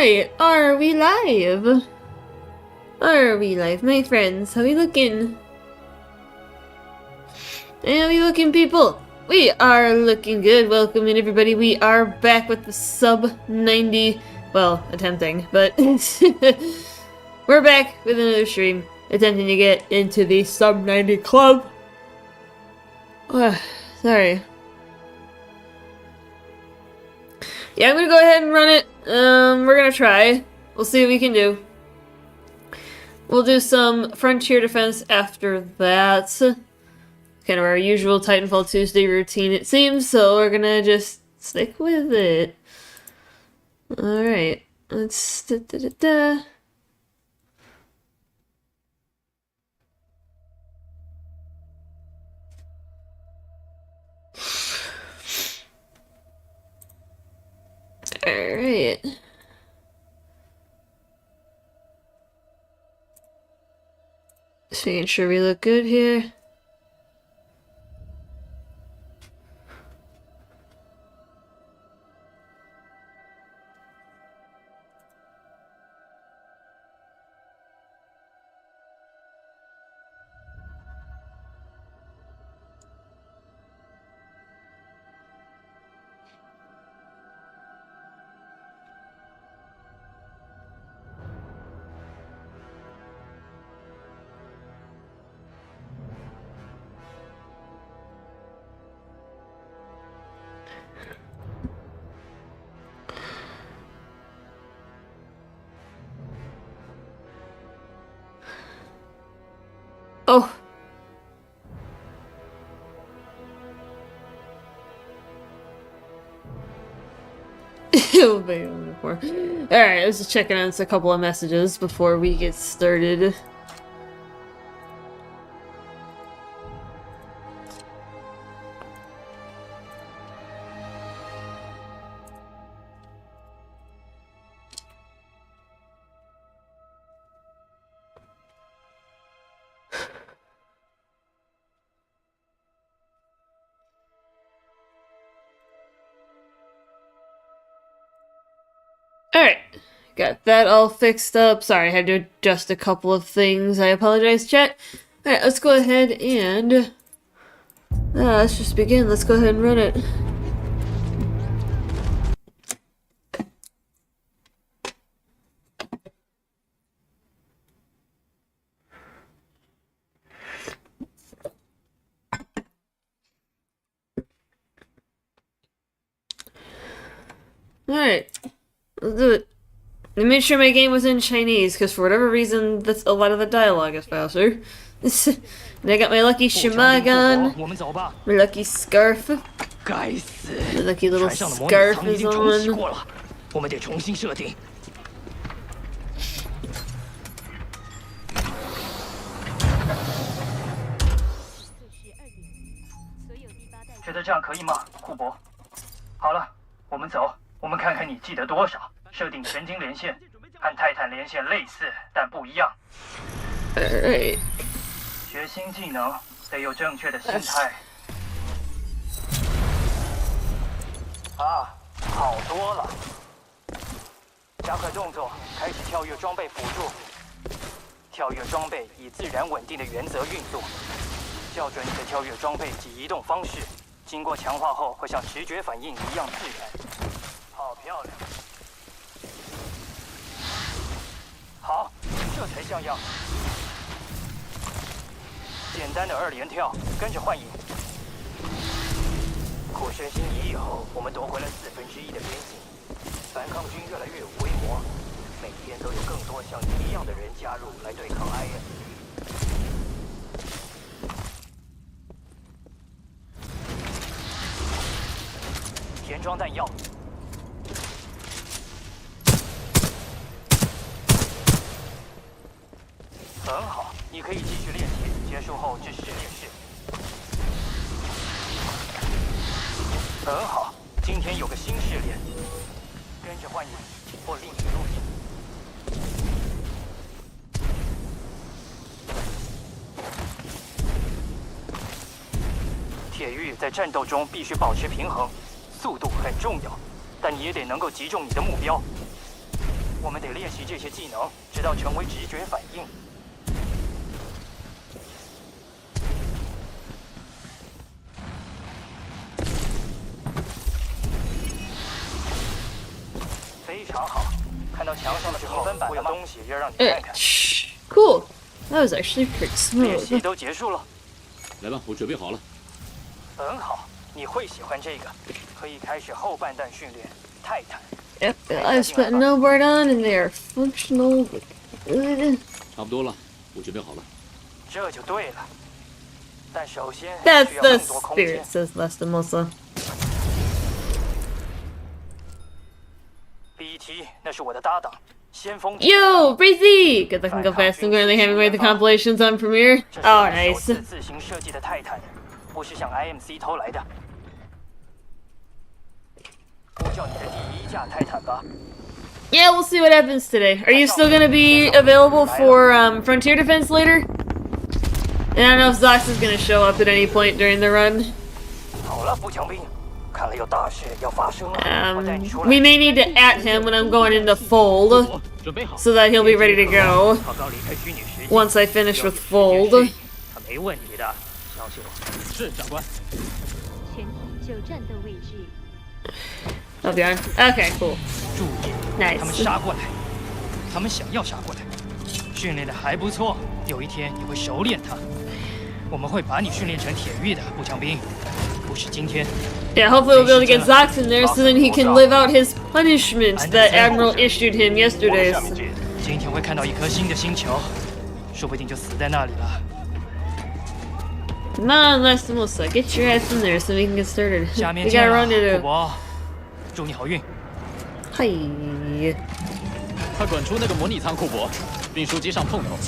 Alright, are we live? Are we live, my friends? How we looking? How we looking, people? We are looking good. Welcome in, everybody. We are back with the sub 90. Well, attempting, but we're back with another stream, attempting to get into the sub 90 club. Sorry. Yeah, I'm gonna go ahead and run it. We're gonna try. We'll see what we can do. We'll do some Frontier Defense after that. Kind of our usual Titanfall Tuesday routine, it seems, so we're gonna just stick with it. Alright, let's Alright. Just making sure we look good here. Oh. Alright, let's just check in on a couple of messages before we get started. Alright, got that all fixed up. Sorry, I had to adjust a couple of things. I apologize, chat. Alright, let's go ahead and... let's just begin. Let's go ahead and run it. Alright. Let's do it. I made sure my game was in Chinese, because for whatever reason, that's a lot of the dialogue is faster. And I got my lucky Shimagon, my lucky scarf. My lucky little scarf is on. Alright. 学新技能得有正确的心态。好多了。加快动作，开始跳跃装备辅助。跳跃装备以自然稳定的原则运作，校准你的跳跃装备及移动方式，经过强化后会像直觉反应一样自然。好漂亮。好，这才像样。 简单的2连跳，跟着幻影。扩身心仪以后，我们夺回了1/4的边境，反抗军越来越有规模，每天都有更多像你一样的人加入来对抗 IS。填装弹药。 很好，你可以继续练习。结束后至实验室。很好，今天有个新试炼，跟着幻影或另一个路线。铁玉在战斗中必须保持平衡，速度很重要，但你也得能够击中你的目标。我们得练习这些技能，直到成为直觉反应。非常好，看到墙上的评分板了吗？东西要让你看看。Cool. That was actually pretty 练习 smooth. 都结束了。来吧，我准备好了。很好，你会喜欢这个，可以开始后半段训练泰坦。 Yep, I've put no board on and they are functional. 差不多了，我准备好了。这就对了。但首先 That's 需要 the 更多空间 spirit, says Lastimosa. BT 那是我的搭档，先锋。 Yo, Breezy! Good luck and go fast. I'm currently having away the compilations on Premiere. 这是 Oh, 我首 nice. 次自行设计的泰坦，不是向 IMC 偷来的。呼叫你的第一架泰坦吧。 Yeah, we'll see what happens today. Are you still gonna be available for Frontier Defense later? And I don't know if Zox is gonna show up at any point during the run. 好了，步枪兵，看来有大事要发生了。我带你出来。 We may need to at him when I'm going into Fold, 准备好。 so that he'll be ready to go 考高离开虚拟实境。 once I finish with Fold. 他没问题的，相信我。是长官。全体就战斗位置。 I'll be on. Okay, cool. 注意，他们 Nice. 杀过来，他们想要杀过来，训练的还不错，有一天你会熟练它。我们会把你训练成铁玉的步枪兵，不是今天。 Yeah, hopefully we'll be able to get Zox in there so then he can live out his punishment that Admiral issued him yesterday. 今天会看到一颗新的星球，说不定就死在那里了。 Come on, Lastimosa, get your ass in there so we can get started. 下面 We 见 got a 了， run to 库 do. 伯，祝你好运。 Hi. 快滚出那个模拟仓库伯，运输机上碰头。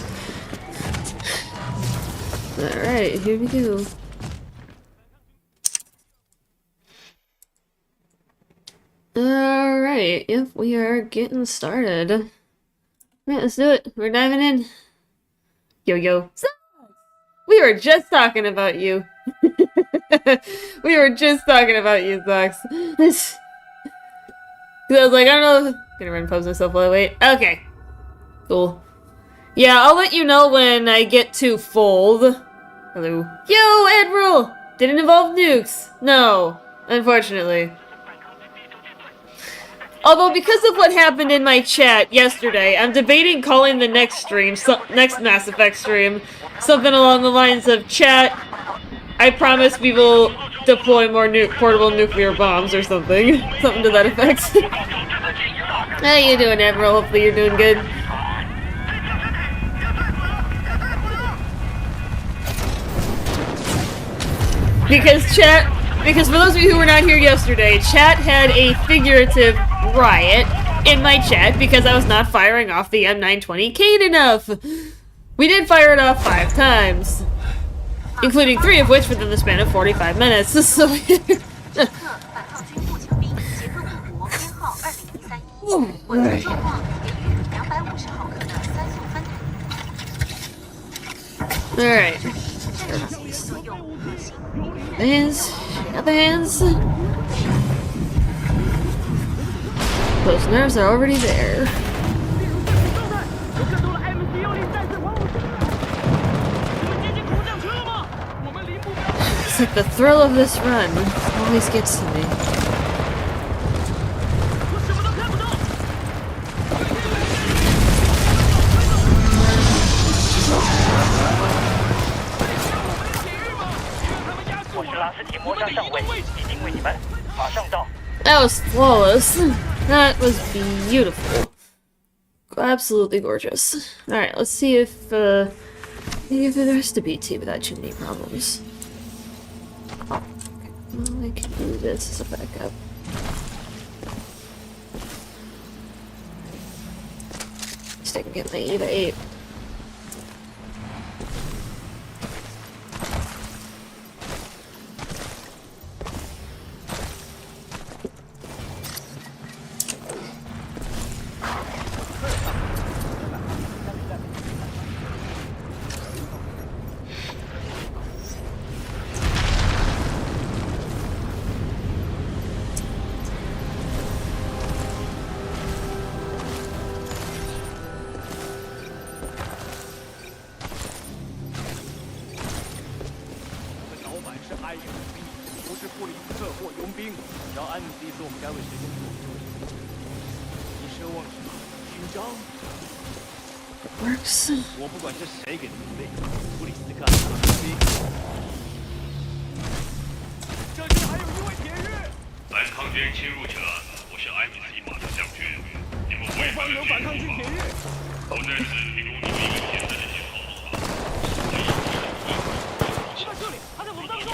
Alright, here we go. Alright, yep, we are getting started. Alright, let's do it. We're diving in. Yo, yo. We were just talking about you. We were just talking about you, Zox. Cause I was like, I don't know. I'm gonna run pose myself while I wait. Okay. Cool. Yeah, I'll let you know when I get to Fold. Hello. Yo, Admiral! Didn't involve nukes. No, unfortunately. Although, because of what happened in my chat yesterday, I'm debating calling the next stream, next Mass Effect stream, something along the lines of, chat, I promise we will deploy more portable nuclear bombs or something. Something to that effect. How you doing, Admiral? Hopefully you're doing good. Because for those of you who were not here yesterday, chat had a figurative riot in my chat because I was not firing off the M920 Kane enough. We did fire it off 5 times, including 3 of which within the span of 45 minutes. So Alright. Hands. Other hands. Those nerves are already there. It's like the thrill of this run always gets to me. That was flawless. That was beautiful. Absolutely gorgeous. Alright, let's see if the rest of BT without too many problems. Well, I can do this as a backup. At least I can get my EVA 8. MC 说我们该为谁工作？你奢望什么？勋章？ Works. 我不管是谁给的命令，布里斯克·马斯基。这里还有一位铁玉。反抗军侵入去了，我是MC马特将军。你们违反了有反抗军铁玉。我在此提供你们一个简单的信号吧。就在这里，他在我们当中。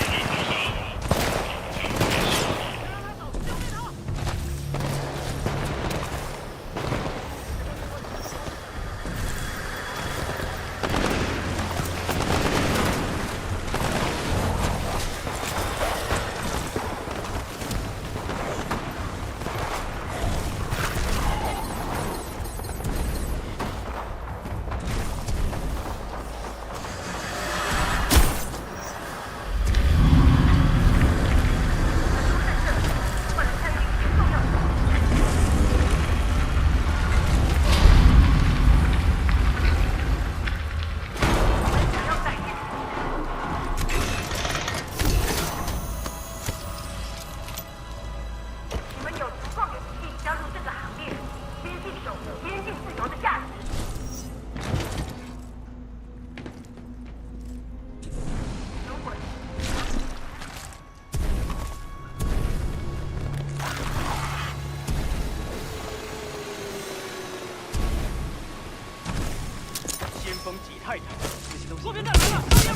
先锋级泰坦，这些东西。左边站来了，上前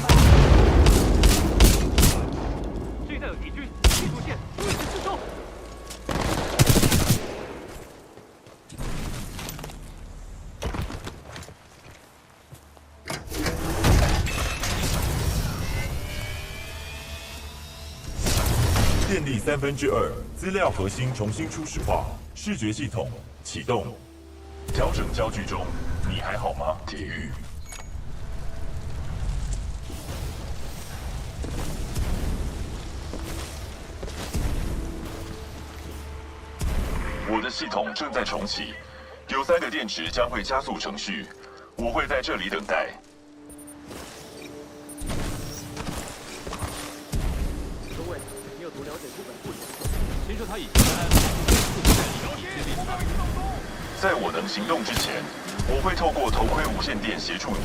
这一带有敌军，地图线，注意四周。电力2/3，资料核心重新初始化，视觉系统启动，调整焦距中。你还好吗，铁玉？我的系统正在重启，有3个电池将会加速程序，我会在这里等待。各位，你有多了解日本部队？听说他以前在我能行动之前，我会透过头盔无线电协助你。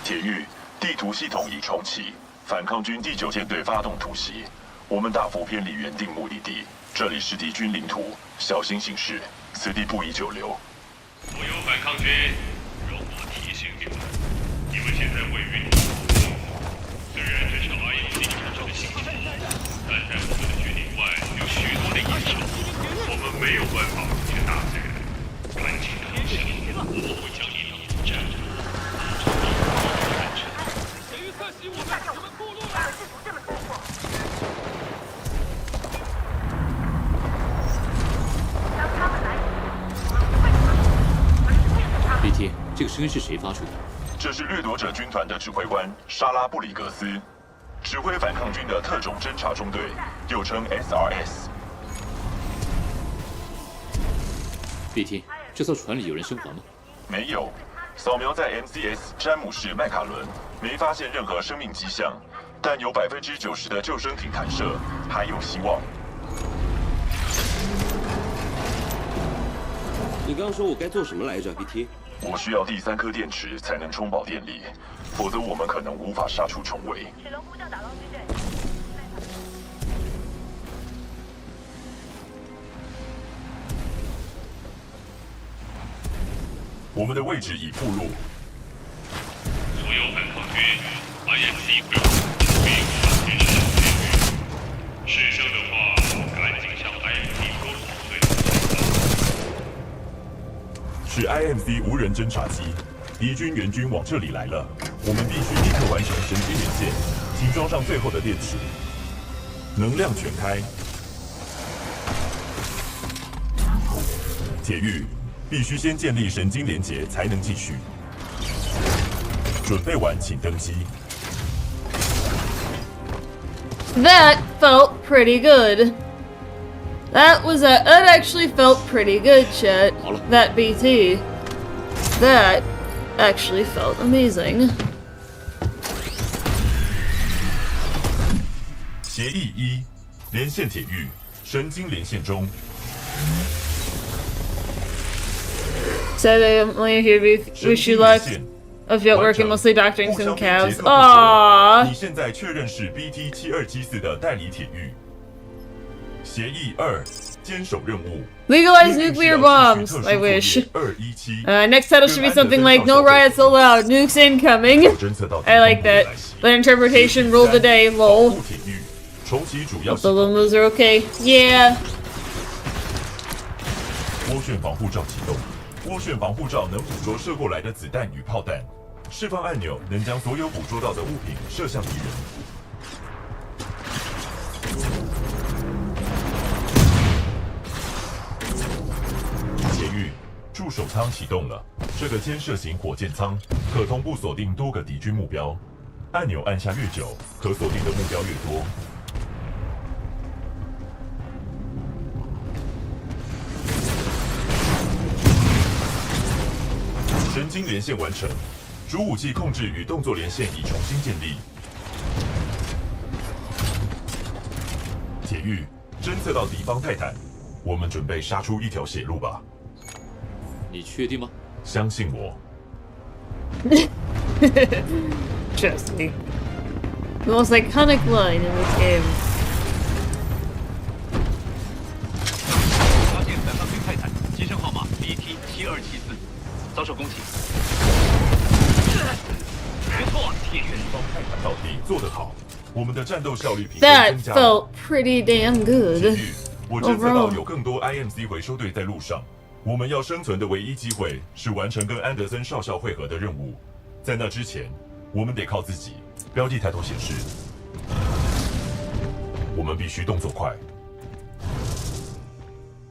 铁玉，地图系统已重启，反抗军第9舰队发动突袭，我们大幅偏离原定目的地，这里是敌军领土，小心行事，此地不宜久留。所有反抗军，容我提醒你们，你们现在位于领土内，虽然这是IMC承受的信息，但在我们的军营外有许多的野兽，我们没有办法去打这个。赶紧投降，我会将你当作战士。谁于特袭我们步入了。制服这么突破。当他们来，BT， 这个声音是谁发出的？这是掠夺者军团的指挥官莎拉布里格斯，指挥反抗军的特种侦察中队，又称 SRS。BT， 这艘船里有人生还吗？没有，扫描在 MCS 詹姆士麦卡伦，没发现任何生命迹象，但有90%的救生艇弹射，还有希望。你刚刚说我该做什么来着 ，BT？ 我需要第3颗电池才能充饱电力，否则我们可能无法杀出重围。水龙湖教导龙支队。我们的位置已暴露。所有反抗军 ，IMC 会准备武器上监狱。师生的话，赶紧向 IMC 沟通是 IMC 无人侦察机，敌军援军往这里来了，我们必须立刻完成神经连线，请装上最后的电池，能量全开。铁玉，必须先建立神经连结才能继续。准备完，请登机。 That felt pretty good. That actually felt pretty good, chat. That BT. That actually felt amazing. 协议1，连线铁狱，神经连线中。 Sadly, I'm only here to wish you luck. 线 Of your work and mostly doctoring 互 some 相连 calves. 接客户说 Aww. 你现在确认是 BT7274的代理铁狱。协议2，坚守任务。 Legalize nuclear bombs. I wish. 217。 Next title should be something like No riots allowed, nukes incoming. I like that. That interpretation ruled the day, 保 lol. 护铁狱，重启主要 The 系统。 Lumos are okay. Yeah. 涡旋防护罩启动。涡旋防护罩能捕捉射过来的子弹与炮弹，释放按钮能将所有捕捉到的物品射向敌人。铁狱助手舱启动了，这个肩射型火箭舱可同步锁定多个敌军目标，按钮按下越久，可锁定的目标越多。 神经连线完成，主武器控制与动作连线已重新建立。铁狱侦测到敌方泰坦，我们准备杀出一条血路吧。你确定吗？相信我。 Trust me. The most iconic line in this game. 发现反抗军泰坦，机身号码 BT7274，遭受攻击。没错，铁狱。敌方泰坦到底做得好，我们的战斗效率评分 That 增加了。 felt pretty damn 铁 good. 狱，我侦测到有更多 IMC 回收队在路上。我们要生存的唯一机会是完成跟安德森少校会合的任务，在那之前，我们得靠自己。标记抬头显示，我们必须动作快。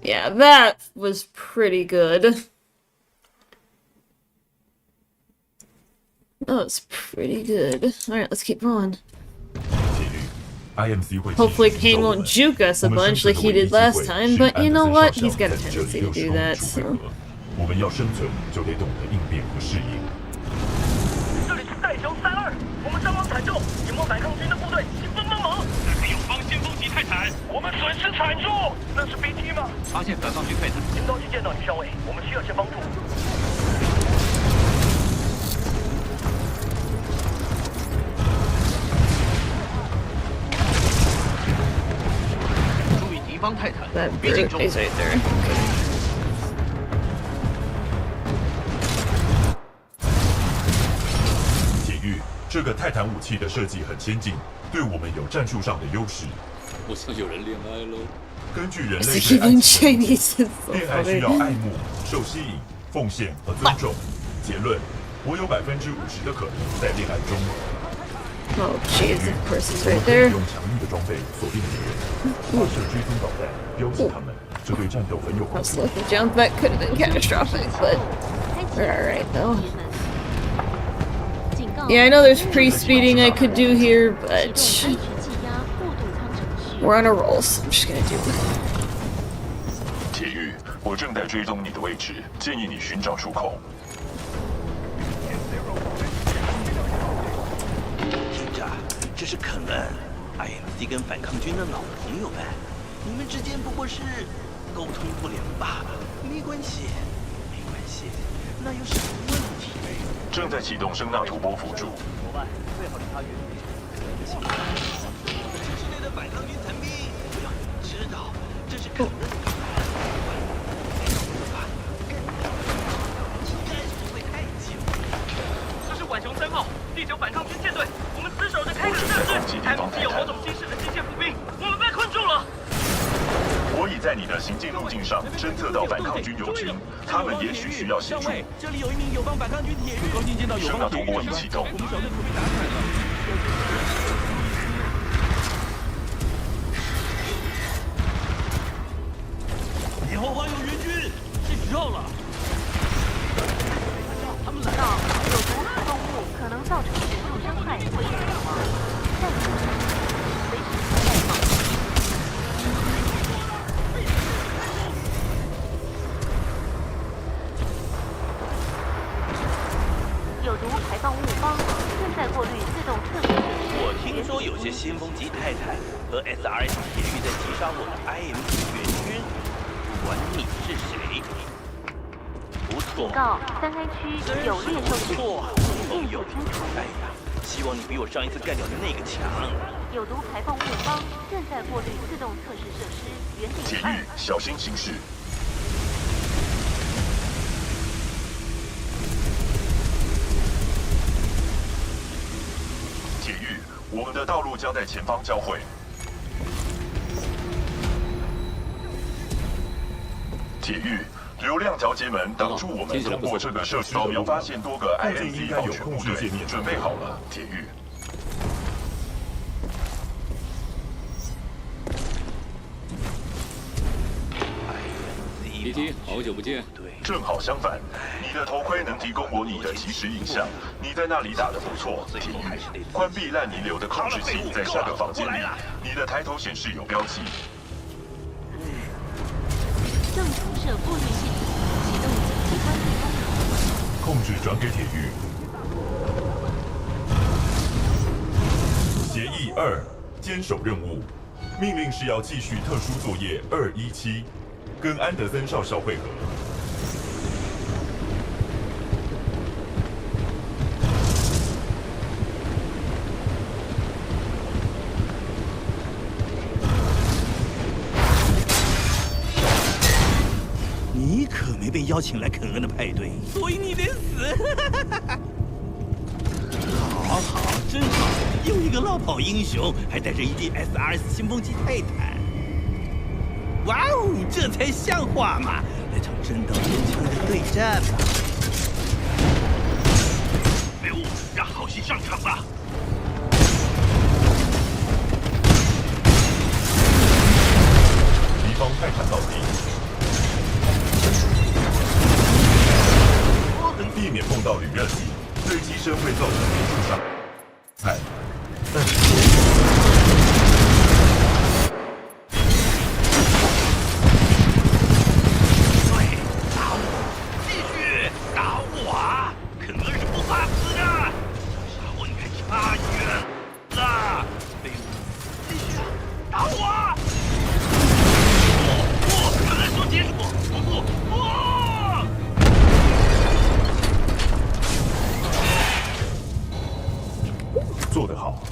Yeah, that was pretty good. That was pretty good. Alright, let's keep rolling. 铁律 IMC 会 Hopefully 继续 Kane 寻找我 won't 们 juke us a 我们 bunch 生 like 存 he 的唯一 did 机 last 会 time, 是 but you 安德 know 森 what? 少校 He's got a 在这里 tendency 又 to 收 do that, 出 so... 会合我们要生存，就得懂得应变和适应。这里是带球32，我们伤亡惨重，引爆反抗军的部队，请帮忙！那是友方先锋级泰坦，我们损失惨重。那是 BT 吗？发现反抗军泰坦，挺高兴见到你，上尉，我们需要些帮助。注意敌方泰坦， That 逼近 brute 中。 is right there. 铁狱这个泰坦武器的设计很先进，对我们有战术上的优势。我像有人恋爱喽。根据人类 Speaking 对爱 in 情的 Chinese is so 恋爱需 funny. 要爱慕、受吸引、奉献和尊重。结论：我有50%的可能在恋爱中。 Oh, jeez, of course he's 我 right 们可以 there. 用强力的装备锁定敌人，发射追踪导弹，标记他们，这对战斗很有帮 That 助。 sloppy jump, that could have been catastrophic, but we're alright though. 警告 Yeah, I know there's pre-speeding I could do here, 启 but 动安全气压过渡舱程序。 we're on a roll, so I'm just gonna do it. 铁狱，我正在追踪你的位置，建议你寻找出口。局长，这是肯恩，IMC 跟反抗军的老朋友们，你们之间不过是沟通不良罢了，没关系，没关系，那有什么问题？正在启动声纳图波辅助。伙伴，最好离他远一点。之类的反抗军残兵，我要你们知道，这是肯恩。应该是不会太久。这是浣熊3号，地球反抗军舰队，我们死守着开垦设施。IMC 有某种新式的机械步兵，我们被困住了。我已在你的行进路径上侦测到反抗军友军，他们也许需要协助。这里有一名友方反抗军铁狱，高兴见到友声纳图方的铁狱波已启动。我们小队可被打惨了。你后方有援军，是时候了。他们来到有毒动物可能造成严重伤害或者死亡，在此随时待放。有毒放物方正在过滤自动撤离设施。我听说有些先锋级泰坦和 SRS 铁狱在击杀我的 IMC 援军，不管你是谁。不错。警告，3A 区有猎兽袭击，请电子清除。哎呀，希望你比我上一次干掉的那个强。有毒排放物方正在过滤自动测试设施，原铁地狱，小心行事。铁狱，我们的道路将在前方交汇。铁狱，流量调节门挡住我们通过这个社区的路。发现多个 IMC 保全部队，准备好了，铁狱。PT，好久不见。正好相反，你的头盔能提供模拟的即时影像。你在那里打得不错，铁狱。关闭烂泥流的控制器在下个房间里。你的抬头显示有标记。正辐射过滤系统启动紧急关闭功能。控制转给铁狱。协议2，坚守任务。命令是要继续特殊作业217。跟安德森少校会合。你可没被邀请来肯恩的派对，所以你得死。好好，真好，又一个落跑英雄，还带着一地 SRS 新风级泰坦。哇哦，这才像话嘛！来场真刀真枪的对战吧！废物，让好戏上场吧！敌方泰坦倒地，避免碰到旅热体，对机身会造成严重伤害。做得好，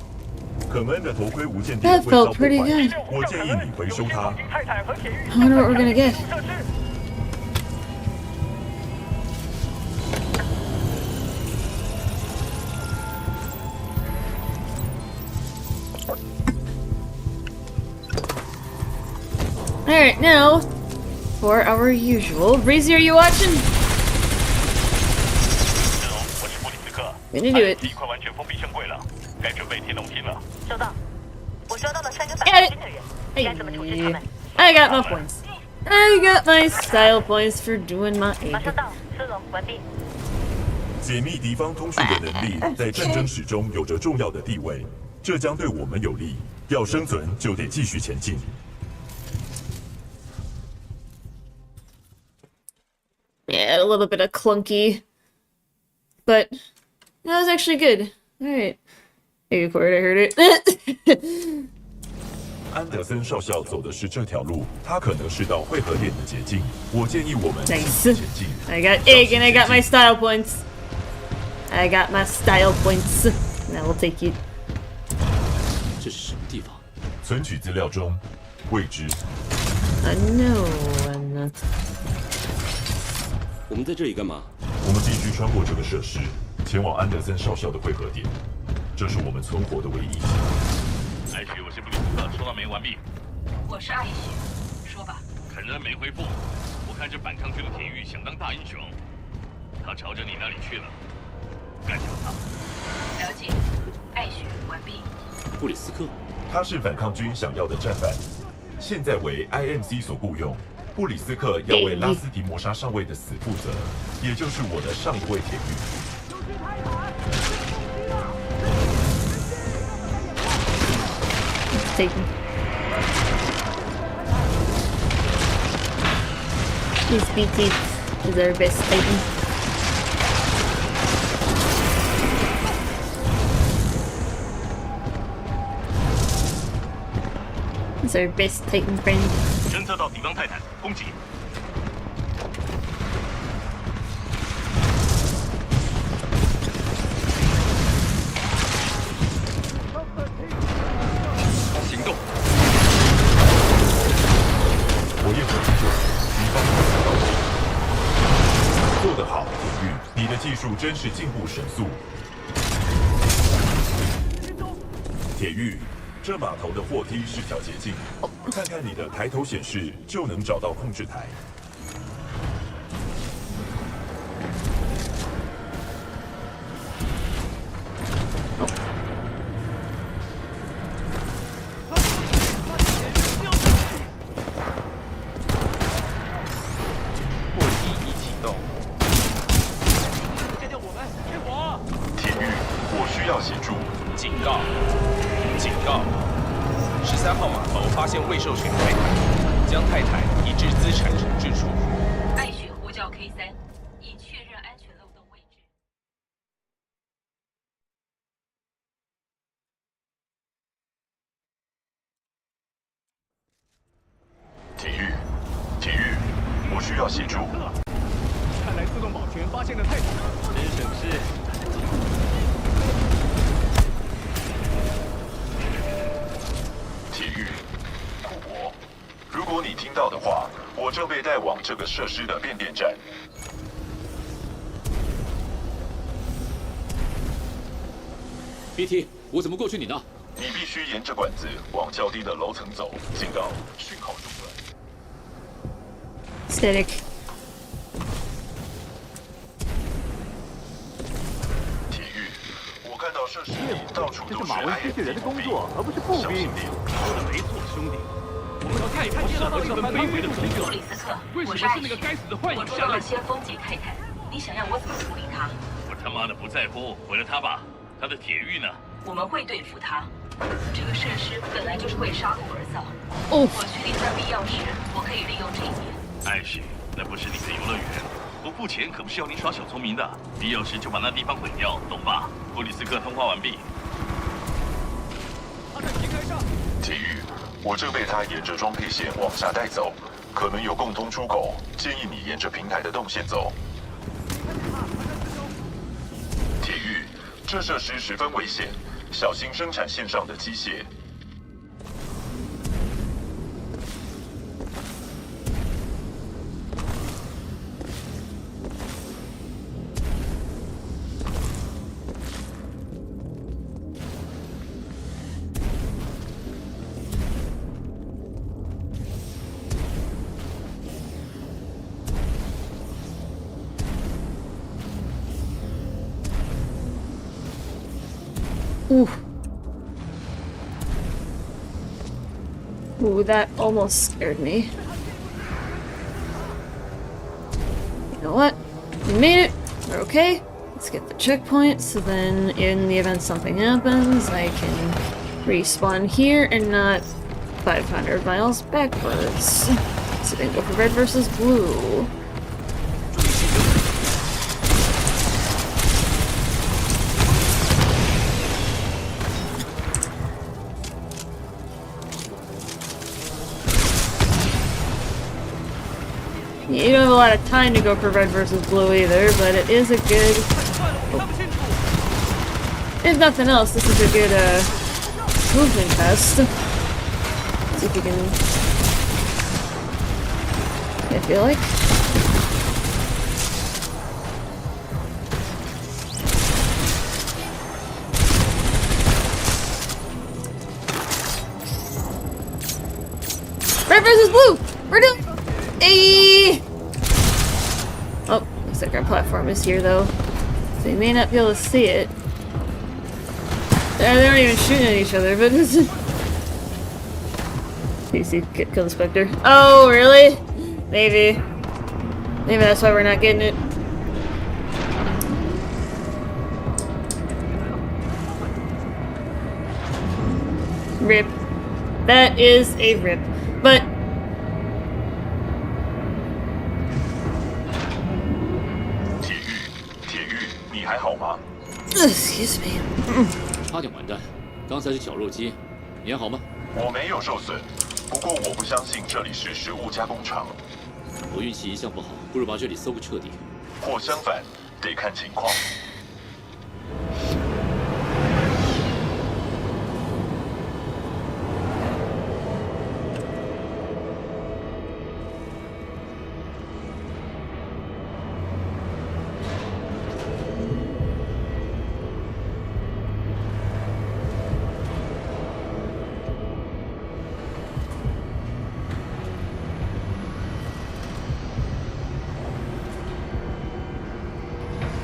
肯恩的头盔无线电 That 会遭 felt 破 pretty 坏， good. 我建议你回收它。I wonder what we're gonna get. Alright, now for our usual. Breezy, are you watching? 我是布里斯克， Gonna do it. 快完全封闭圣柜了，该准备天龙厅了。收到，我抓到了3个反 Get 抗 it. 军的人，该怎么处置他们？ I got my points. I got my style points for doing my 马上 egg. 到，收容完毕。解密敌方通讯的能力在战争史中有着重要的地位，这将对我们有利。要生存，就得继续前进。Yeah, a little bit of clunky. But that was actually good. Alright. Hey, record, I heard it. 安德森少校走的是这条路，他可能是到汇合点的捷径。我建议我们继续 Nice. 前进。 I got egg and I got my style points. I got my style points. Now we'll take it. 这是什么地方？存取资料中，未知。Unknown. 我们在这里干嘛？我们必须穿过这个设施，前往安德森少校的汇合点。这是我们存活的唯一机会。艾许，我是布里斯克，收到没完毕。我是艾雪，说吧。肯恩没回复，我看这反抗军的铁狱想当大英雄，他朝着你那里去了，干掉他。了解，艾雪完毕。布里斯克，他是反抗军想要的战犯，现在为 IMC 所雇佣。布里斯克要为拉斯提摩沙上尉的死负责，也就是我的上一位铁狱。 Taken. His BT is our best Titan. It's our best Titan friend. 侦测到敌方泰坦，攻击。行动。火焰火击中，敌方快速到位。做得好，铁玉，你的技术真是进步神速。铁玉，这码头的货梯是条捷径，看看你的抬头显示就能找到控制台。货梯已启动。见见我们，开火！铁玉，我需要协助。警告！警告！13号码头发现未授权泰坦，将泰坦移至资产重置处。艾雪呼叫 K3，以确认安全漏洞位置。铁玉，铁玉，我需要协助。看来自动保全发现了泰坦，真省事。铁玉，库珀，如果你听到的话，我正被带往这个设施的变电站。BT，我怎么过去你那？你必须沿着管子往较低的楼层走。警告，讯号中断。 Static. 铁玉，我看到设施里到处都是马文机器人的工作，而不是步兵。说的没错，兄弟。我们太不适合这份卑微的工作。布里斯克，为什么我是艾雪是那个该死的幻影我捉到了下来？先锋级泰坦，你想要我怎么处理他？我他妈的不在乎，毁了他吧。他的铁玉呢？我们会对付他。这个设施本来就是为杀戮而造。哦我确定它必要时，我可以利用这一点。艾雪，那不是你的游乐园。不付钱可不是要你耍小聪明的，必要时就把那地方毁掉，懂吧？布里斯克通话完毕。他在平台上。铁玉，我正被他沿着装配线往下带走，可能有共通出口，建议你沿着平台的动线走。铁玉，这设施十分危险，小心生产线上的机械。 Ooh. Ooh, that almost scared me. You know what? We made it. We're okay. Let's get the checkpoint, so then in the event something happens, I can respawn here and not 500 miles backwards. So then go for red versus blue. You don't have a lot of time to go for red versus blue either, but it is a good... If nothing else, this is a good, movement test. See if you can... I feel like. Red versus blue! We're doing... Hey! Oh, looks like our platform is here though. So you may not be able to see it. They aren't even shooting at each other, but it's... PC, kill the Spectre. Oh, really? Maybe. Maybe that's why we're not getting it. Rip. That is a rip. But... Excuse me. 差点完蛋，刚才是绞肉机，你还好吗？我没有受损，不过我不相信这里是食物加工厂，我运气一向不好，不如把这里搜个彻底。或相反，得看情况。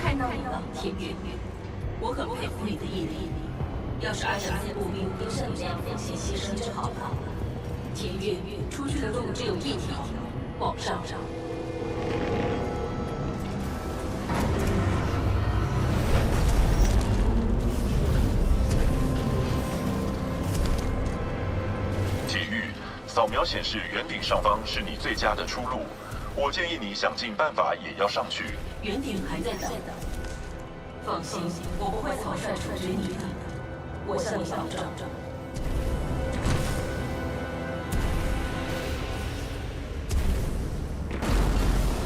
看到你了，田月，我很佩服你的毅力。要是阿翔步兵都像你这样奉献牺牲就好了。田月，出去的路只有一条，往上。体育扫描显示，圆顶上方是你最佳的出路。我建议你想尽办法也要上去。圆顶还在等。放心，我不会草率处决你的，我向你保证。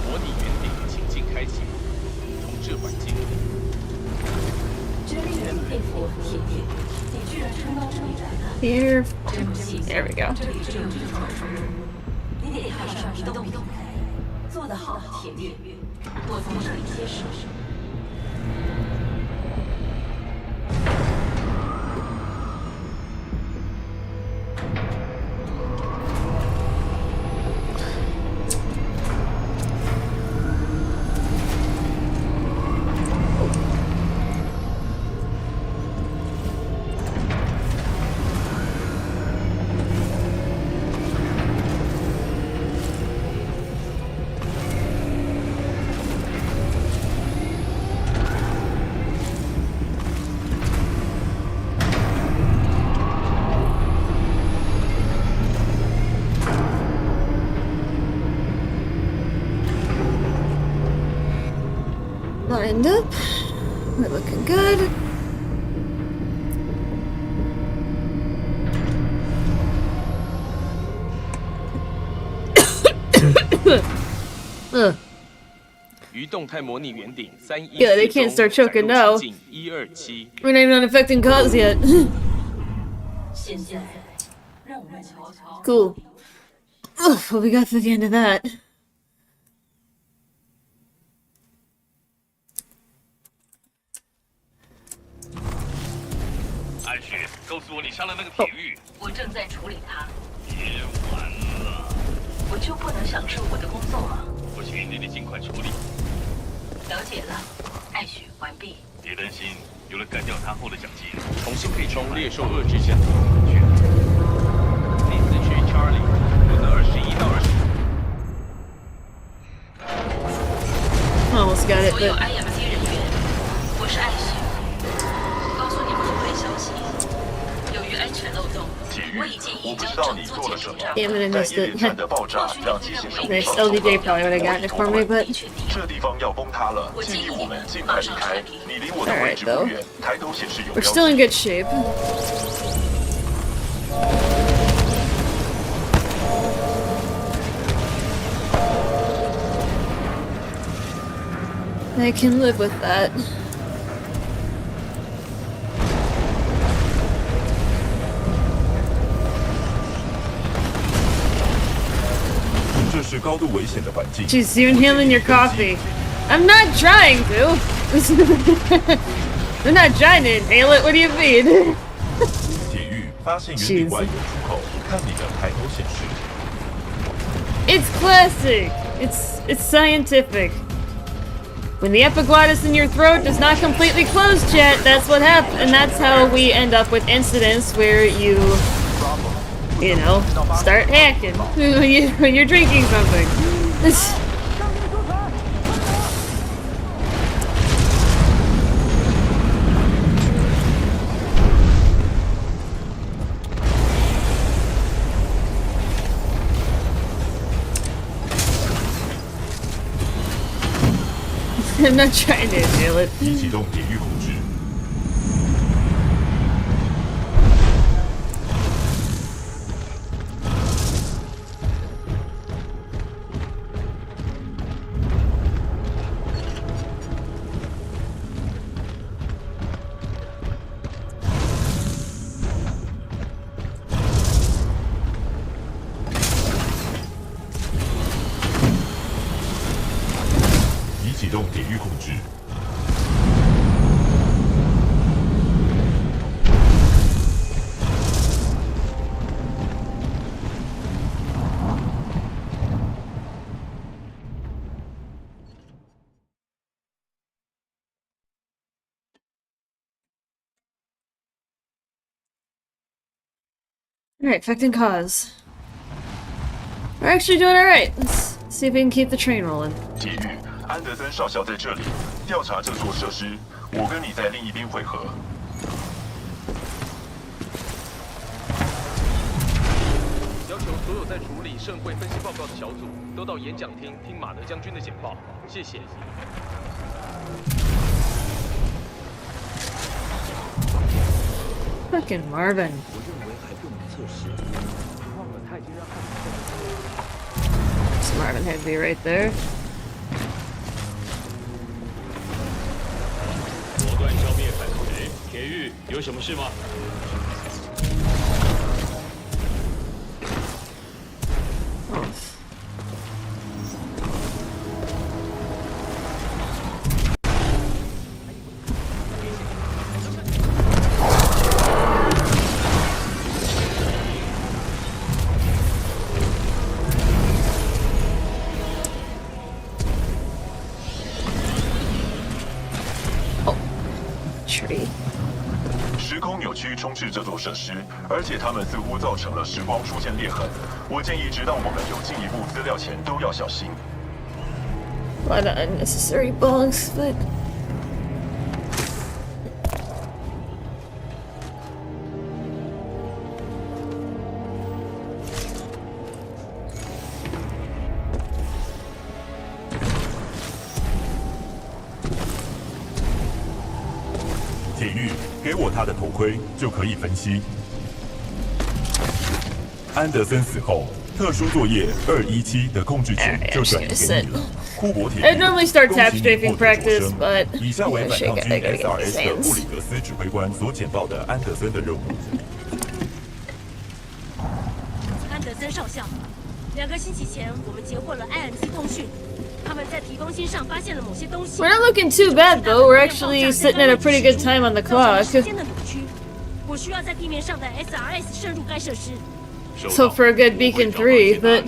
模拟圆顶情境开启，统治环境。真令人佩服，铁铁，你居然撑到这里来了。Here. 真不细 There we go. 这里只有这个传说，你得踏上一动不动。做得好，铁月，我从这里接手。Lined up. We're looking good. Ugh. 于动态模拟圆顶314 Yeah, they can't start choking now. 127。We're not even on affecting cause yet. 现在，让我们瞧瞧。 Cool. Ugh, well, we got to the end of that. 安旭，告诉我你杀了那个铁玉。我正在处理它。别玩了，我就不能享受我的工作吗？不行，你得尽快处理。了解了，艾许完毕。别担心，有了干掉他后的奖金。重新配充猎兽遏制下。第4区 Charlie，负责21到25。 Almost got it, 所有 but IMC 人员，我是艾许。告诉你们坏消息，由于安全漏洞，我已经移交整座建筑站。 damn it, I 但 missed 一连 it. 串的爆炸让机械手 Nice. LDJ probably would have gotten it for me, but 这地方要崩塌了，建议我们尽快离开。你离我的位置不远，抬头显示有 we're 标 still in 记。 good shape. I can live with that. 这是高度危险的环境。 Jeez, you inhaling your coffee. I'm not trying to. I'm not trying to inhale it. What do you mean? 铁玉发现圆顶外有出口，看你的抬头显示。 It's classic. It's scientific. When the epiglottis in your throat does not completely close, chat, that's what happens, and that's how we end up with incidents where you know, start hacking when you're drinking something. I'm not trying to inhale it. 已启动铁玉控制。启动典狱控制。Alright, effect and cause. We're actually doing alright. Let's see if we can keep the train rolling. 铁狱，安德森少校在这里调查这座设施，我跟你在另一边会合。要求所有在处理盛会分析报告的小组都到演讲厅听马德将军的简报。谢谢。 Fucking Marvin. 我认为还不能测试。忘了他已经让汉So Marvin had to be right there. 果断消灭反抗贼。铁狱，有什么事吗？ Tree. 时空扭曲充斥这座设施，而且它们似乎造成了时光出现裂痕。我建议，直到我们有进一步资料前，都要小心。 A lot of unnecessary bonks, but... 铁狱，给我他的头盔，就可以分析。安德森死后，特殊作业217的控制权就转移给你了。库珀铁 I normally start tap strafing practice, but 以下为 yeah, 反 shake 抗 it. 军 I gotta get these SRS 的布 hands. 里格斯指挥官所简报的安德森的任务。安德森少校，2个星期前我们截获了 IMC 通讯，他们在提供星上发现了某些东西。 We're not looking too bad though. We're actually sitting at a pretty good time on the clock. 时间的扭曲，我需要在地面上的 SRS 渗入该设施。 So for a good Beacon 3, but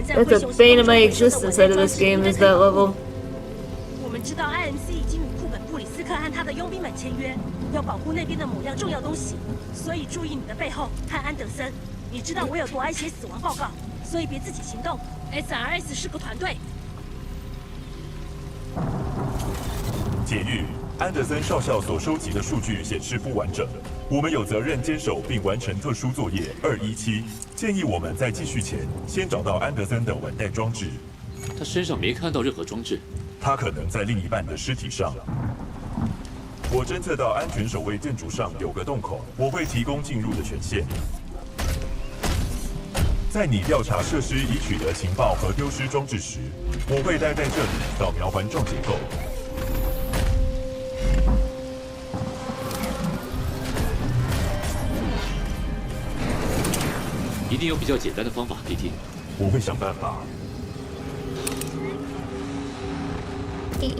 that's a bane of my existence out of this game is that level. 我们知道 IMC 已经与库本布里斯克和他的佣兵们签约，要保护那边的某样重要东西，所以注意你的背后和安德森。你知道我有多爱写死亡报告，所以别自己行动。SRS 是个团队。 铁狱，安德森少校所收集的数据显示不完整，我们有责任坚守并完成特殊作业217。建议我们在继续前，先找到安德森的稳带装置。他身上没看到任何装置，他可能在另一半的尸体上。我侦测到安全守卫建筑上有个洞口，我会提供进入的权限。在你调查设施已取得情报和丢失装置时，我会待在这里扫描环状结构。 一定有比较简单的方法，PT。我会想办法。侦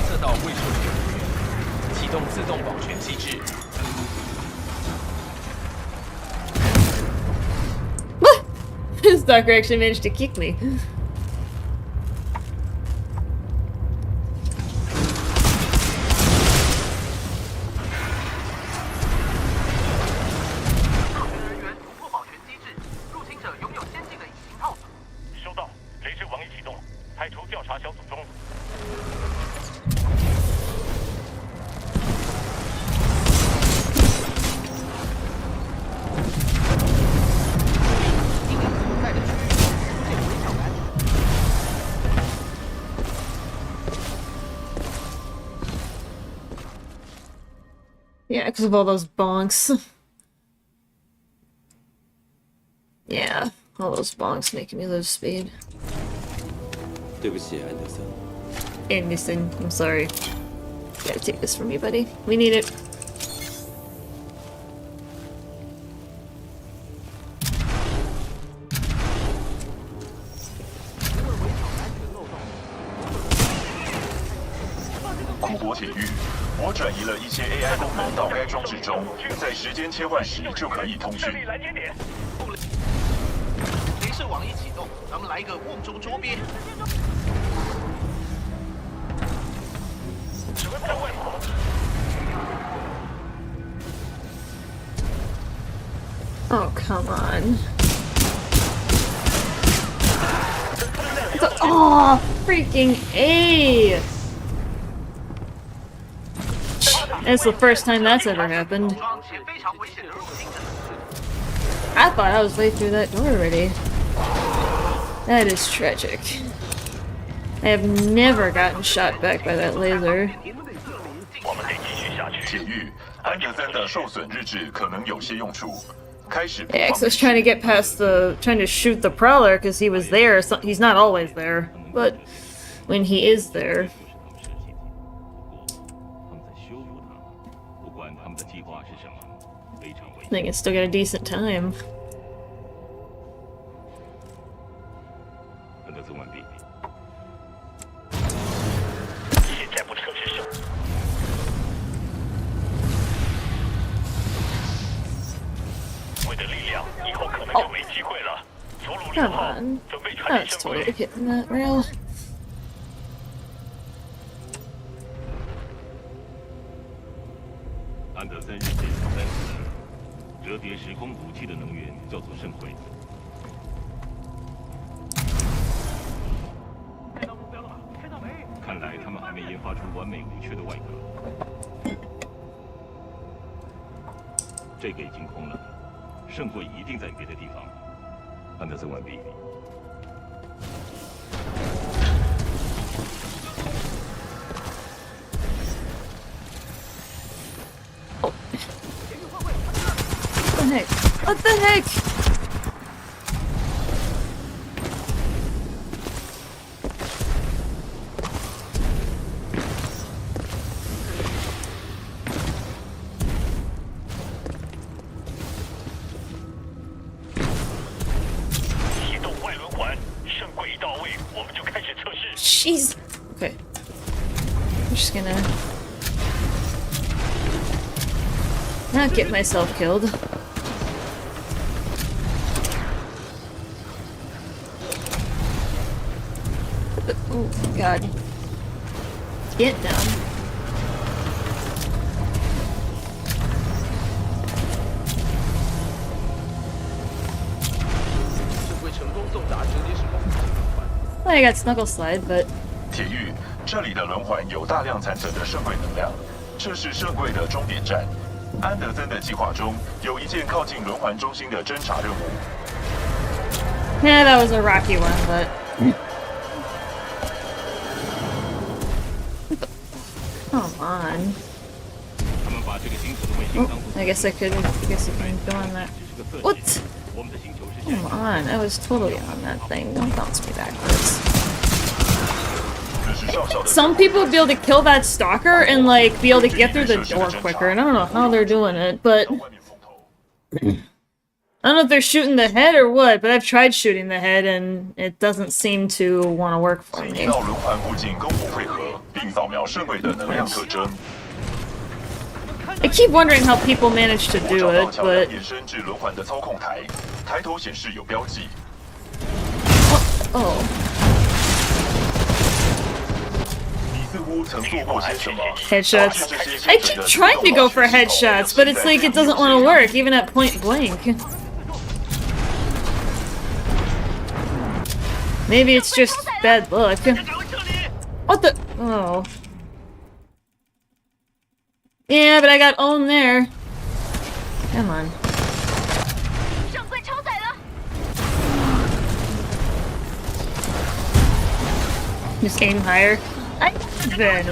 测到未处理人员，启动自动保全机制。 This doctor actually managed to kick me. 收到，雷射网已启动，排除调查小组中。Yeah, because of all those bonks. Yeah, all those bonks making me lose speed. 对不起，安德森。 Anderson, I'm sorry. Gotta take this from you, buddy. We need it. 铁玉，我转移了一些 AI 功能到该装置中，在时间切换时就可以通讯。镭射网一启动，咱们来一个瓮中捉鳖。什么在问？ Oh, come on. Oh, freaking A! It's the first time that's ever happened. I thought I was way through that door already. That is tragic. I have never gotten shot back by that laser. 铁玉，安德森的受损日志可能有些用处。 Yeah, X was trying to get past trying to shoot the Prowler because he was there. So he's not always there, but when he is there. I think it's still got a decent time. Come on. That's totally hitting that rail. 安德森日记3折叠时空武器的能源叫做圣辉。看来他们还没研发出完美无缺的外壳。这个已经空了，圣辉一定在别的地方。安德森完毕。 What the heck? What the heck? Jeez. Okay. I'm just gonna not get myself killed. Oh god. Get down. Well, I got Snuggle Slide, but 铁玉，这里的轮环有大量残存的圣柜能量，这是圣柜的终点站。安德森的计划中有一件靠近轮环中心的侦察任务。yeah, that was a rocky one, but. Come on. Oh, I guess I could. I guess I can go on that. What? Come on! I was totally on that thing. Don't bounce me backwards. Some people would be able to kill that stalker and like be able to get through the door quicker, and I don't know how they're doing it, but I don't know if they're shooting the head or what. But I've tried shooting the head, and it doesn't seem to want to work for me. I keep wondering how people manage to do it, but oh. Headshots. I keep trying to go for headshots, but it's like it doesn't want to work, even at point blank. Maybe it's just bad luck. What the? Oh. Yeah, but I got owned there. Come on. Just aim higher. I been.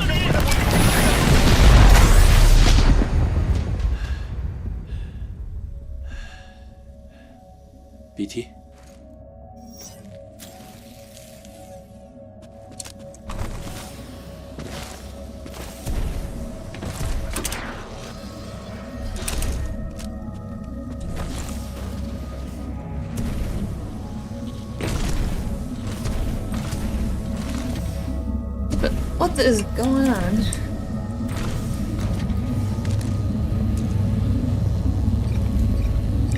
BT。What is going on?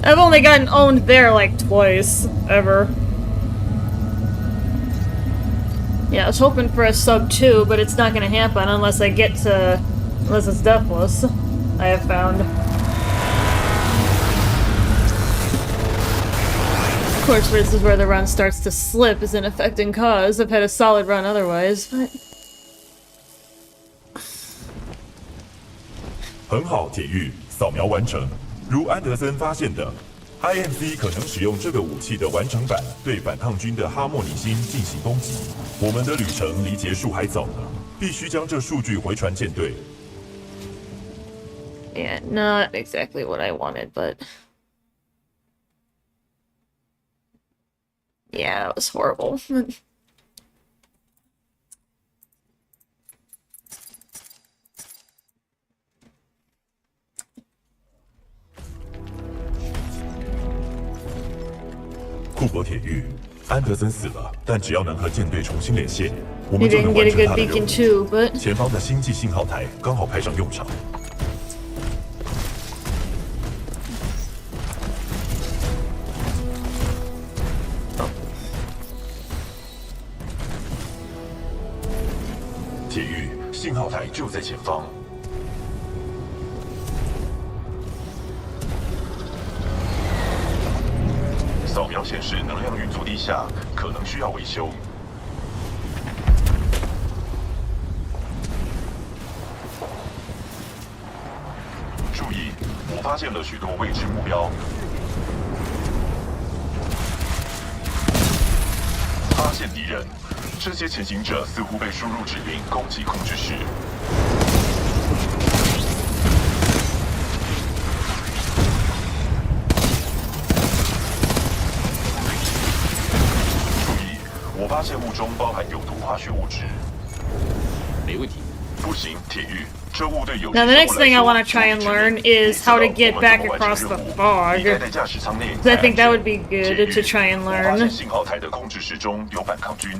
I've only gotten owned there like twice, ever. Yeah, I was hoping for a sub 2, but it's not gonna happen unless I get to... unless it's deathless, I have found. Of course, this is where the run starts to slip as an affecting cause. I've had a solid run otherwise, but... 很好，铁玉，扫描完成。如安德森发现的 ，IMC 可能使用这个武器的完成版对反抗军的哈莫尼星进行攻击。我们的旅程离结束还早呢，必须将这数据回传舰队。Yeah, not exactly what I wanted, but... yeah, it was horrible. 库珀铁玉，安德森死了，但只要能和舰队重新连线，我 You 们就 didn't 能 get 完 a 成 good 他的任 beacon 务。 too, but... 前方的星际信号台刚好派上用场。铁玉，信号台就在前方。扫描显示能量运作低下，可能需要维修。注意，我发现了许多未知目标。发现敌人，这些潜行者似乎被输入指令攻击控制室。注意，我发现雾中包含有毒化学物质。没问题。不行，铁玉。 Now the next thing I want to try and learn is how to get back across the fog. I think that would be good to try and learn.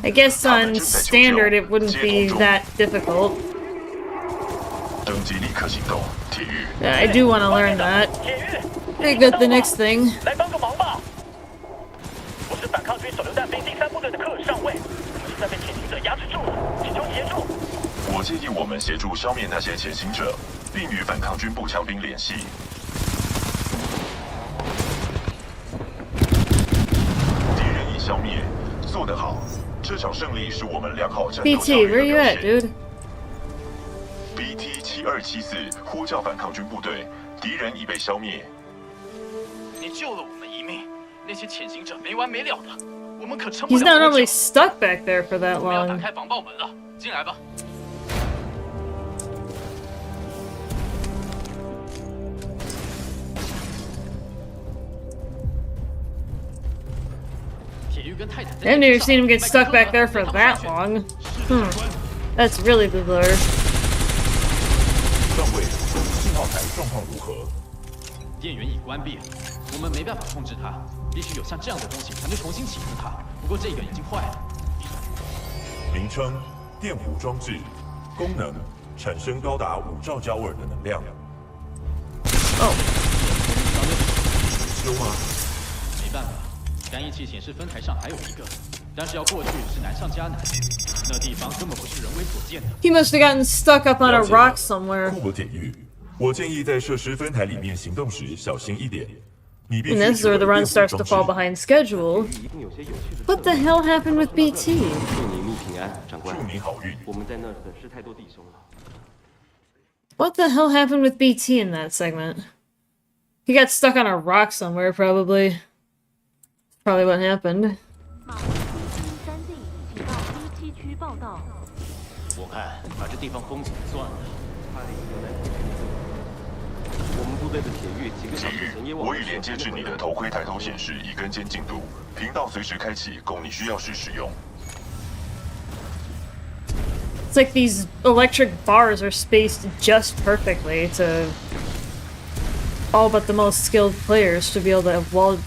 I guess on standard it wouldn't be that difficult. I do want to learn that. I got the next thing. 我建议我们协助消灭那些潜行者，并与反抗军步枪兵联系。敌人已消灭，做得好！这场胜利是我们良好战斗教 BT, 育 where 的 you 表 at, 现。dude? BT 7274呼叫反抗军部队，敌人已被消灭。你救了我们一命，那些潜行者没完没了的，我们可撑不 He's 了 not 多久。 normally stuck back there for that 我们要打 long. 开防爆门了，进来吧。 I've never seen him get stuck back there for that long. That's really bizarre. 上尉，信号台状况如何？电源已关闭，我们没办法控制它，必须有像这样的东西才能重新启动它。不过这个已经坏了。名称：电弧装置，功能：产生高达5兆焦耳的能量。哦。修吗？没办法。 感应器显示分台上还有一个，但是要过去是难上加难。那地方根本不是人为所建的。He must have gotten stuck up on a rock somewhere. 库珀铁玉，我建议在设施分台里面行动时小心一点。你必须 And this is where the run starts to fall behind schedule. What the hell happened with BT? 祝您平安，长官。祝您好运。我们在那儿损失太多弟兄了。 What the hell happened with BT in that segment? He got stuck on a rock somewhere, probably. Probably what happened. 我看把这地方封起来算了。我们部队的铁玉几个小时前也往。我已连接至你的头盔抬头显示已跟监进度，频道随时开启，供你需要时使用。 It's like these electric bars are spaced just perfectly to all but the most skilled players to be able to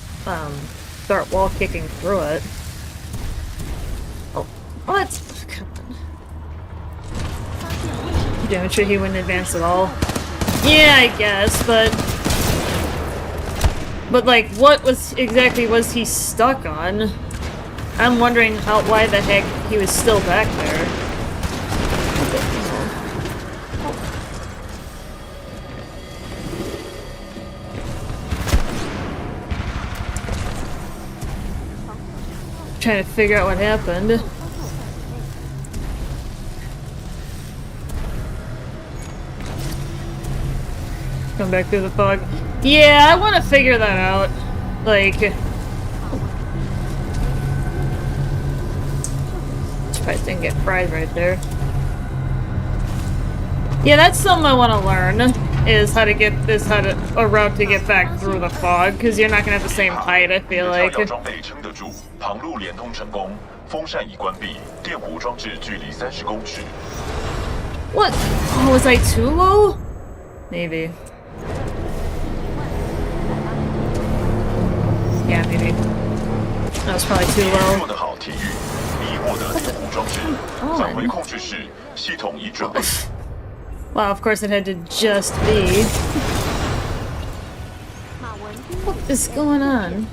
start wall kicking through it. Oh, what? Come on. Damn it, sure he wouldn't advance at all. Yeah, I guess, but But like, what exactly was he stuck on? I'm wondering why the heck he was still back there. Trying to figure out what happened. Come back through the fog. Yeah, I want to figure that out. Like, surprised didn't get fried right there. Yeah, that's something I want to learn. Is how to get a route to get back through the fog, because you're not gonna have the same height. I feel like. 装备撑得住，航路连通成功，风扇已关闭，电弧装置距离30公尺。What? Oh, was I too low? Maybe. Yeah, maybe. That was probably too low. 做得好，体育，你获得电弧装置，返回控制室，系统已准备。Wow, of course it had to just be. What is going on?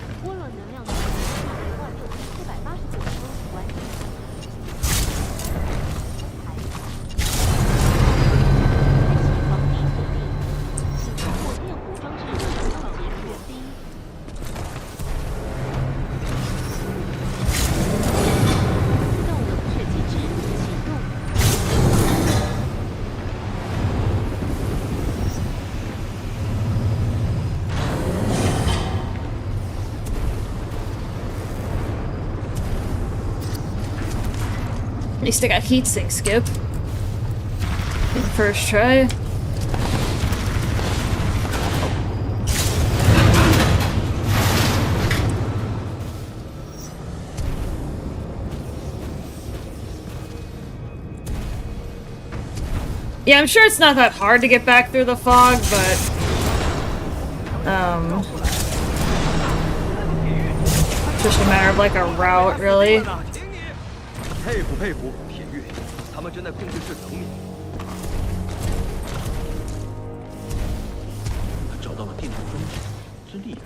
At least I got heatsink skip. In the first try. Yeah, I'm sure it's not that hard to get back through the fog, but just a matter of like a route, really. 佩服佩服，铁玉，他们正在控制室等你。他找到了电图装置，真厉害。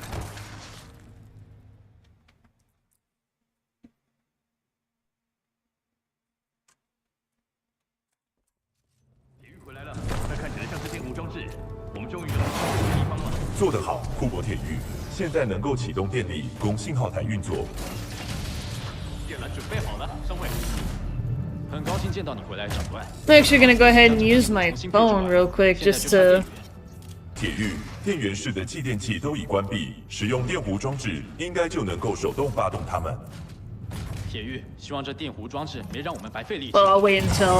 铁玉回来了，那看起来像是电弧装置，我们终于找到这个地方了。做得好，库珀铁玉，现在能够启动电力供信号台运作。 电缆准备好了，上尉。很高兴见到你回来，长官。I'm actually gonna go ahead and use my phone real quick just to. 铁玉，电源室的继电器都已关闭，使用电弧装置应该就能够手动发动它们。铁玉，希望这电弧装置没让我们白费力气。 Well, I'll wait until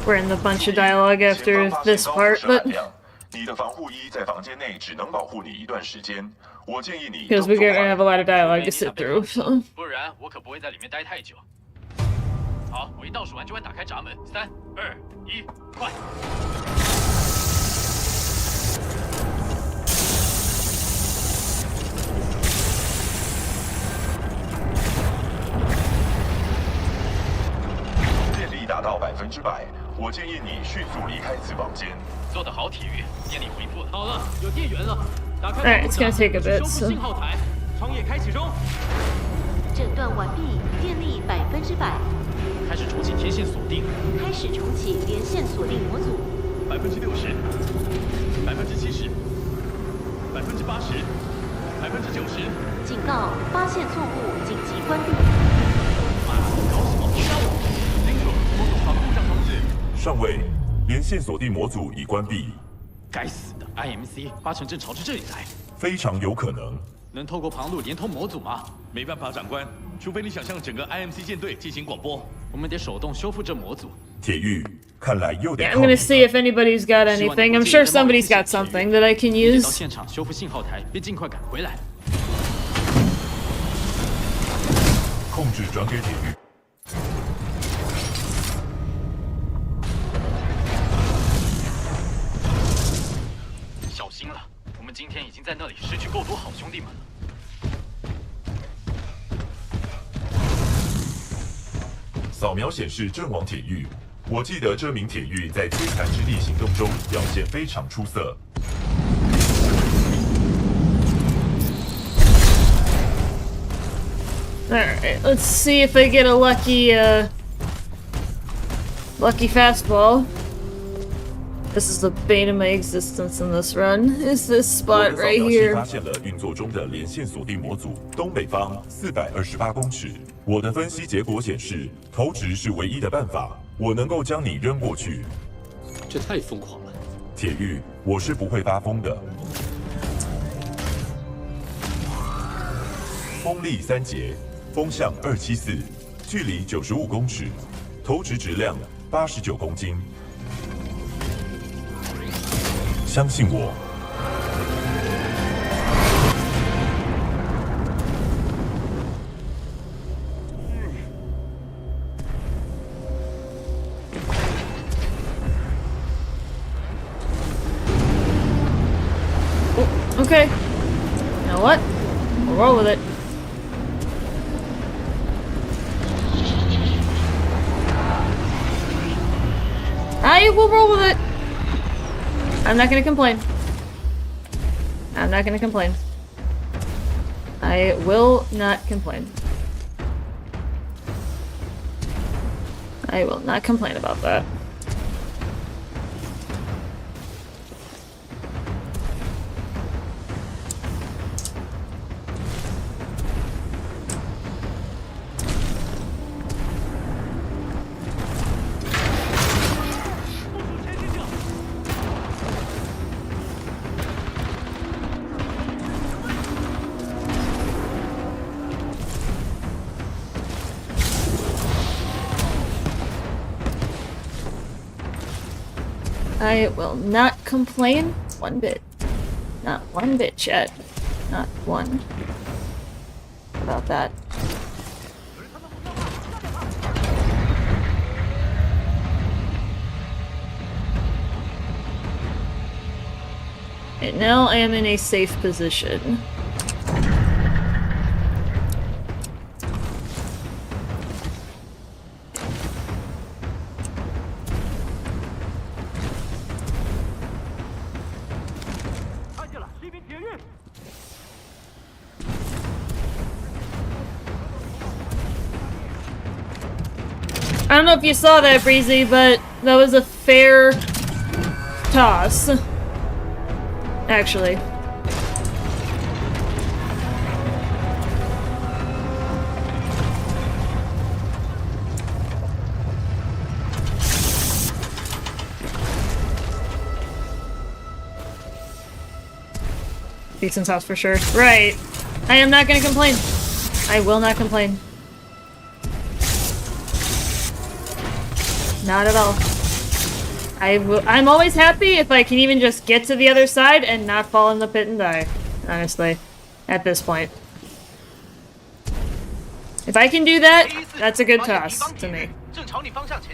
we're in the bunch of dialogue after this part, but. 你的防护衣在房间内只能保护你一段时间。我建议你 Because we're gonna have a lot of dialogue to sit through, so. 不然我可不会在里面待太久。好，我一倒数完就会打开闸门。3、2、1，快！电力达到100%，我建议你迅速离开此房间。 做得好，体育，电力恢复了。好了，有电源了，打开。 Alright, it's gonna take a bit. 修复信号台，窗页开启中。诊断完毕，电力100%。开始重启天线锁定。开始重启连线锁定模组。60%、70%、80%、90%。警告，发现错误，紧急关闭。搞什么？别打我！清楚，我懂防故障装置。上尉。 连线锁定模组已关闭。该死的 IMC 8成正朝着这里来，非常有可能。能透过旁路连通模组吗？没办法，长官，除非你想向整个 IMC 舰队进行广播。我们得手动修复这模组。铁玉，看来又得。Yeah, I'm gonna see if anybody's got anything. I'm sure somebody's got something that I can use. 到现场修复信号台，并尽快赶回来。控制转给铁玉。 小心了，我们今天已经在那里失去够多好兄弟们了。扫描显示阵亡铁玉，我记得这名铁玉在摧残之地行动中表现非常出色。Alright, let's see if I get a lucky, lucky fastball. This is the bane of my existence in this run, is this spot right here. 发现了运作中的连线锁定模组，东北方428公尺。我的分析结果显示，投掷是唯一的办法，我能够将你扔过去。这太疯狂了。铁玉，我是不会发疯的。风力3节，风向274，距离95公尺，投掷质量89公斤。相信我。Okay. You know what? We'll roll with it. I will roll with it. I'm not gonna complain. I'm not gonna complain. I will not complain. I will not complain about that. I will not complain one bit. Not one bit, chat. Not one. About that. And now I am in a safe position. I don't know if you saw that, Breezy, but that was a fair toss. Actually. Decent house for sure. Right. I am not gonna complain. I will not complain. Not at all. I'm always happy if I can even just get to the other side and not fall in the pit and die. Honestly. At this point. If I can do that, that's a good toss to me.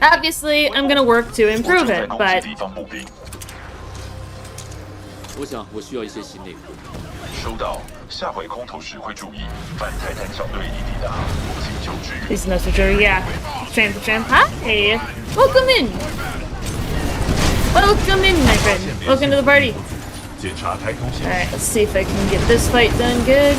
Obviously, I'm gonna work to improve it, but... 我想我需要一些新内裤。收到，下回空投时会注意，反泰坦小队已抵达，请求支援。 Please messenger, yeah. Tramp. Hi! Welcome in! Welcome in, my friend. Welcome to the party. Alright, let's see if I can get this fight done good.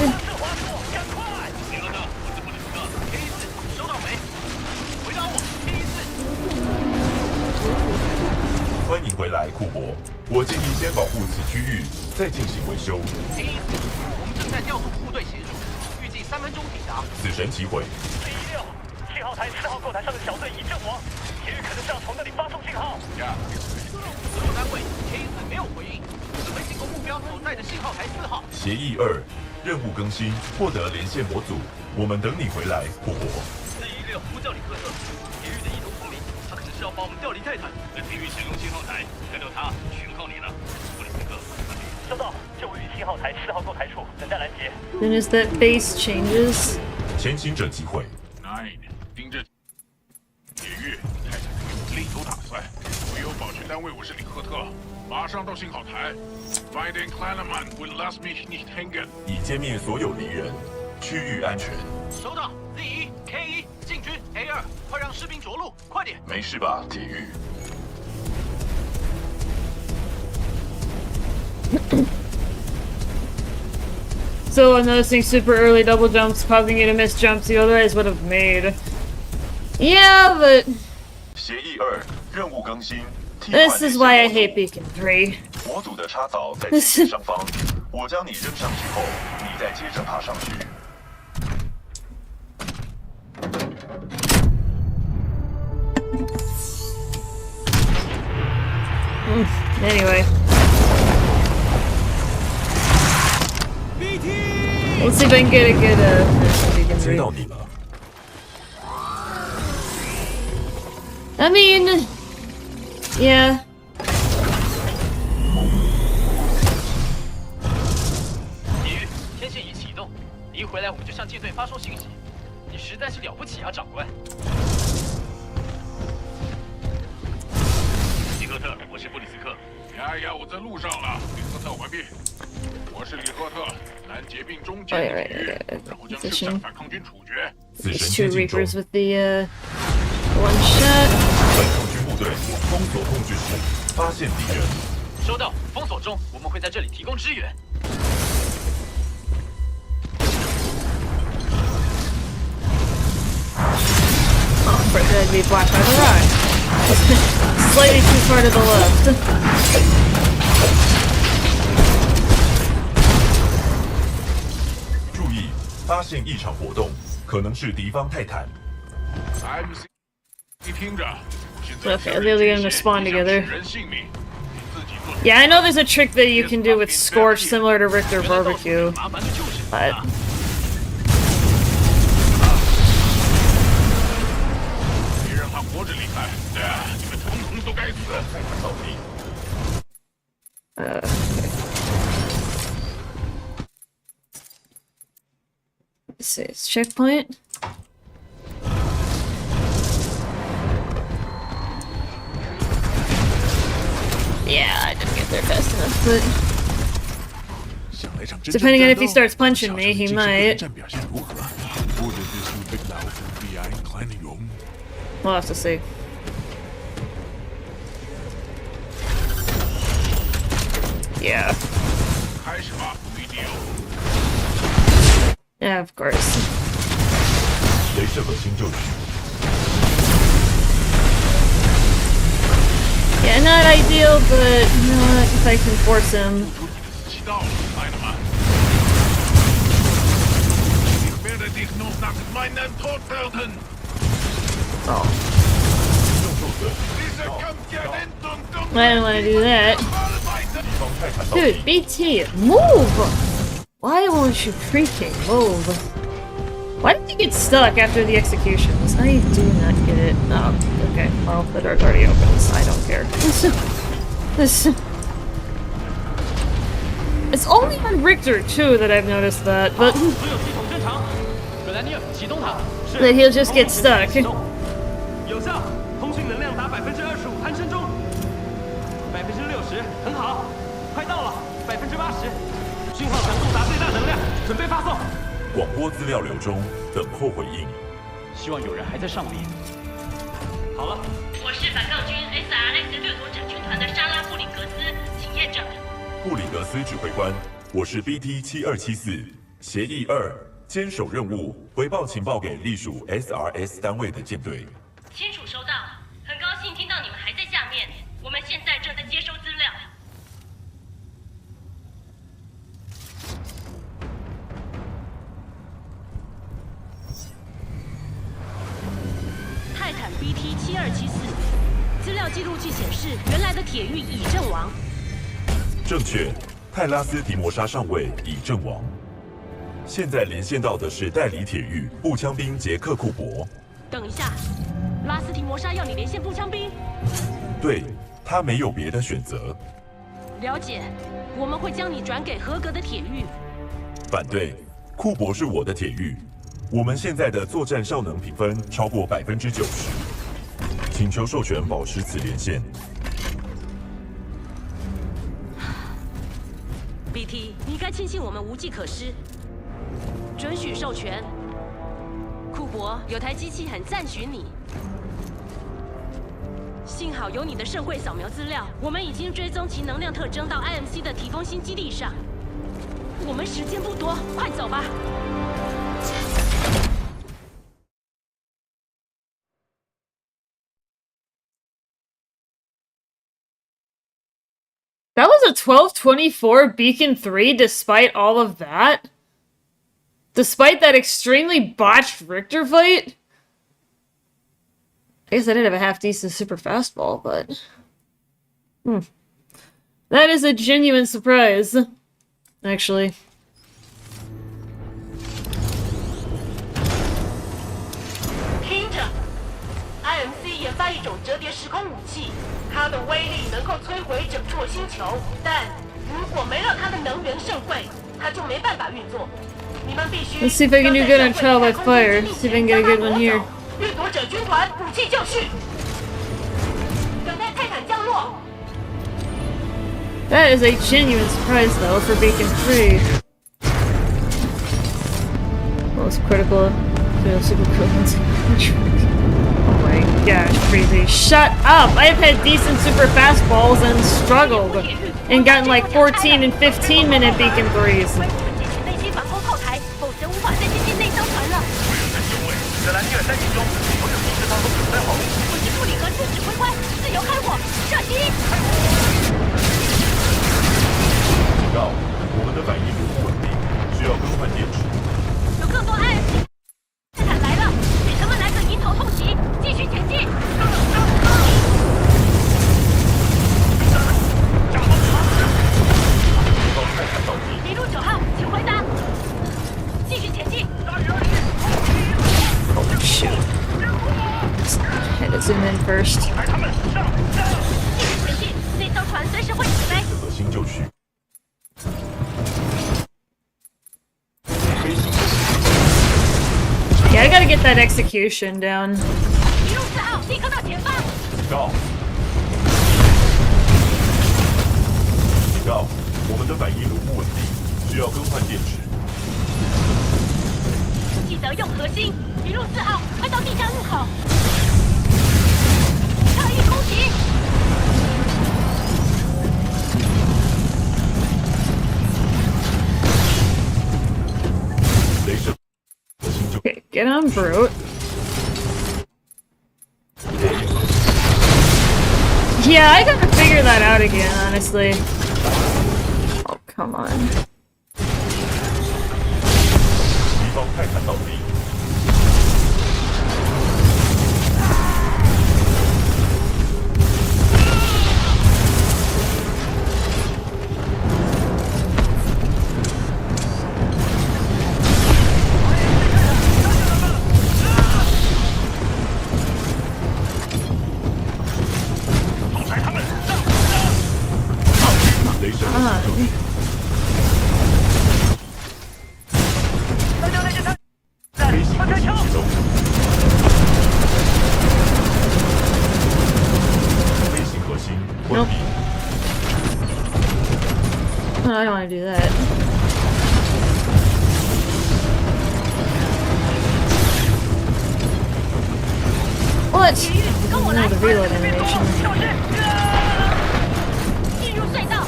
欢迎回来，库珀。我建议先保护此区域，再进行维修。我们正在调度部队协助，预计3分钟抵达。死神击毁。116，信号台4号购台上的小队已阵亡，铁玉可能是要从那里发送信号。所有单位，K4没有回应，指挥进攻目标所在的信号台4号。协议2，任务更新，获得连线模组，我们等你回来，库珀。416，呼叫李克特，铁玉的意图不明，他可能是要把我们调离泰坦。跟铁玉协同信号台，看到他，全靠你了，布里斯克。收到，就位于信号台4号购台处，等待拦截。 Soon as that base changes. 前行者击毁。 9，盯着铁玉，泰坦另有打算。我有保全单位，我是李赫特，马上到信号台。Fighting Kleinman will last me nicht hängen。已歼灭所有敌人，区域安全。收到 ，Z1、K1 进军 A2，快让士兵着陆，快点！没事吧，铁玉？ still noticing super early double jumps causing you to miss jumps you otherwise would have made. Yeah, but 协议2任务更新。 this is why I hate Beacon 3. 模组的插槽在机体上方，我将你扔上去后，你再接着爬上去。 Anyway. Let's see if I can get a good Beacon 3. 接到你了。 I mean, yeah. 体育，天线已启动，你一回来我们就向舰队发送信息。你实在是了不起啊，长官！李赫特，我是布里斯克。呀，我在路上了。李赫特完毕。我是李赫特，南捷并中舰体育，然后将剩下反抗军处决。 These two Reapers with the one shot. 反抗军部队封锁控制室，发现敌人。收到，封锁中，我们会在这里提供支援。 Oh, for it to be blocked by the rock. Slightly too far to the left. 注意，发现异常活动，可能是敌方泰坦。你听着， Okay, they're gonna spawn together. Yeah, I know there's a trick that you can do with Scorch similar to Richter Barbecue, but... Let's see, it's checkpoint. Yeah, I didn't get there fast enough, but... Depending on if he starts punching me, he might. We'll have to see. Yeah. Yeah, of course. Yeah, not ideal, but you know what, if I can force him. Oh. I don't want to do that. Dude, BT, move! Why won't you freaking move? Why did you get stuck after the executions? I do not get it. Oh, okay. Well, the door's already open, so I don't care. It's only on Richter, too, that I've noticed that, but... that he'll just get stuck. 有效，通讯能量达25%攀升中，60%很好，快到了80%，信号传送达最大能量，准备发送。广播资料流中，等候回应。希望有人还在上面。好了，我是反抗军 SRX 掠夺者军团的莎拉布里格斯，请验证。布里格斯指挥官，我是 BT7274，协议2，坚守任务，回报情报给隶属 SRS 单位的舰队。 清楚收到，很高兴听到你们还在下面。我们现在正在接收资料。泰坦 BT7274，资料记录器显示，原来的铁狱已阵亡。正确，泰拉斯提摩沙上尉已阵亡。现在连线到的是代理铁狱步枪兵杰克库珀。等一下。 拉斯提摩沙要你连线步枪兵，对他没有别的选择。了解，我们会将你转给合格的铁狱。反对，库珀是我的铁狱。我们现在的作战效能评分超过90%，请求授权保持此连线。BT， 你该庆幸我们无计可施。准许授权。库珀，有台机器很赞许你。 幸好有你的圣柜扫描资料，我们已经追踪其能量特征到 IMC 的提风星基地上。我们时间不多，快走吧。That was a 1224 Beacon 3 despite all of that? Despite that extremely botched Richter fight? I guess I did have a half-decent super fastball, but... That is a genuine surprise. Actually. 听着 ，IMC 研发一种折叠时空武器，它的威力能够摧毁整座星球，但如果没了它的能源盛会，它就没办法运作。你们必须 Let's see if I can do good on trial by fire. See if I can get a good one here. 掠夺者军团武器就绪，等待泰坦降落。 That is a genuine surprise, though, for Beacon 3. Most critical. Super critical. Oh my gosh, crazy. Shut up! I've had decent super fastballs and struggled. And gotten like 14 and 15 minute Beacon 3s. 格兰蒂尔战役中，所有敌视方都准备好。我是助理和副指挥官，自由开火，射击！警告，我们的反应不稳定，需要更换电池。有更多 IMC 泰坦来了，给他们来个迎头痛击，继续前进。迷路9号，请回答。继续前进。 Shoot. Had to zoom in first. Yeah, I gotta get that execution down. Go. Go. 我们的反应炉不稳定，需要更换电池。记得用核心。 迷路4号，快到地下入口！特异攻击！ Okay, get on Brute. Yeah, I gotta figure that out again, honestly. Oh, come on. 敌方泰坦到敌。 Nope. Oh, I don't want to do that. What? No, the reload animation. 进入隧道。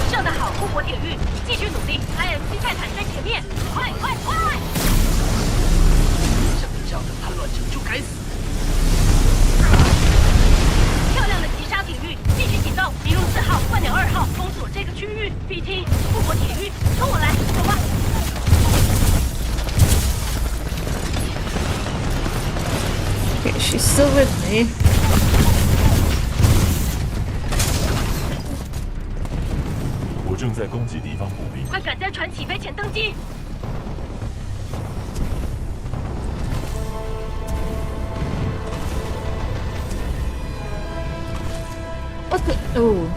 射得好，复活铁玉，继续努力。IMC 泰坦在前面，快快快！想叫着他乱成就该死。 漂亮的击杀铁玉，继续启动。迷路4号、万鸟2号封锁这个区域。BT 复活铁玉，跟我来，走吧。Okay, she's still with me. 我正在攻击敌方步兵。快赶在船起飞前登机。 What the? Oh.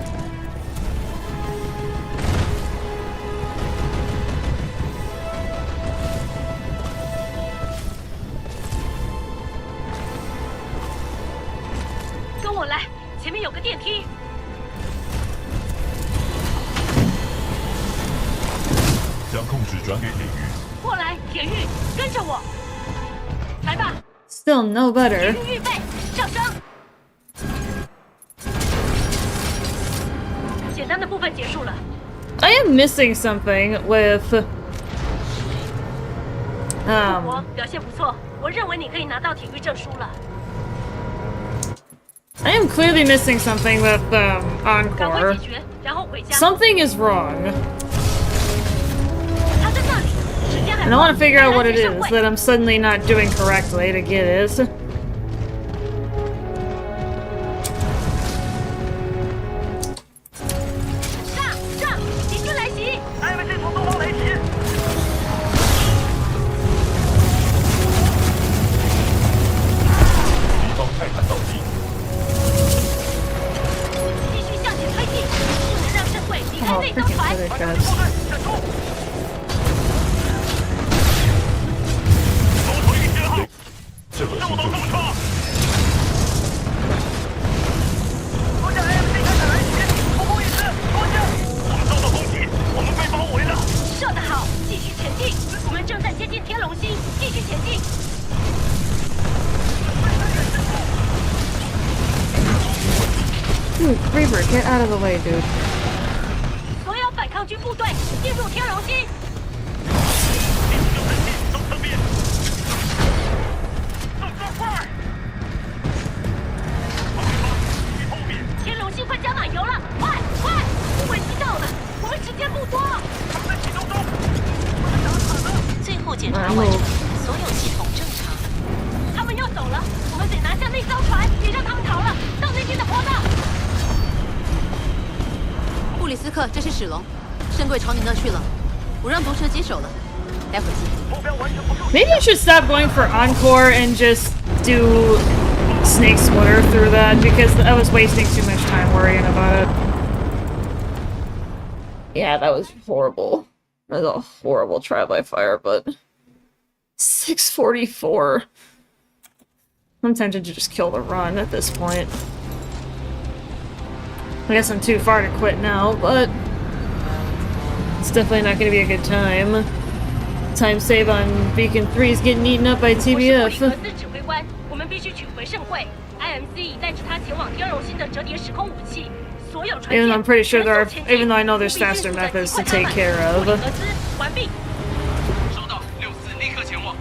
跟我来，前面有个电梯。将控制址转给铁玉。过来，铁玉，跟着我。来吧。Still no better. 铁玉预备，上升。简单的部分结束了。I am missing something with. 复活表现不错，我认为你可以拿到体育证书了。I am clearly missing something with 赶快 Encore. 解决，然后回家。 Something is wrong. 他在那里，时间还 And I want to figure out what it is that I'm suddenly not doing correctly to get it. 上，敌军来袭！ IMC 从东方来袭。敌方泰坦倒地。继续向前推进，不能让圣柜离开 Oh, 那艘 freaking 船。 other 部 guys. 队展出。头头一信号，这个是正确。多架 IMC 开始来袭，突破一支，多架。我们遭到攻击，我们被包围了。射得好，继续前进。我们正在接近天龙星，继续前进。 Dude, Reaper, get out of the way, dude. 所有反抗军部队进入天龙星。都侧边，动作快！后面，天龙星快加满油了，快！护卫机到了，我们时间不多。他们在启动中。我们打惨了。最后检查完成，所有系统正常。他们要走了，我们得拿下那艘船，别让他们逃了。到那边的坡道。 布里斯克，这是史龙，圣柜朝你那去了，我让毒蛇接手了，待会见。目标完全不够。 Maybe I should stop going for Encore and just do Snake Splitter through that because I was wasting too much time worrying about it. Yeah, that was horrible. That was a horrible trial by fire, but 644. I'm tempted to just kill the run at this point. I guess I'm too far to quit now, but it's definitely not going to be a good time. Time save on Beacon 3 is getting eaten up by 我是布里 TBF. 格斯指挥官，我们必须取回圣柜。IMC 已带着他前往天龙星的折叠时空武器。所有船 Even 舰 though I'm pretty sure there are, 全速前进 even though I know there's 务必迅 faster 速地 methods 击 to 溃他 take 们 care 布里 of. 格斯，完毕。收到，64立刻前往。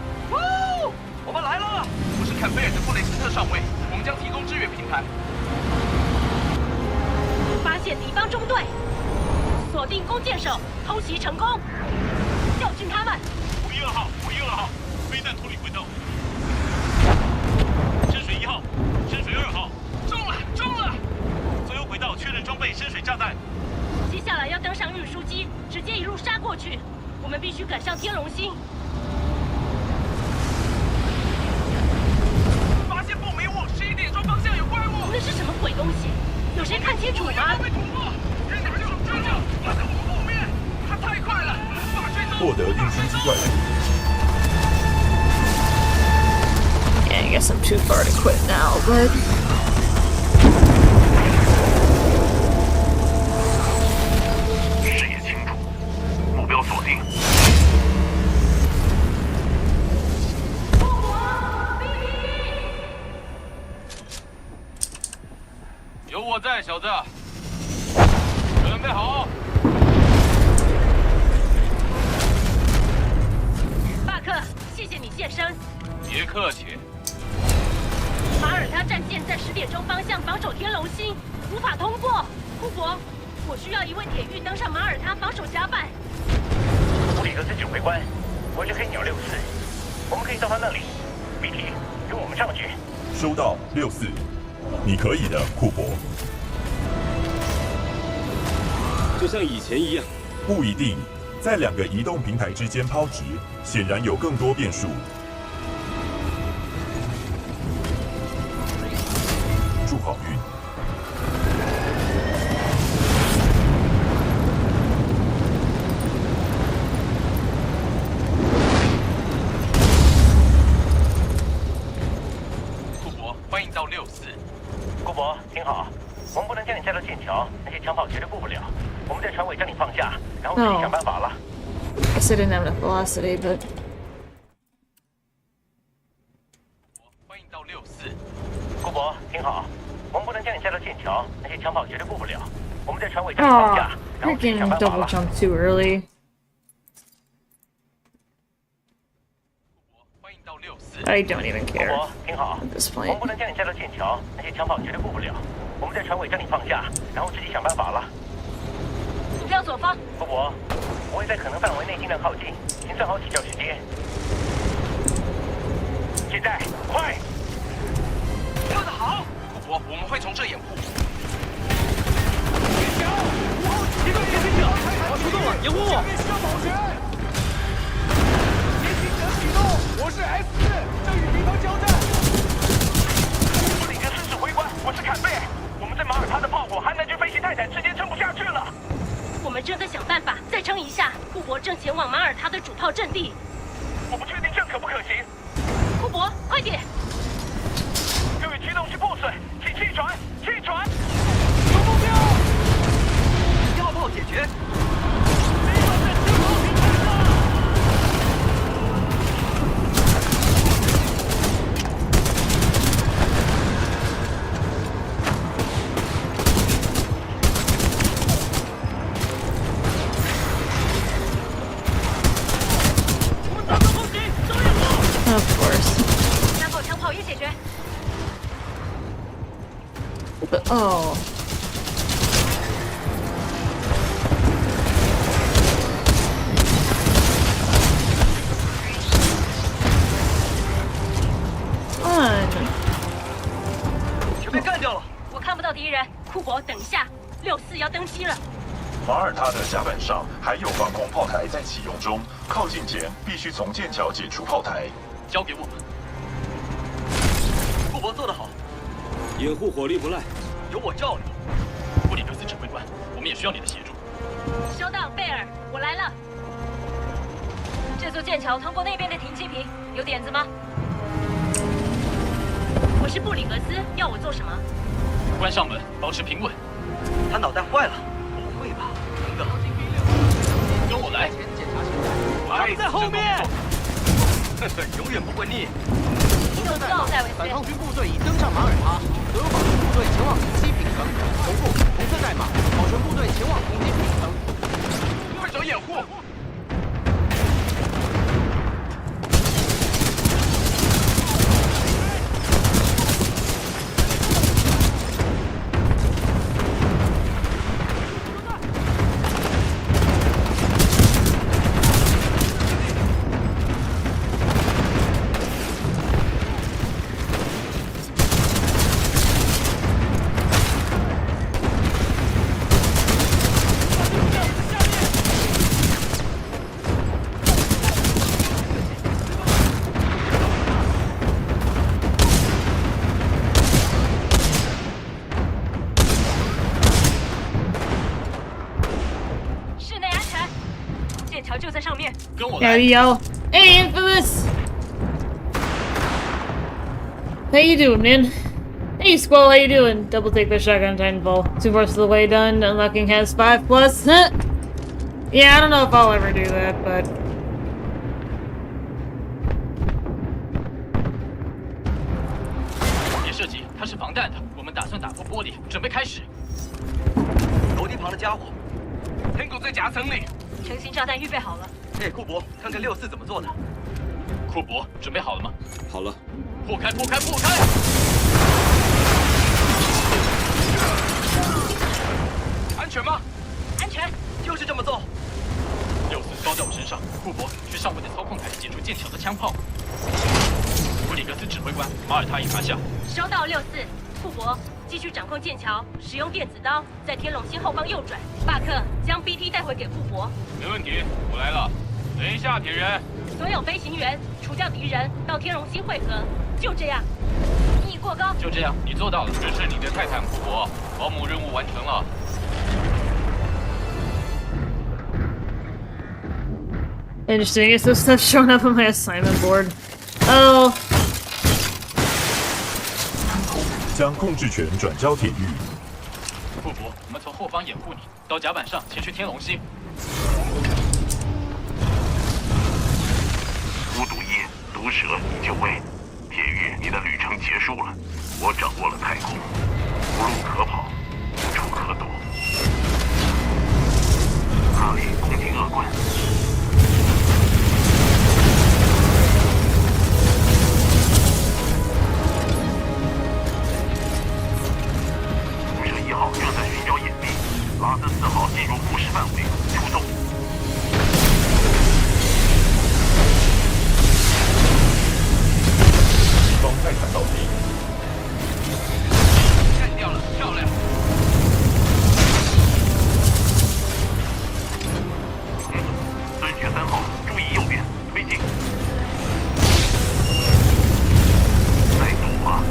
我们来了。我是坎贝尔的布雷斯特上尉，我们将提供支援平台。发现敌方中队，锁定弓箭手，偷袭成功，教训他们。512号，512号，飞弹脱离轨道。深水1号，深水2号，中了！所有轨道确认装备深水炸弹。接下来要登上运输机，直接一路杀过去。我们必须赶上天龙星。发现不明物，11点钟方向有怪物。那是什么鬼东西？有谁看清楚吗？被突破，人打就追着，他在我们后面，他太快了，无法追踪。获得运输机怪物。 Yeah, I guess I'm too far to quit now, but 视野清楚，目标锁定。有我在，小子，准备好。巴克，谢谢你现身。别客气。马耳他战舰在10点钟方向防守天龙星，无法通过。库珀，我需要一位铁玉登上马耳他防守甲板。布里格斯指挥官，我是黑鸟64，我们可以到他那里。BT，跟我们上去。收到64，你可以的，库珀。就像以前一样。不一定，在2个移动平台之间抛掷，显然有更多变数。祝好运。库珀，欢迎到64。顾博，听好，我们不能将你带到剑桥，那些枪炮绝对过不了。我们在船尾将你放下，然后自己想办法了。I guess I didn't have enough velocity, but 欢迎到64。顾博，听好，我们不能将你下到剑桥，那些枪炮绝对过不了。我们在船尾将你放下，然后自己想 freaking 办法 double 了。 jump too early. 欢迎到64。 I don't even 顾 care 博，听好， at this 我 point. 们不能将你下到剑桥，那些枪炮绝对过不了。我们在船尾将你放下，然后自己想办法了。 目标左方。顾博，我会在可能范围内尽量靠近，请算好起跳时间。现在，快！跳得好，顾博，我们会从这掩护。敌对猎兵者，我出动了，掩护我。别行者启动，我是 S4，正与敌方交战。布里格斯指挥官，我是坎贝。我们在马耳他的炮火和南军飞行泰坦之间撑不下去了。 我们正在想办法再撑一下。库珀正前往马耳他的主炮阵地。我不确定这样可不可行。库珀，快点！各位驱动器破损，请弃船，弃船。有目标，药炮解决。没有在前方平台上。 Of course. 枪炮也解决。 But, oh. Fun. 全被干掉了。我看不到敌人。库珀，等一下，64要登机了。 马耳他的甲板上还有防空炮台在启用中，靠近前必须从剑桥解除炮台。交给我们。库珀做得好，掩护火力不赖。有我罩你。布里格斯指挥官，我们也需要你的协助。收到，贝尔，我来了。这座剑桥通过那边的停机坪，有点子吗？我是布里格斯，要我做什么？关上门，保持平稳。他脑袋坏了。不会吧，等等，跟我来。他们在后面。永远不会腻。红色代码，反抗军部队已登上马耳他，德法军部队前往停机坪城。重复，红色代码，保全部队前往停机坪城。快找掩护！就在上面。跟我 There 来。 you go. Hey, Infamous! How you doing, man? Hey, Squall, how you doing? Double take the shotgun Titanfall. 2/4 of the way done. Unlocking has 5+. Huh? Yeah, I don't know if I'll ever do that, but... 别射击，它是防弹的。我们打算打破玻璃，准备开始。楼梯旁的家伙，天狗在夹层里。成型炸弹预备好了。嘿，库珀，看看64怎么做的。库珀，准备好了吗？好了。破开，破开，破开！安全吗？安全。就是这么做。64包在我身上，库珀去上面的操控台解除剑桥的枪炮。布里格斯指挥官，马耳他已拿下。收到64，库珀，继续掌控剑桥，使用电子刀在天龙星后方右转。巴克，将 BT 带回给库珀。没问题，我来了。等一下，铁人。所有飞行员除掉敌人，到天龙星汇合。就这样。翼过高。就这样，你做到了。这是你的泰坦，库珀，保姆任务完成了。 Interesting, I guess those stuff showing up on my assignment board. Oh. 将控制权转交铁玉。库珀，我们从后方掩护你，到甲板上前去天龙星。毒蛇已就位。铁玉，你的旅程结束了。我掌握了太空，无路可跑，无处可躲。哈利攻击恶棍。辐射1号正在寻找隐蔽，拉斯4号进入目视范围，出动。方泰坦到底。干掉了，漂亮！孙爵3号，注意右边，推进。再怒发。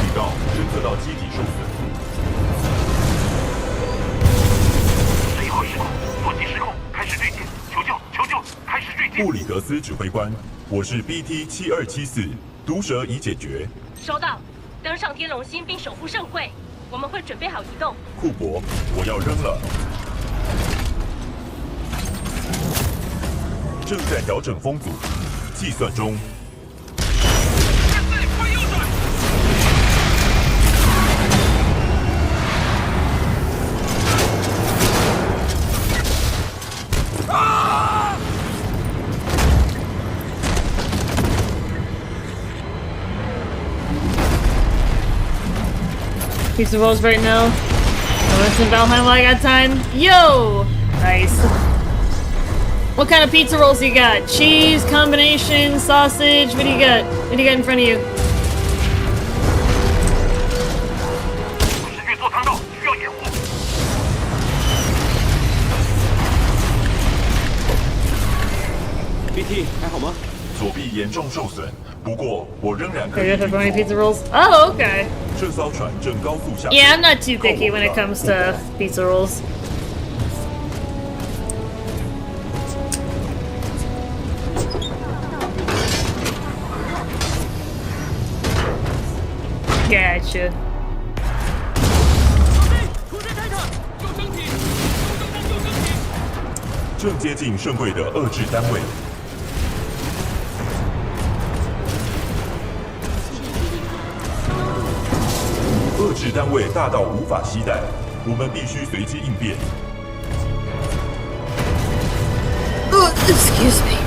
预告，侦测到机体受损。1号失控，座机失控，开始坠舰，求救，求救，开始坠舰。布里格斯指挥官，我是 BT-7274，毒蛇已解决。收到，登上天龙星并守护圣柜，我们会准备好移动。库珀，我要扔了。正在调整风阻，计算中。快右转！Pizza rolls right now. I want some Valheim while I got time. Yo! Nice. What kind of pizza rolls you got? Cheese, combination, sausage? What do you got? What do you got in front of you? 持续做汤道，需要掩护。BT 还好吗？左臂严重受损，不过我仍然可 Are 以 you 运 guys have any 作。 pizza rolls? Oh, okay. 这艘船正高速下。 Yeah, I'm not too picky when it comes to pizza rolls. Gotcha. 土贼泰坦，救生体，中弹救生体。正接近圣柜的遏制单位。遏制单位大到无法携带，我们必须随机应变。 Oh, excuse me.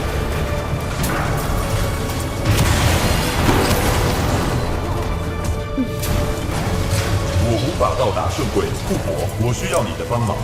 我无法到达圣柜，库珀，我需要你的帮忙。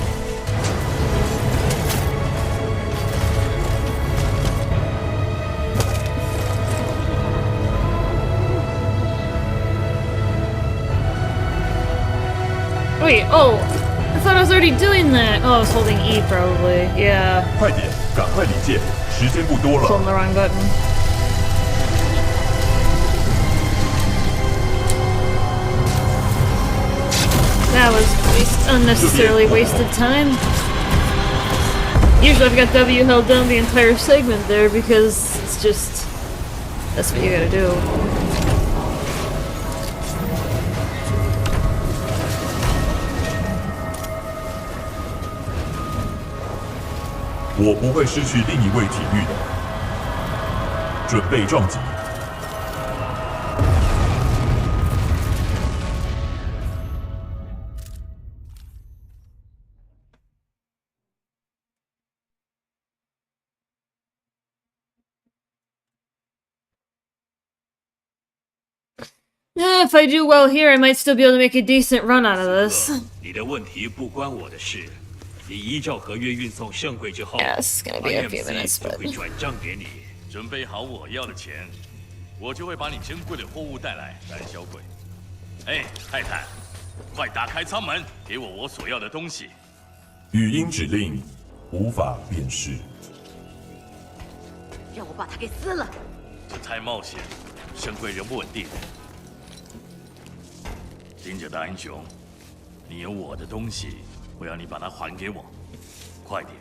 Wait, oh, I thought I was already doing that. Oh, I was holding E probably. Yeah, 快点，赶快离舰，时间不多了。 holding the wrong button. That was unnecessarily wasted time. Usually I've got W held down the entire segment there because it's just... That's what you gotta do. 我不会失去另一位体育的。准备撞击。If I do well here, I might still be able to make a decent run out of this. 你的问题不关我的事。你依照合约运送圣柜之后 Yeah, it's gonna be a few minutes, ，IMC but 会转账给你。准备好我要的钱，我就会把你珍贵的货物带来，胆小鬼。哎，泰坦，快打开舱门，给我所要的东西。语音指令无法辨识。让我把它给撕了。这太冒险，圣柜仍不稳定。听着，大英雄，你有我的东西，我要你把它还给我，快点，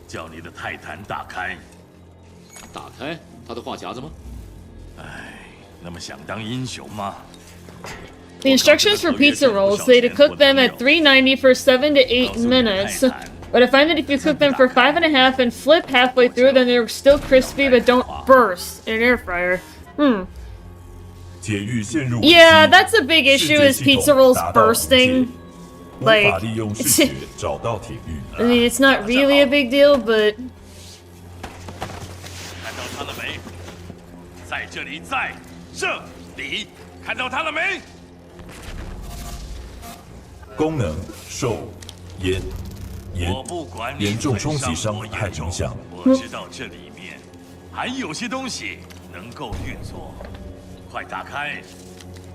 叫你的泰坦打开。打开他的话匣子吗？哎，那么想当英雄吗？ The instructions for pizza rolls say to cook them at 390 for 7 to 8 minutes. But I find that if you cook them for 5.5 and flip halfway through, then they're still crispy but don't burst in an air fryer. Yeah, that's a big issue is pizza rolls bursting. Like, I mean, it's not really a big deal, but... 看到他了没？在这里，在这里，看到他了没？功能受严重冲击伤害影响。我知道这里面还有些东西能够运作，快打开，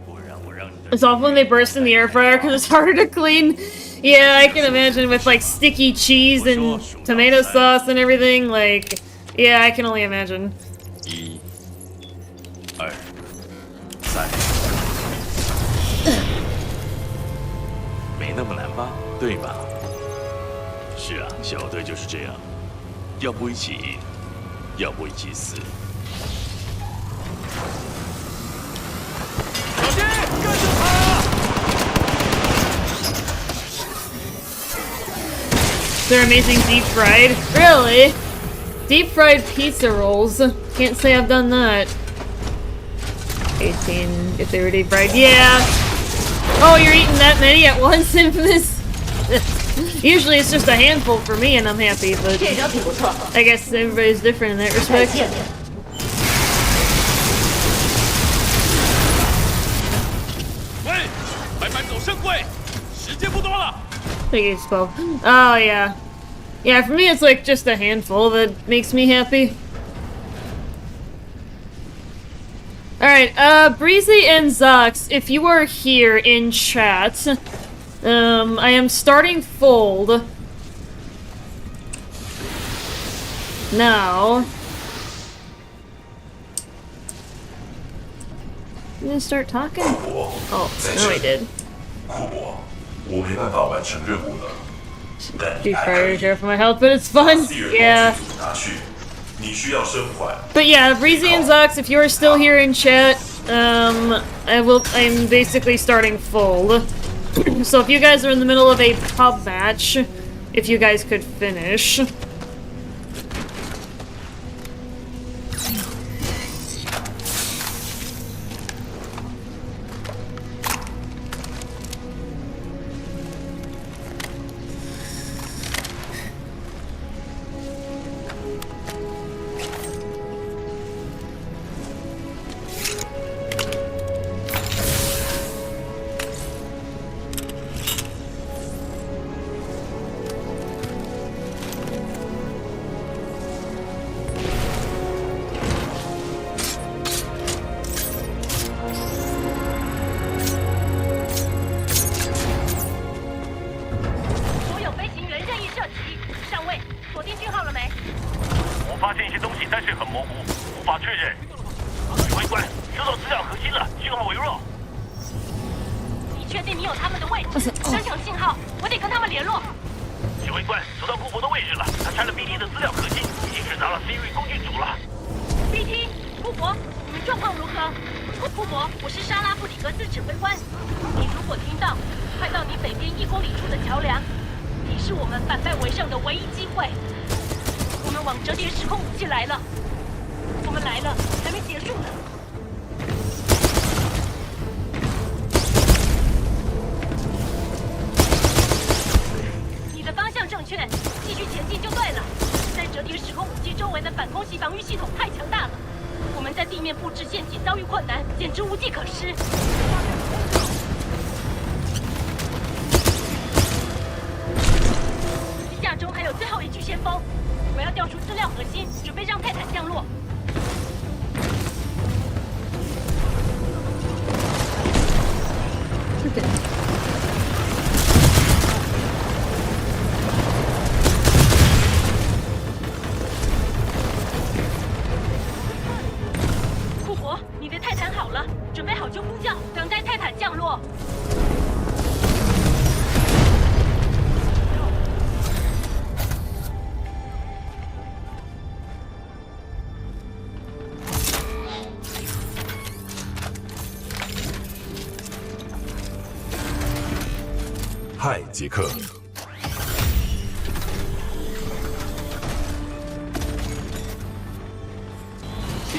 不然我让你的。 It's often when they burst in the air fryer because it's harder to clean. Yeah, I can imagine with like sticky cheese and tomato sauce and everything. Like, yeah, I can only imagine. 1、2、3。没那么难吧？对吧？是啊，小队就是这样，要不一起赢，要不一起死。小心，跟着他！ They're amazing deep fried. Really? Deep fried pizza rolls. Can't say I've done that. 18 if they were deep fried. Yeah. Oh, you're eating that many at once, Infamous? Usually it's just a handful for me and I'm happy, but I guess everybody's different in that respect. I think it's 12. Oh, yeah. Yeah, for me it's like just a handful that makes me happy. Alright, Breezy and Zox, if you are here in chat, I am starting Fold. Now. You gonna start talking? Oh, no I did. Deep fryer, care for my health, but it's fun. Yeah. But yeah, Breezy and Zox, if you are still here in chat, I'm basically starting Fold. So if you guys are in the middle of a pub match, if you guys could finish.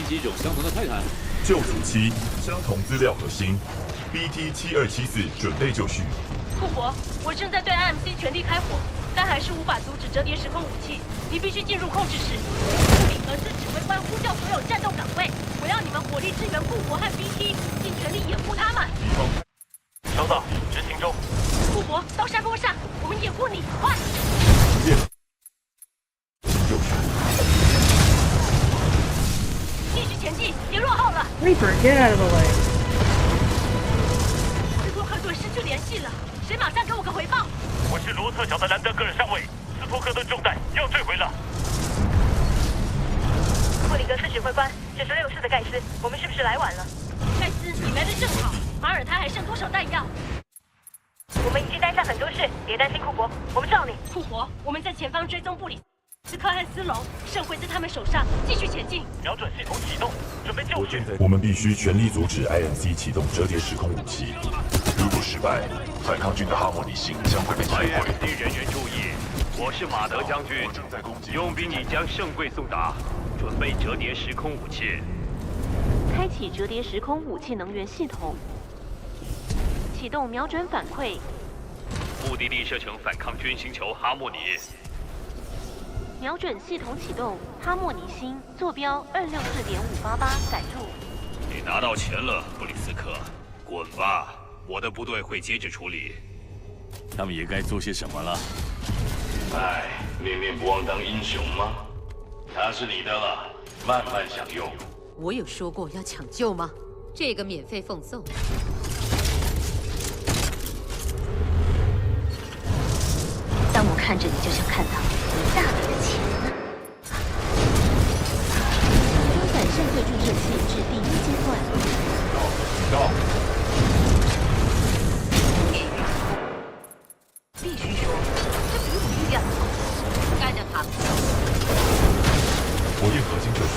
几种相同的泰坦。旧组7，相同资料核心 BT7274准备就绪。库珀，我正在对 IMC 全力开火，但还是无法阻止折叠时空武器。你必须进入控制室。布里格斯指挥官呼叫所有战斗岗位，我要你们火力支援库珀和 BT， 尽全力掩护他们。收到，执行中。库珀，到山坡上，我们掩护你，快！继续前进，别落后了。Reaper, get out of the way. 斯托克顿失去联系了，谁马上给我个回报？我是罗特角的兰德格尔上尉，斯托克顿中弹，要坠毁了。布里格斯指挥官，这是6市的盖斯，我们是不是来晚了？盖斯，你来的正好。马尔他还剩多少弹药？我们已经đánh下很多市，别担心库珀，我们罩你。库珀，我们在前方追踪布里斯科和斯隆，圣会在他们手上，继续前进。瞄准系统启动，准备就绪。我们必须全力阻止 IMC 启动折叠时空武器。如果失败，反抗军的哈莫尼星将会被摧毁。IMC 人员注意，我是马德将军，佣兵已将圣柜送达，准备折叠时空武器。开启折叠时空武器能源系统，启动瞄准反馈。目的地设成反抗军星球哈莫尼。瞄准系统启动，哈莫尼星，坐标264.588，载入。你拿到钱了，布里斯克，滚吧，我的部队会接着处理。他们也该做些什么了。哎，念念不忘当英雄吗？它是你的了，慢慢享用。我有说过要抢救吗？这个免费奉送。当我看着你，就像看到一大笔的钱呢。装载圣柜注射器至第1阶段。到。必须说，这比我预料的好。干掉他们！火焰核心就绪。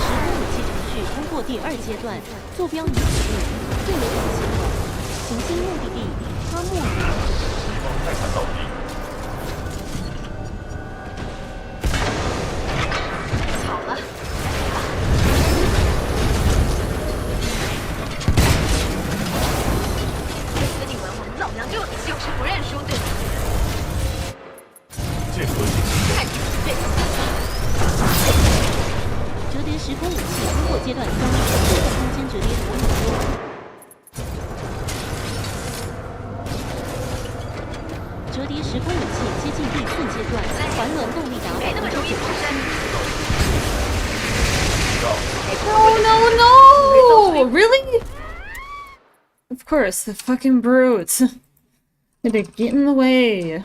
时空武器程序通过第2阶段，坐标已指定，最为可行了。行星目的地哈莫尼。泰坦到底。好了，跟你玩完，老娘就是不认输，对吧？剑核心。看你对。折叠时空武器通过阶段3，这个空间折叠模拟中。折叠时空武器接近第4阶段，环轮动力达97%。No, really? Of course, the fucking brutes. Had to get in the way.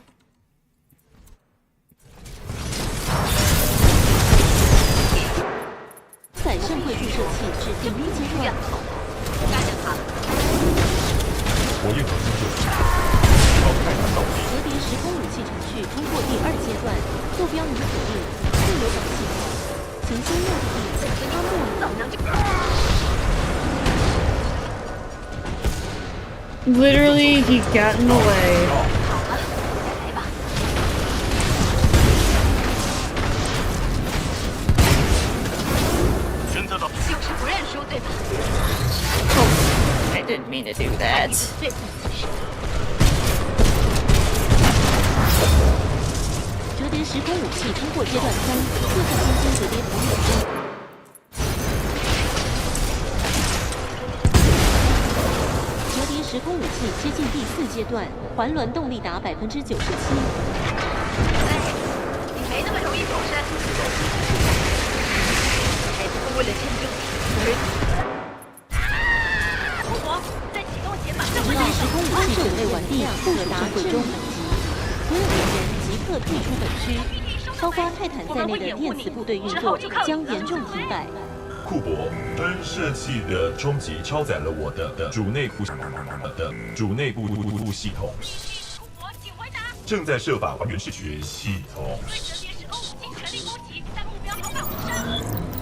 载圣柜注射器至第1阶段。干掉他们！火焰核心就绪。泰坦到底。折叠时空武器程序通过第2阶段，坐标已锁定，自由港系统，行星目的地哈莫尼。老娘就。Literally, he got in the way. 好了，来吧。侦测到。就是不认输，对吧Oh, I didn't mean to do that. 折叠时空武器通过阶段3，4个空间折叠模拟中。折叠时空武器接近第4阶段，环轮动力达97%。你没那么容易走身，还不是为了签证。库珀，在启动前把折叠时空武器准备完毕，可达轨中等级。所有人员即刻退出本区，包括泰坦在内的电磁部队运作将严重停摆。库珀，喷射器的冲击超载了我的主内部系统，正在设法还原视觉系统。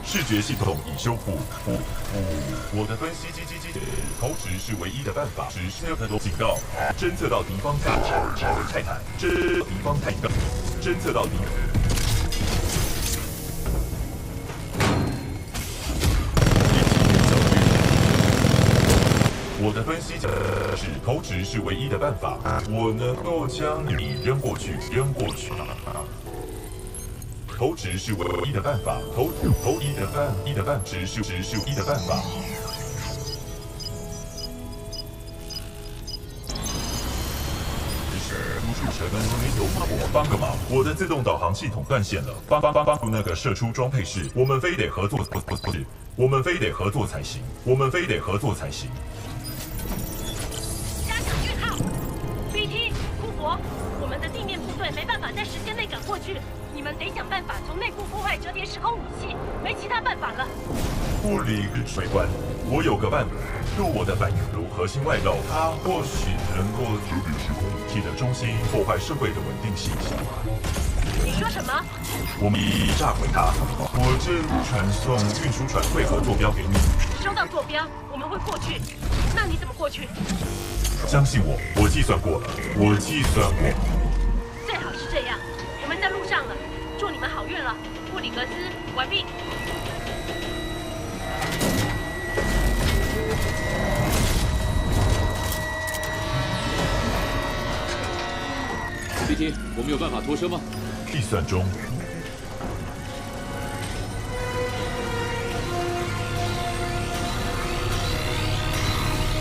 视觉系统已修复。我的分析机投掷是唯一的办法。只是警告，侦测到敌方泰坦，敌方泰坦，侦测到敌。分析讲是投掷是唯一的办法，我能够将你扔过去，扔过去。投掷是唯一的办法，投一的办值是唯一的办法。我帮个忙，我的自动导航系统断线了，帮那个射出装配室，我们非得合作，我们非得合作才行，我们非得合作才行。加强讯号 ，BT，库珀，我们的地面部队没办法在时间内赶过去，你们得想办法从内部破坏折叠时空武器，没其他办法了。布里格水官，我有个办法，用我的反应炉核心外露，它或许能够折叠时空武器的中心，破坏社会的稳定性。你说什么？我们已炸毁它。我正传送运输船汇合坐标给你。收到坐标，我们会过去。那你怎么过去？相信我，我计算过了，我计算过。最好是这样。我们在路上了，祝你们好运了。布里格斯，完毕。BT，我们有办法脱身吗？计算中。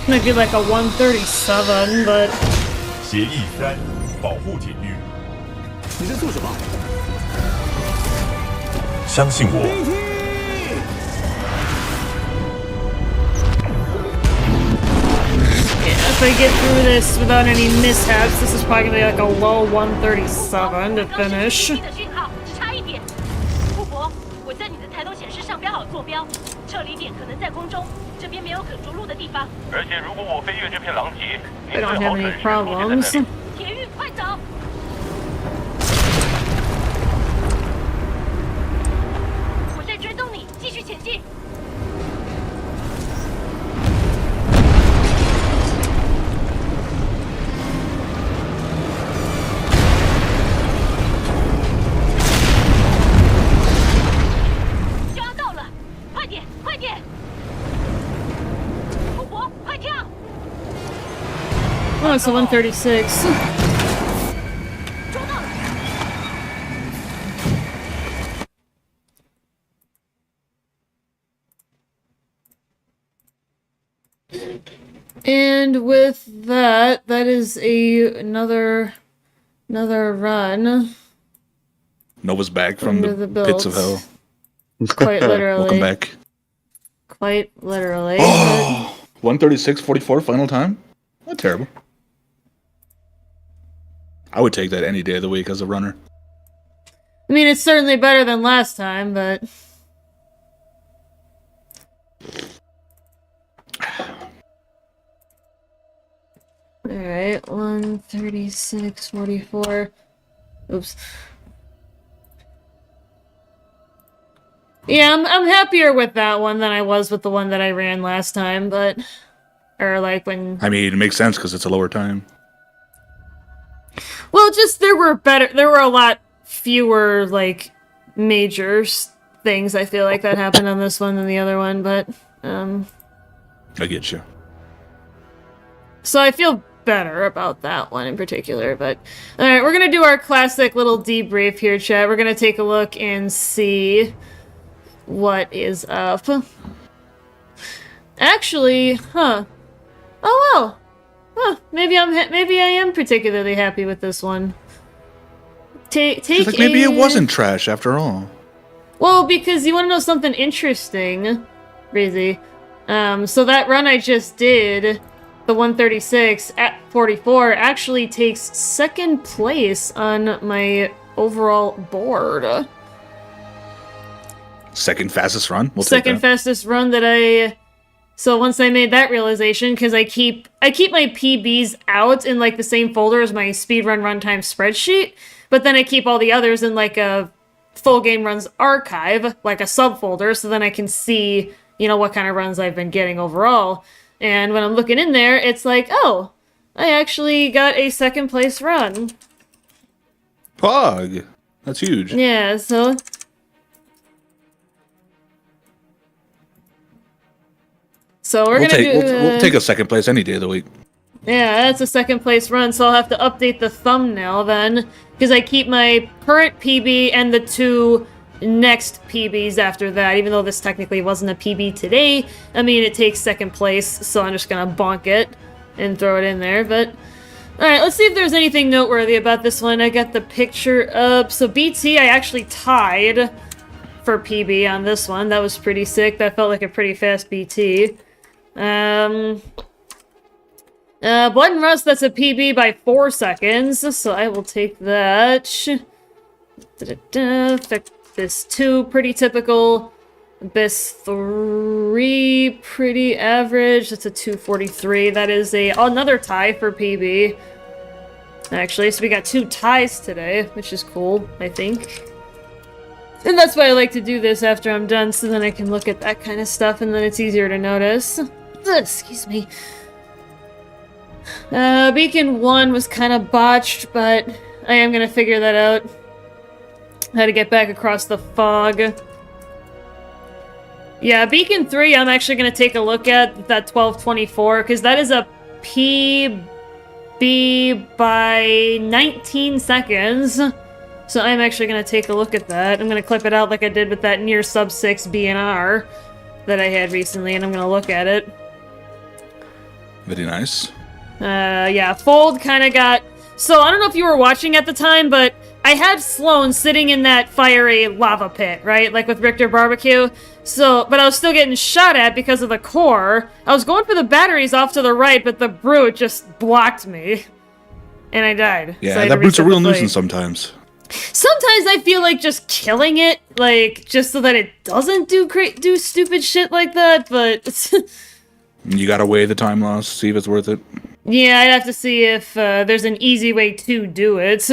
Might be like a 137, but 协议3，保护铁玉。你在做什么？相信我。if I get through this without any mishaps, this is probably gonna be like a low 137 to finish. 讯号只差一点。库珀，我在你的抬头显示上标好坐标，撤离点可能在空中，这边没有可着陆的地方。而且如果我飞越这片狼藉， I don't have any problems. 铁玉，快走！我在追踪你，继续前进。就要到了，快点，快点！库珀，快跳！ Oh, it's a 136. And with that, that is another run. Nova's back from the pits of hell. Quite literally. Welcome back. Quite literally. Oh, 136.44 final time? Not terrible. I would take that any day of the week as a runner. I mean, it's certainly better than last time, but... Alright, 136.44. Oops. Yeah, I'm happier with that one than I was with the one that I ran last time, but... Or, like, when... I mean, it makes sense because it's a lower time. Well, just there were a lot fewer, like, major things, I feel like, that happened on this one than the other one, but, I get you. So I feel better about that one in particular, but... Alright, we're gonna do our classic little debrief here, chat. We're gonna take a look and see what is up. Actually, huh. Oh, well. Huh, maybe I am particularly happy with this one. Take like, maybe it wasn't trash after all. Well, because you want to know something interesting, Breezy. So that run I just did, the 136 at 44, actually takes second place on my overall board. Second fastest run? We'll Second take that. fastest run that I... So once I made that realization, because I keep my PBs out in like the same folder as my speedrun runtime spreadsheet, but then I keep all the others in like a full game runs archive, like a subfolder, so then I can see, you know, what kind of runs I've been getting overall. And when I'm looking in there, it's like, oh, I actually got a second place run. Pog! That's huge. Yeah, so... So we're gonna do. We'll take a second place any day of the week. Yeah, that's a second place run, so I'll have to update the thumbnail then, because I keep my current PB and the 2 next PBs after that, even though this technically wasn't a PB today. I mean, it takes second place, so I'm just gonna bonk it and throw it in there, but... Alright, let's see if there's anything noteworthy about this one. I got the picture up. So BT, I actually tied for PB on this one. That was pretty sick. That felt like a pretty fast BT. Blood and Rust, that's a PB by 4 seconds, so I will take that. Effect this 2, pretty typical. Abyss 3, pretty average. That's a 243. That is another tie for PB. Actually, so we got 2 ties today, which is cool, I think. And that's why I like to do this after I'm done, so then I can look at that kind of stuff, and then it's easier to notice. Excuse me. Beacon 1 was kind of botched, but I am going to figure that out. How to get back across the fog. Yeah, Beacon 3 I'm actually going to take a look at, that 1224, because that is a PB by 19 seconds. So I'm actually going to take a look at that. I'm going to clip it out like I did with that near sub 6 BNR that I had recently, and I'm going to look at it. Very nice. Yeah, Fold kind of got... So, I don't know if you were watching at the time, but I had Sloan sitting in that fiery lava pit, right? Like with Richter Barbecue. So, but I was still getting shot at because of the core. I was going for the batteries off to the right, but the brute just blocked me. And I died. Yeah, so that brute's a real nuisance sometimes. Sometimes I feel like just killing it, like, just so that it doesn't do stupid shit like that, but... You gotta weigh the time loss, see if it's worth it. Yeah, I'd have to see if there's an easy way to do it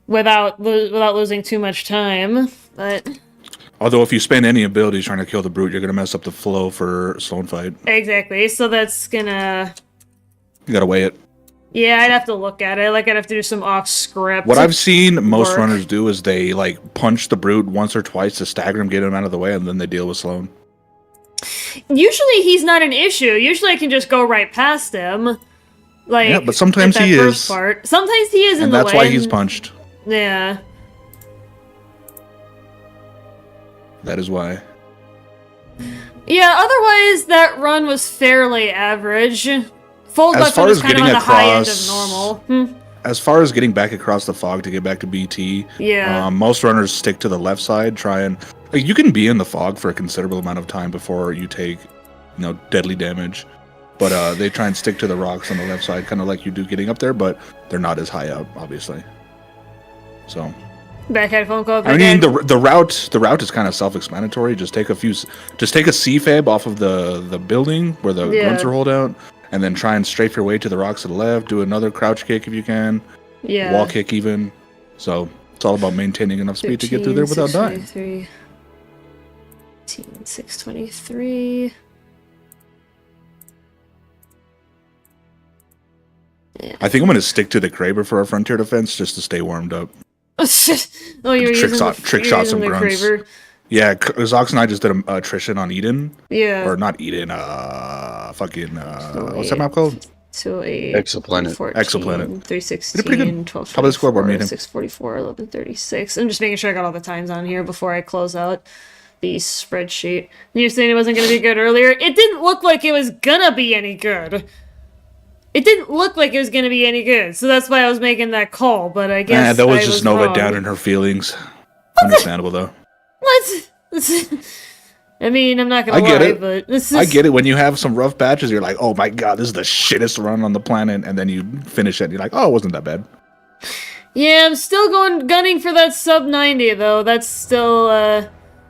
without losing too much time. But although if you spend any abilities trying to kill the brute, you're gonna mess up the flow for Sloan fight. Exactly. So that's gonna. You gotta weigh it. Yeah, I'd have to look at it. Like I'd have to do some off script. What I've seen most runners do is they like punch the brute once or twice to stagger him, get him out of the way, and then they deal with Sloan. Usually he's not an issue. Usually I can just go right past him. Like, yeah, but sometimes he is. Sometimes he is in and the way. that's why he's punched. Yeah. That is why. Yeah, otherwise that run was fairly average. Fold as weapon was kind of on the high end of normal. As far as getting back across the fog to get back to BT, yeah, most runners stick to the left side, try and... Like, you can be in the fog for a considerable amount of time before you take, deadly damage. But they try and stick to the rocks on the left side, kind of like you do getting up there, but they're not as high up, obviously. So... Backhand phone call. I mean, the route is kind of self-explanatory. Just take a C-fab off of the building where the grunts are hold out, and then try and strafe your way to the rocks to the left. Do another crouch kick if you can. Yeah. Wall kick even. So it's all about maintaining enough speed to get through there without dying. 623. Yeah. I think I'm going to stick to the Kraber for our frontier defense just to stay warmed up. Oh, you're trick shot some grunts. Kraber. Yeah, Zox and I just did a attrition on Eden. Yeah. Or not Eden, what's that map called? 208. Exoplanet. 14, Exoplanet. 316, 12, top of the scoreboard meeting. 644, 1136. I'm just making sure I got all the times on here before I close out the spreadsheet. You were saying it wasn't going to be good earlier? It didn't look like it was going to be any good. It didn't look like it was going to be any good, so that's why I was making that call, but I guess that was just Nova down in her feelings. Understandable, though. What? I mean, I'm not going to lie, but... I get it. When you have some rough patches, you're like, oh my god, this is the shittest run on the planet, and then you finish it, and you're like, oh, it wasn't that bad. Yeah, I'm still gunning for that sub 90, though. That's still,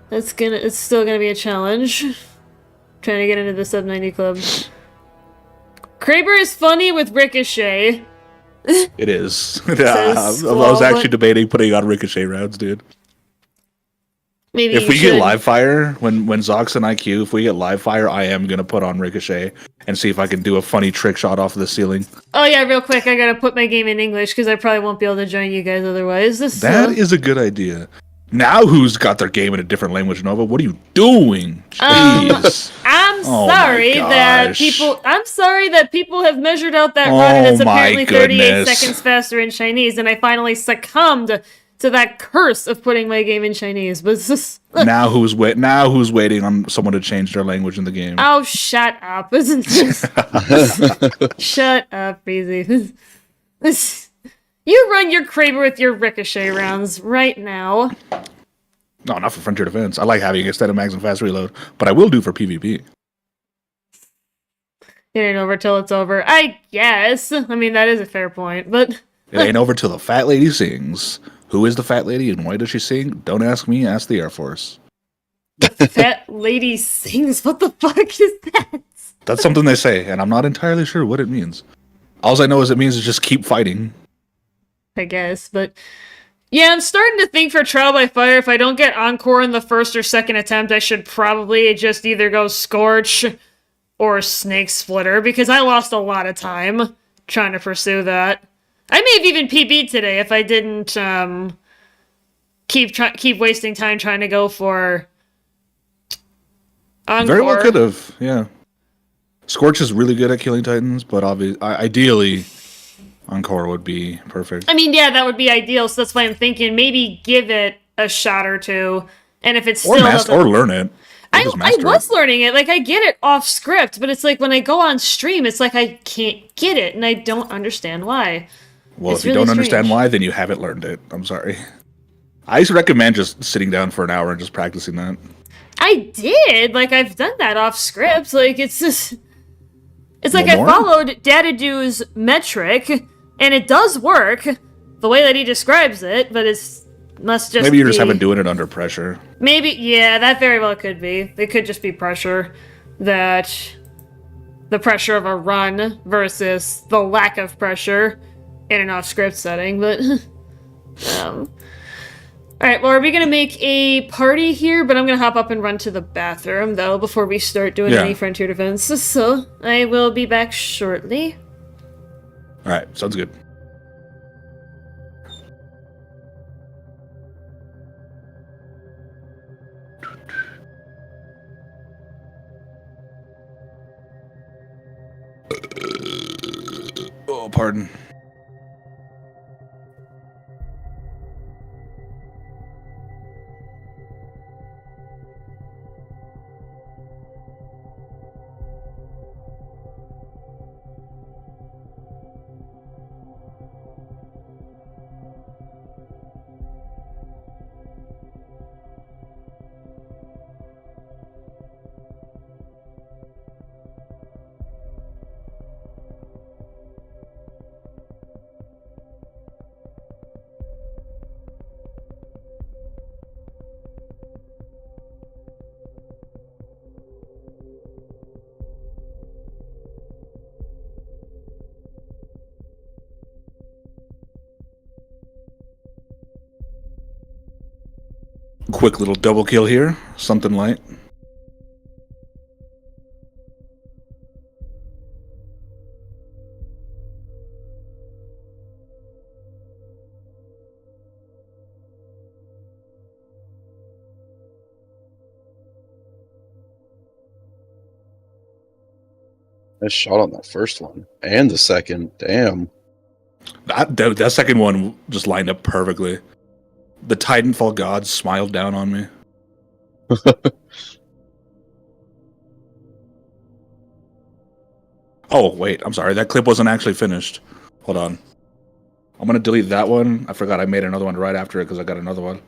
it's still gonna be a challenge. Trying to get into the sub 90 club. Kraber is funny with Ricochet. It is. I was actually debating putting on Ricochet rounds, dude. Maybe if we get live fire, when Zox and IQ, if we get live fire, I am gonna put on Ricochet and see if I can do a funny trick shot off of the ceiling. Oh yeah, real quick, I gotta put my game in English because I probably won't be able to join you guys otherwise. That is a good idea. Now who's got their game in a different language, Nova? What are you doing? Jeez. I'm Oh my sorry that gosh. people have measured out that run and it's Oh my apparently 38 goodness. seconds faster in Chinese, and I finally succumbed to that curse of putting my game in Chinese. But it's just, Now who's waiting on someone to change their language in the game? oh, shut up. Shut up, Breezy. You run your Kraber with your ricochet rounds right now. No, not for Frontier Defense. I like having extended mags and fast reload, but I will do for PvP. It ain't over till it's over. I guess. I mean, that is a fair point, but... It ain't over till the fat lady sings. Who is the fat lady and why does she sing? Don't ask me, ask the Air Force. The fat lady sings? What the fuck is that? That's something they say, and I'm not entirely sure what it means. All I know is it means to just keep fighting. I guess, but... Yeah, I'm starting to think for Trial by Fire, if I don't get Encore in the first or second attempt, I should probably just either go Scorch or Snake Splitter, because I lost a lot of time trying to pursue that. I may have even PB'd today if I didn't keep wasting time trying to go for Encore. Very well could have, yeah. Scorch is really good at killing Titans, but ideally, Encore would be perfect. I mean, yeah, that would be ideal, so that's why I'm thinking maybe give it a shot or two, and if it's still... Or learn it. I was learning it, like, I get it off script, but it's like when I go on stream, it's like I can't get it, and I don't understand why. Well, if you don't understand why, then you haven't learned it. I'm sorry. I recommend just sitting down for an hour and just practicing that. I did! Like, I've done that off script, like, it's just... It's like I followed Dadadu's metric, and it does work, the way that he describes it, but it's... must just Maybe you just haven't doing it under pressure. Maybe, yeah, that very well could be. It could just be pressure. That... the pressure of a run versus the lack of pressure in an off-script setting, but... Alright, well, are we gonna make a party here? But I'm gonna hop up and run to the bathroom, though, before we start doing any Frontier Defense. So, I will be back shortly. Alright, sounds good. Oh, pardon. Quick little double kill here. Something light. Nice shot on that first one. And the second. Damn. That second one just lined up perfectly. The Titanfall gods smiled down on me. Oh, wait, I'm sorry. That clip wasn't actually finished. Hold on. I'm going to delete that one. I forgot I made another one right after it because I got another one.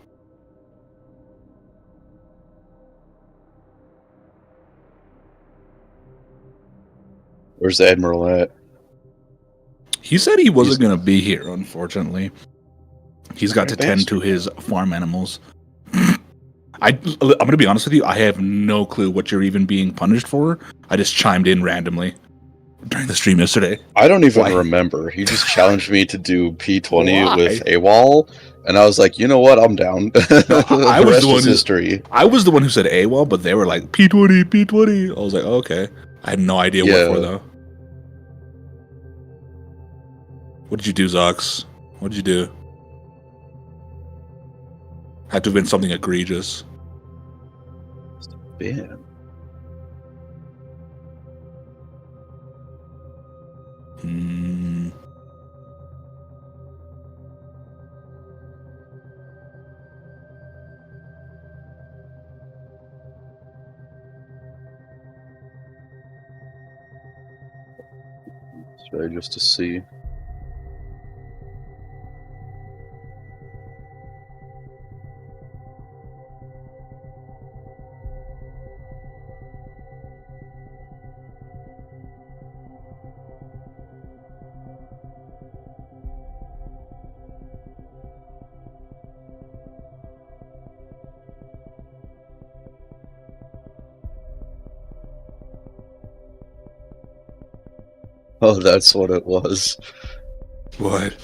Where's the Admiral at? He said he wasn't going to be here, unfortunately. He's got to tend to his farm animals. I'm going to be honest with you. I have no clue what you're even being punished for. I just chimed in randomly during the stream yesterday. I don't even remember. He just challenged me to do P20 with AWOL, and I was like, you know what? I'm down. I was the one history. I was the one who said AWOL, but they were like P20, P20. I was like, okay. I had no idea what for though. What did you do, Zox? What did you do? Had to have been something egregious. Yeah. Try just to see. Oh, that's what it was. What?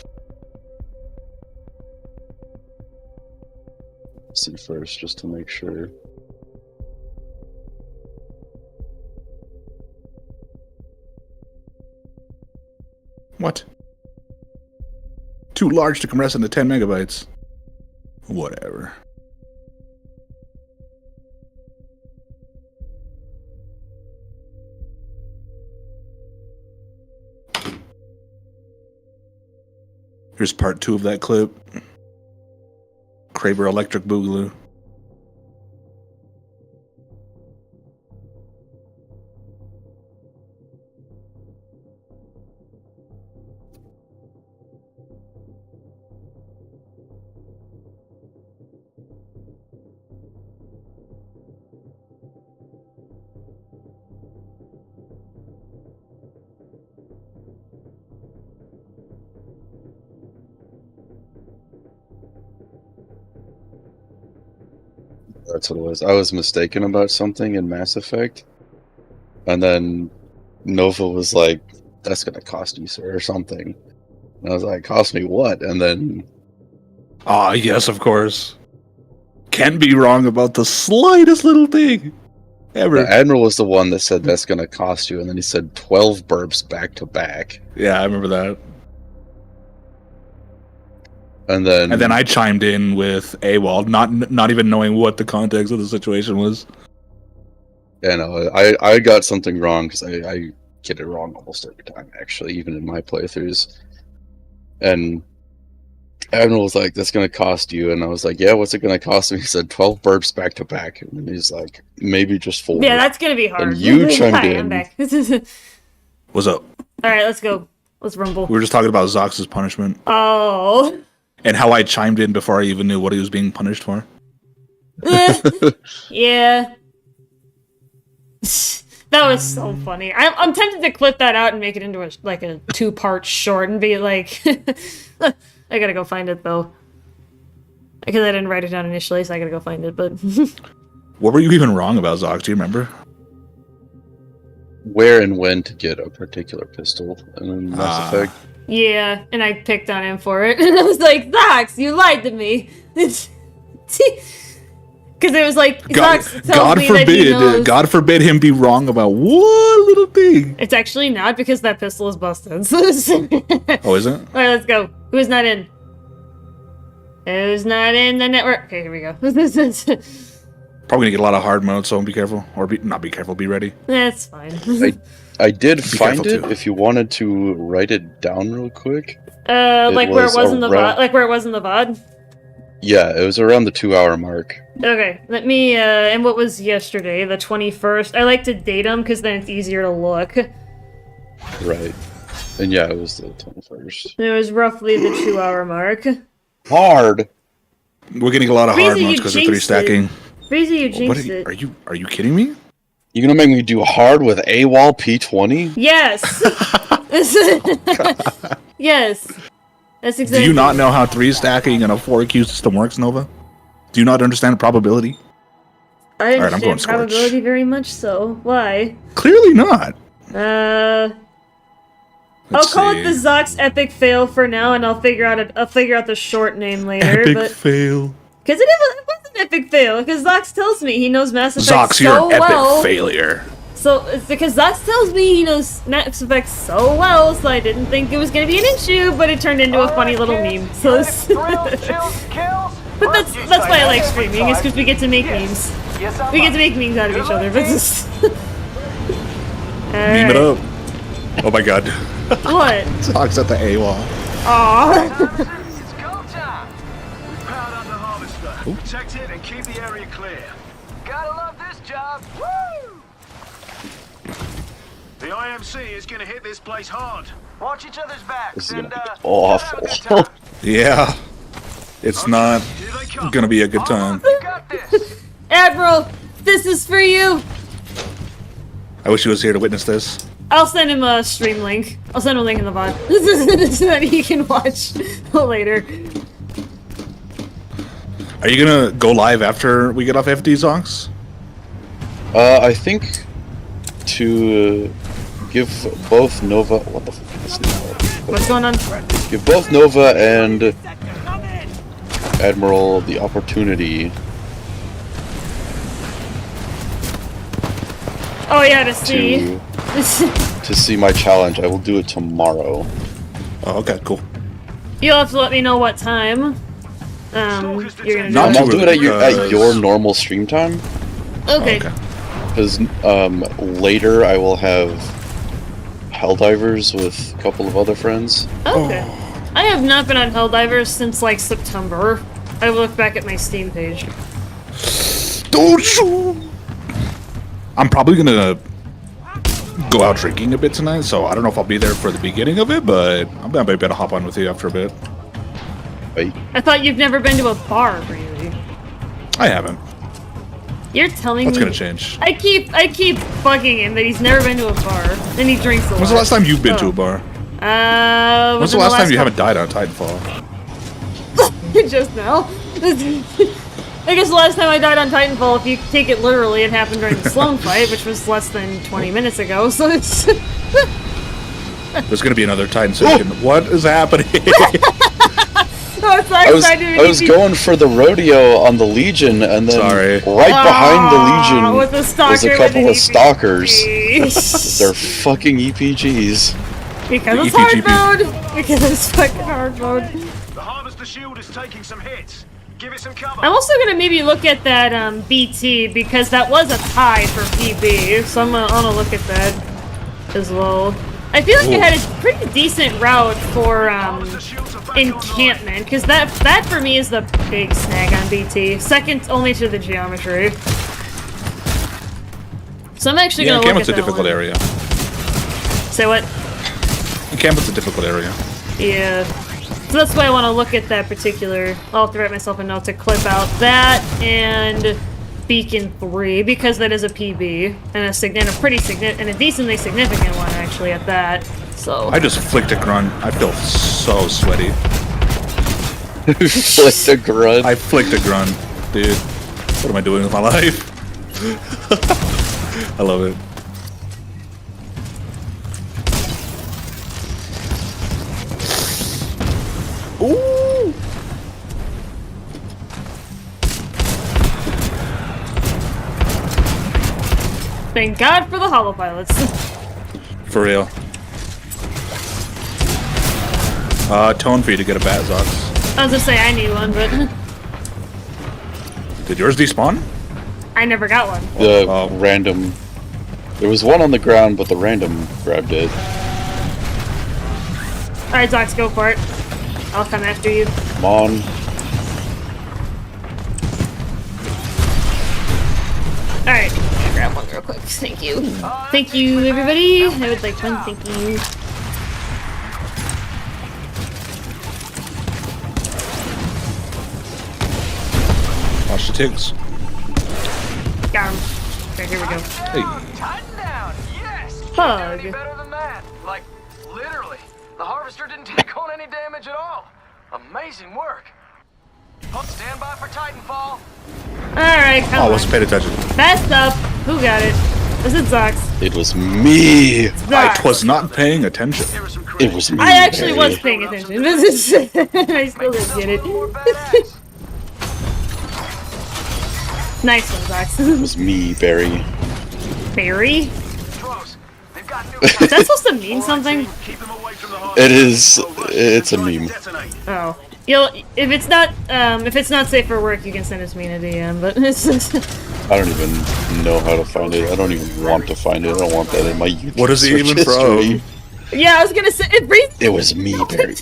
See first, just to make sure. What? Too large to compress into 10 megabytes. Whatever. Here's part 2 of that clip. Kraber Electric Boogaloo. That's what it was. I was mistaken about something in Mass Effect, and then Nova was like, "That's gonna cost you, sir," or something. And I was like, "Cost me what?" And then, ah, yes, of course. Can't be wrong about the slightest little thing ever. The Admiral was the one that said that's gonna cost you, and then he said 12 burps back to back. Yeah, I remember that. And then I chimed in with AWOL, not even knowing what the context of the situation was. Yeah, no, I got something wrong because I get it wrong almost every time, actually, even in my playthroughs. And Admiral was like, "That's gonna cost you," and I was like, "Yeah, what's it gonna cost me?" He said 12 burps back to back, and he's like, "Maybe just 4." Yeah, that's gonna be hard. And you chimed Hi, in. I'm back. What's up? All right, let's go. Let's rumble. We were just talking about Zox's punishment. Oh. And how I chimed in before I even knew what he was being punished for. Yeah. That was so funny. I'm tempted to clip that out and make it into a 2-part short and be like, I gotta go find it though, because I didn't write it down initially, so I gotta go find it. But what were you even wrong about, Zox? Do you remember? Where and when to get a particular pistol in Mass Effect. yeah, and I picked on him for it, and I was like, Zox, you lied to me. Because it was like, Zox tells me that he knows. God forbid him be wrong about one little thing. It's actually not, because that pistol is busted. Oh, is it? Alright, let's go. Who's not in? Who's not in the network? Okay, here we go. Probably gonna get a lot of hard mode, so be careful. Or not be careful, be ready. That's fine. I did find it, if you wanted to write it down real quick. Like where it was in the VOD? Like where it was in the VOD? Yeah, it was around the 2-hour mark. Okay, let me, and what was yesterday? The 21st? I like to date them, because then it's easier to look. Right. And yeah, it was the 21st. It was roughly the 2-hour mark. Hard! We're getting a lot of hard modes because of 3 stacking. Crazy, you jinxed it. Are you kidding me? You gonna make me do hard with AWOL P20? Yes! Yes. That's exactly. Do you not know how 3 stacking and a 4Q system works, Nova? Do you not understand probability? I understand probability very much so. Why? Clearly not. I'll call it the Zox epic fail for now, and I'll figure out the short name later. Epic fail. Because it was an epic fail. Because Zox tells me he knows Mass Effect Zox, so you're an well. epic failure. So it's because Zox tells me he knows Mass Effect so well, so I didn't think it was gonna be an issue, but it turned into a funny little meme. So, but that's why I like streaming. Is because we get to make memes. We get to make memes out of each other. But Meme it up. Oh my god. What? Talks at the AWOL. Aww. Protect it and keep the area clear. Gotta love this job. Woo! The IMC is gonna hit this place hard. Watch each other's backs. This is gonna be awful. Yeah. It's not gonna be a good time. Admiral, this is for you. I wish he was here to witness this. I'll send him a stream link. I'll send him a link in the VOD so that he can watch later. Are you gonna go live after we get off FD Zonks? I think to give both Nova. What the fuck is this? What's going on? Give both Nova and Admiral the opportunity. Oh yeah, to see. To see my challenge. I will do it tomorrow. Oh, okay, cool. You'll have to let me know what time. You're gonna I'll do it at your normal stream time. Okay. Because later I will have Helldivers with a couple of other friends. Okay. I have not been on Helldivers since like September. I looked back at my Steam page. Don't shoot! I'm probably gonna go out drinking a bit tonight, so I don't know if I'll be there for the beginning of it, but I'm gonna be able to hop on with you after a bit. I thought you've never been to a bar, really. I haven't. You're telling me That's gonna change. I keep bugging him that he's never been to a bar, and he drinks a lot. When's the last time you've been to a bar? When's the last time you haven't died on Titanfall? Just now. I guess the last time I died on Titanfall, if you take it literally, it happened during the Sloan fight, which was less than 20 minutes ago, so it's... There's gonna be another Titan Silicon. What is happening? I was going for the rodeo on the Legion, and then right behind the Legion was a couple of stalkers. They're fucking EPGs. Because it's hard mode! Because it's fucking hard mode. The Harvester Shield is taking some hits. Give it some cover. I'm also gonna maybe look at that BT, because that was a tie for PB, so I'm gonna look at that as well. I feel like it had a pretty decent route for encampment, because that for me is the big snag on BT, second only to the geometry. So I'm actually gonna look at that. Encampment's a difficult area. Say what? Encampment's a difficult area. Yeah. So that's why I want to look at that particular. I'll have to write myself a note to clip out that and Beacon 3, because that is a PB and a pretty significant and a decently significant one actually at that. So I just flicked a grunt. I feel so sweaty. Flicked a grunt. I flicked a grunt, dude. What am I doing with my life? I love it. Ooh! Thank God for the holopilots. For real. Tone for you to get a bat, Zox. I was gonna say I need one, but did yours despawn? I never got one. The random. There was one on the ground, but the random grabbed it. Alright, Zox, go for it. I'll come after you. Come on. Alright, grab one real quick. Thank you. Thank you, everybody. I would like one. Thank you. Watch the ticks. Got him. Okay, here we go. Hey. Hug. Better than that. Like, literally. The Harvester didn't take on any damage at all. Amazing work. Stand by for Titanfall. Alright, come on. I wasn't paying attention. Fast up. Who got it? Was it Zox? It was me. I was not paying attention. It was me. I actually was paying attention. I still didn't get it. Nice one, Zox. It was me, Barry. Barry? Is that supposed to mean something? It is. It's a meme. Oh, if it's not safe for work, you can send it to me in a DM. But it's just I don't even know how to find it. I don't even want to find it. I don't want that in my YouTube. What is he even history. from? Yeah, I was gonna say it breathes. It was me, Barry.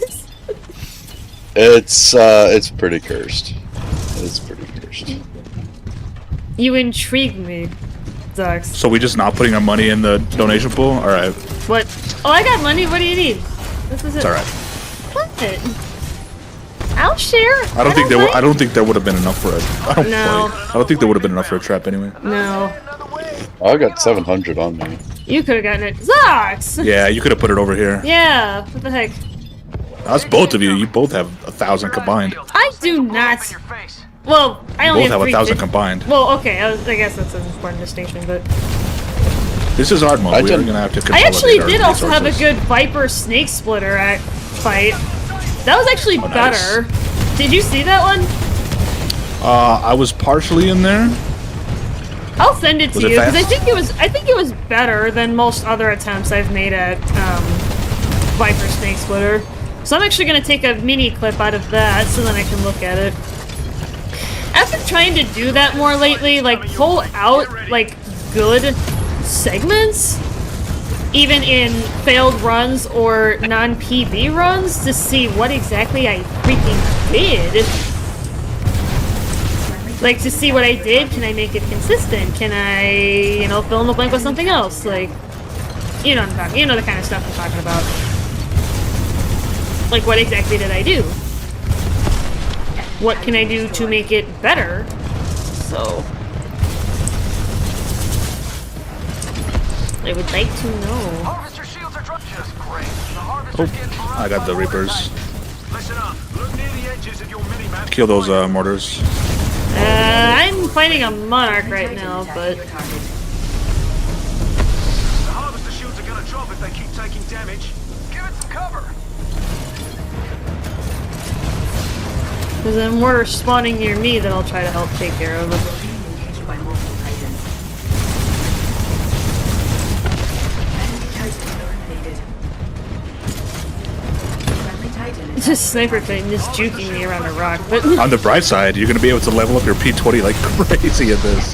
It's pretty cursed. It's pretty cursed. You intrigue me, Zux. So we just not putting our money in the donation pool? All right. What? Oh, I got money. What do you need? This is it. It's all right. What? I'll share. I don't think there would have been enough for it. I don't think there would have been enough for a trap anyway. No. I got 700 on me. You could have gotten it. Zux! Yeah, you could have put it over here. Yeah, what the heck? That's both of you. You both have 1,000 combined. I do not. Well, I only both have 1,000 350. combined. Well, okay, I guess that's an important distinction, but... This is hard mode. We're gonna have to I consolidate actually our did also have a resources. good Viper Snake Splitter fight. That was actually better. Nice. Did you see that one? I was partially in there. I'll send it to Was you it because fast? I think it was better than most other attempts I've made at Viper Snake Splitter. So I'm actually gonna take a mini clip out of that so then I can look at it. I've been trying to do that more lately, like pull out like good segments, even in failed runs or non-PB runs, to see what exactly I freaking did. Like, to see what I did, can I make it consistent? Can I, you know, fill in the blank with something else? Like, you know what I'm talking, you know the kind of stuff I'm talking about. Like, what exactly did I do? What can I do to make it better? So... I would like to know. Oh, I got the Reapers. Kill those mortars. I'm fighting a Monarch right now, but... The harvester shields are gonna drop if they keep taking damage. Give it some cover. There's a mortar spawning near me that I'll try to help take care of. Just Sniper Titan just juking me around a rock, but... On the bright side, you're gonna be able to level up your P20 like crazy at this.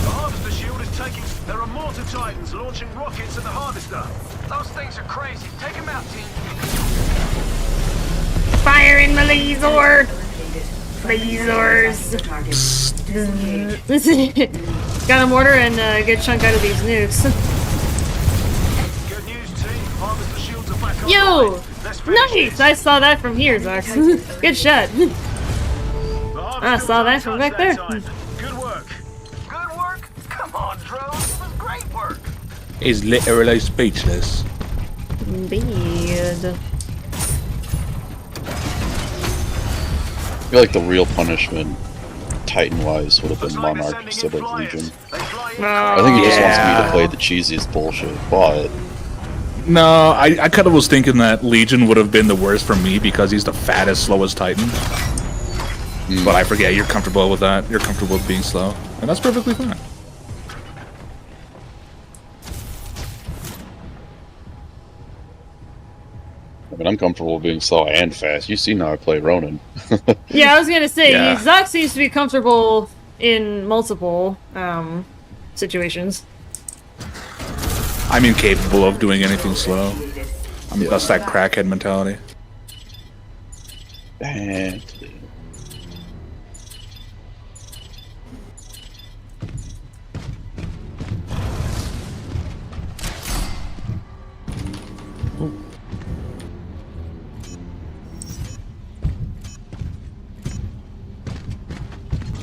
The harvester shield is taking. There are mortar titans launching rockets at the harvester. Those things are crazy. Take them out, team. Fire in my laser! Lasers! Got a mortar and a good chunk out of these nukes. Good news, team. Harvester shields are back Yo! online. Nice! I saw that from here, Zux. Good shot. I saw that from back there. Good work. Good work? Come on, Drone. This was great work. He's literally speechless. Indeed. I feel like the real punishment, Titan-wise, would have been Monarch instead of Legion. I think he just wants me to play the cheesiest bullshit, but... No, I kind of was thinking that Legion would have been the worst for me because he's the fattest, slowest Titan. But I forget, you're comfortable with that. You're comfortable with being slow. And that's perfectly fine. I mean, I'm comfortable being slow and fast. You see how I play Ronin. Yeah, I was gonna say, Yeah. Zux seems to be comfortable in multiple situations. I'm incapable of doing anything slow. That's that crackhead mentality. And...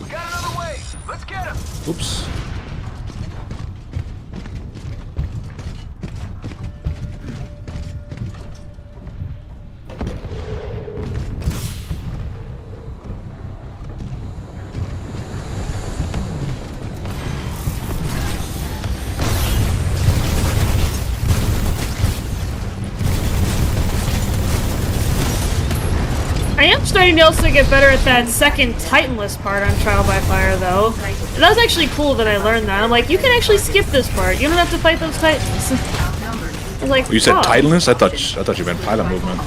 Got another wave. Let's get him. Oops. I am starting to also get better at that second Titanless part on Trial by Fire, though. That was actually cool that I learned that. I'm like, you can actually skip this part. You don't have to fight those Titans. I was like, You said oh. tidalness? I thought you meant pilot movement.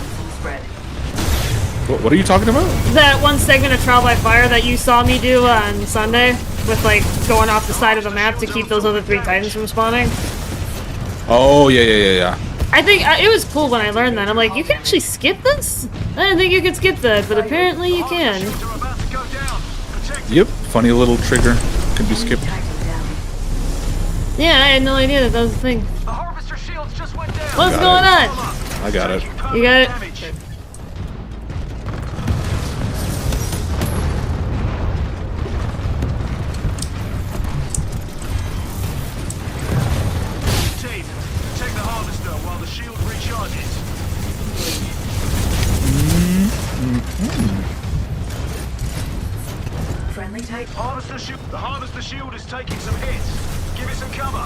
What are you talking about? That one segment of Trial by Fire that you saw me do on Sunday, with like going off the side of the map to keep those other 3 Titans from spawning. Oh yeah. I think it was cool when I learned that. I'm like, you can actually skip this? I didn't think you could skip that, but apparently you can. Yep, funny little trigger can be skipped. Yeah, I had no idea that was a thing. What's going on? I got it. You got it? Take the harvester while the shield recharges. Friendly type. Harvester shield. The harvester shield is taking some hits. Give it some cover.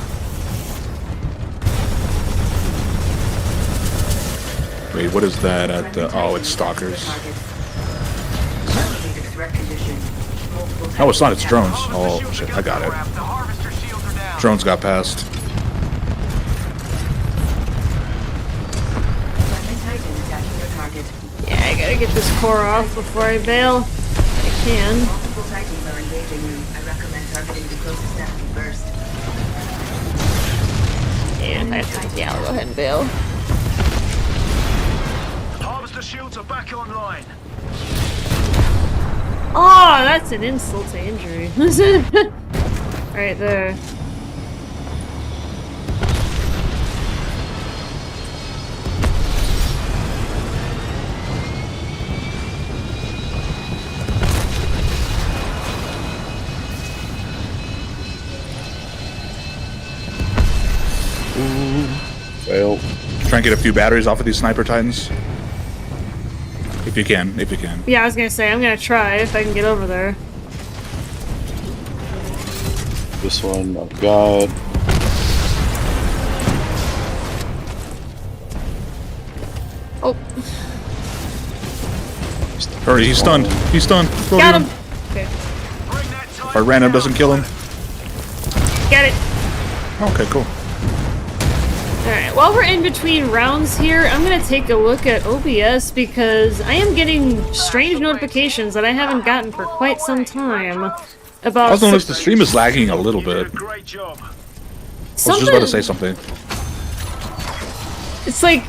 Wait, what is that at the... Oh, it's stalkers. Oh, it's not, it's drones. Oh, shit, I got it. Drones got past. Yeah, I gotta get this core off before I bail. I can. Multiple Titans are engaging you. I recommend targeting the closest enemy first. And I have to, yeah, I'll go ahead and bail. Harvester shields are back online. Oh, that's an insult to injury. Right there. Fail. Try and get a few batteries off of these sniper titans. If you can. Yeah, I was gonna say, I'm gonna try if I can get over there. This one, oh god. Oh. Hurry, he's stunned. He's stunned. Go Got get him! Okay. If I ran him, doesn't kill him. Get it! Okay, cool. Alright, while we're in between rounds here, I'm gonna take a look at OBS because I am getting strange notifications that I haven't gotten for quite some time about... I also noticed the stream is lagging a little bit. I was just about to say something. It's like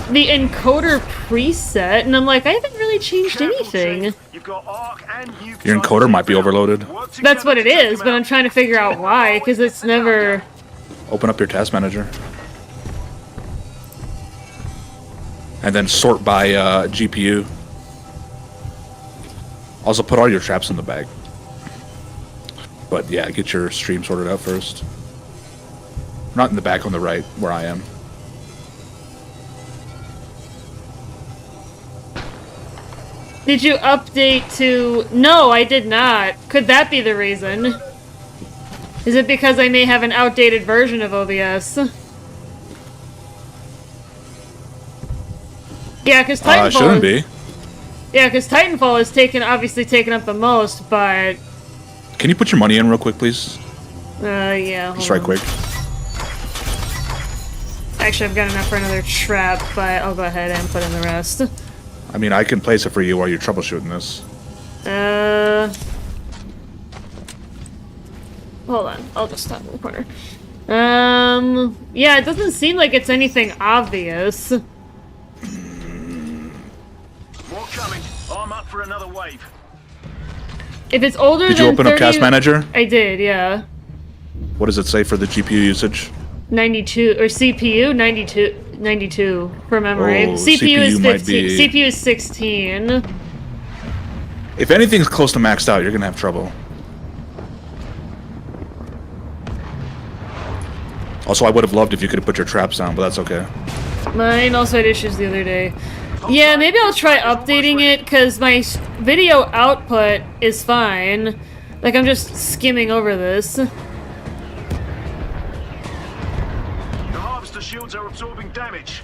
the encoder preset, and I'm like, I haven't really changed anything. Your encoder might be overloaded. That's what it is, but I'm trying to figure out why, because it's never... Open up your task manager. And then sort by GPU. Also put all your traps in the bag. But yeah, get your stream sorted out first. Not in the back, on the right, where I am. Did you update to... No, I did not. Could that be the reason? Is it because I may have an outdated version of OBS? Yeah, because Titanfall... shouldn't be. Yeah, because Titanfall is obviously taken up the most, but... Can you put your money in real quick, please? Yeah. Just right quick. Actually, I've got enough for another trap, but I'll go ahead and put in the rest. I mean, I can place it for you while you're troubleshooting this. Hold on. I'll just stop in the corner. Yeah, it doesn't seem like it's anything obvious. More coming. I'm up for another wave. If it's older than 30... Did you open up Task Manager? I did, yeah. What does it say for the GPU usage? 92, or CPU, 92 for memory. Oh, CPU is 15, be... CPU is 16. If anything's close to maxed out, you're gonna have trouble. Also, I would have loved if you could have put your traps down, but that's okay. Mine also had issues the other day. Yeah, maybe I'll try updating it, because my video output is fine. Like, I'm just skimming over this. The harvester shields are absorbing damage.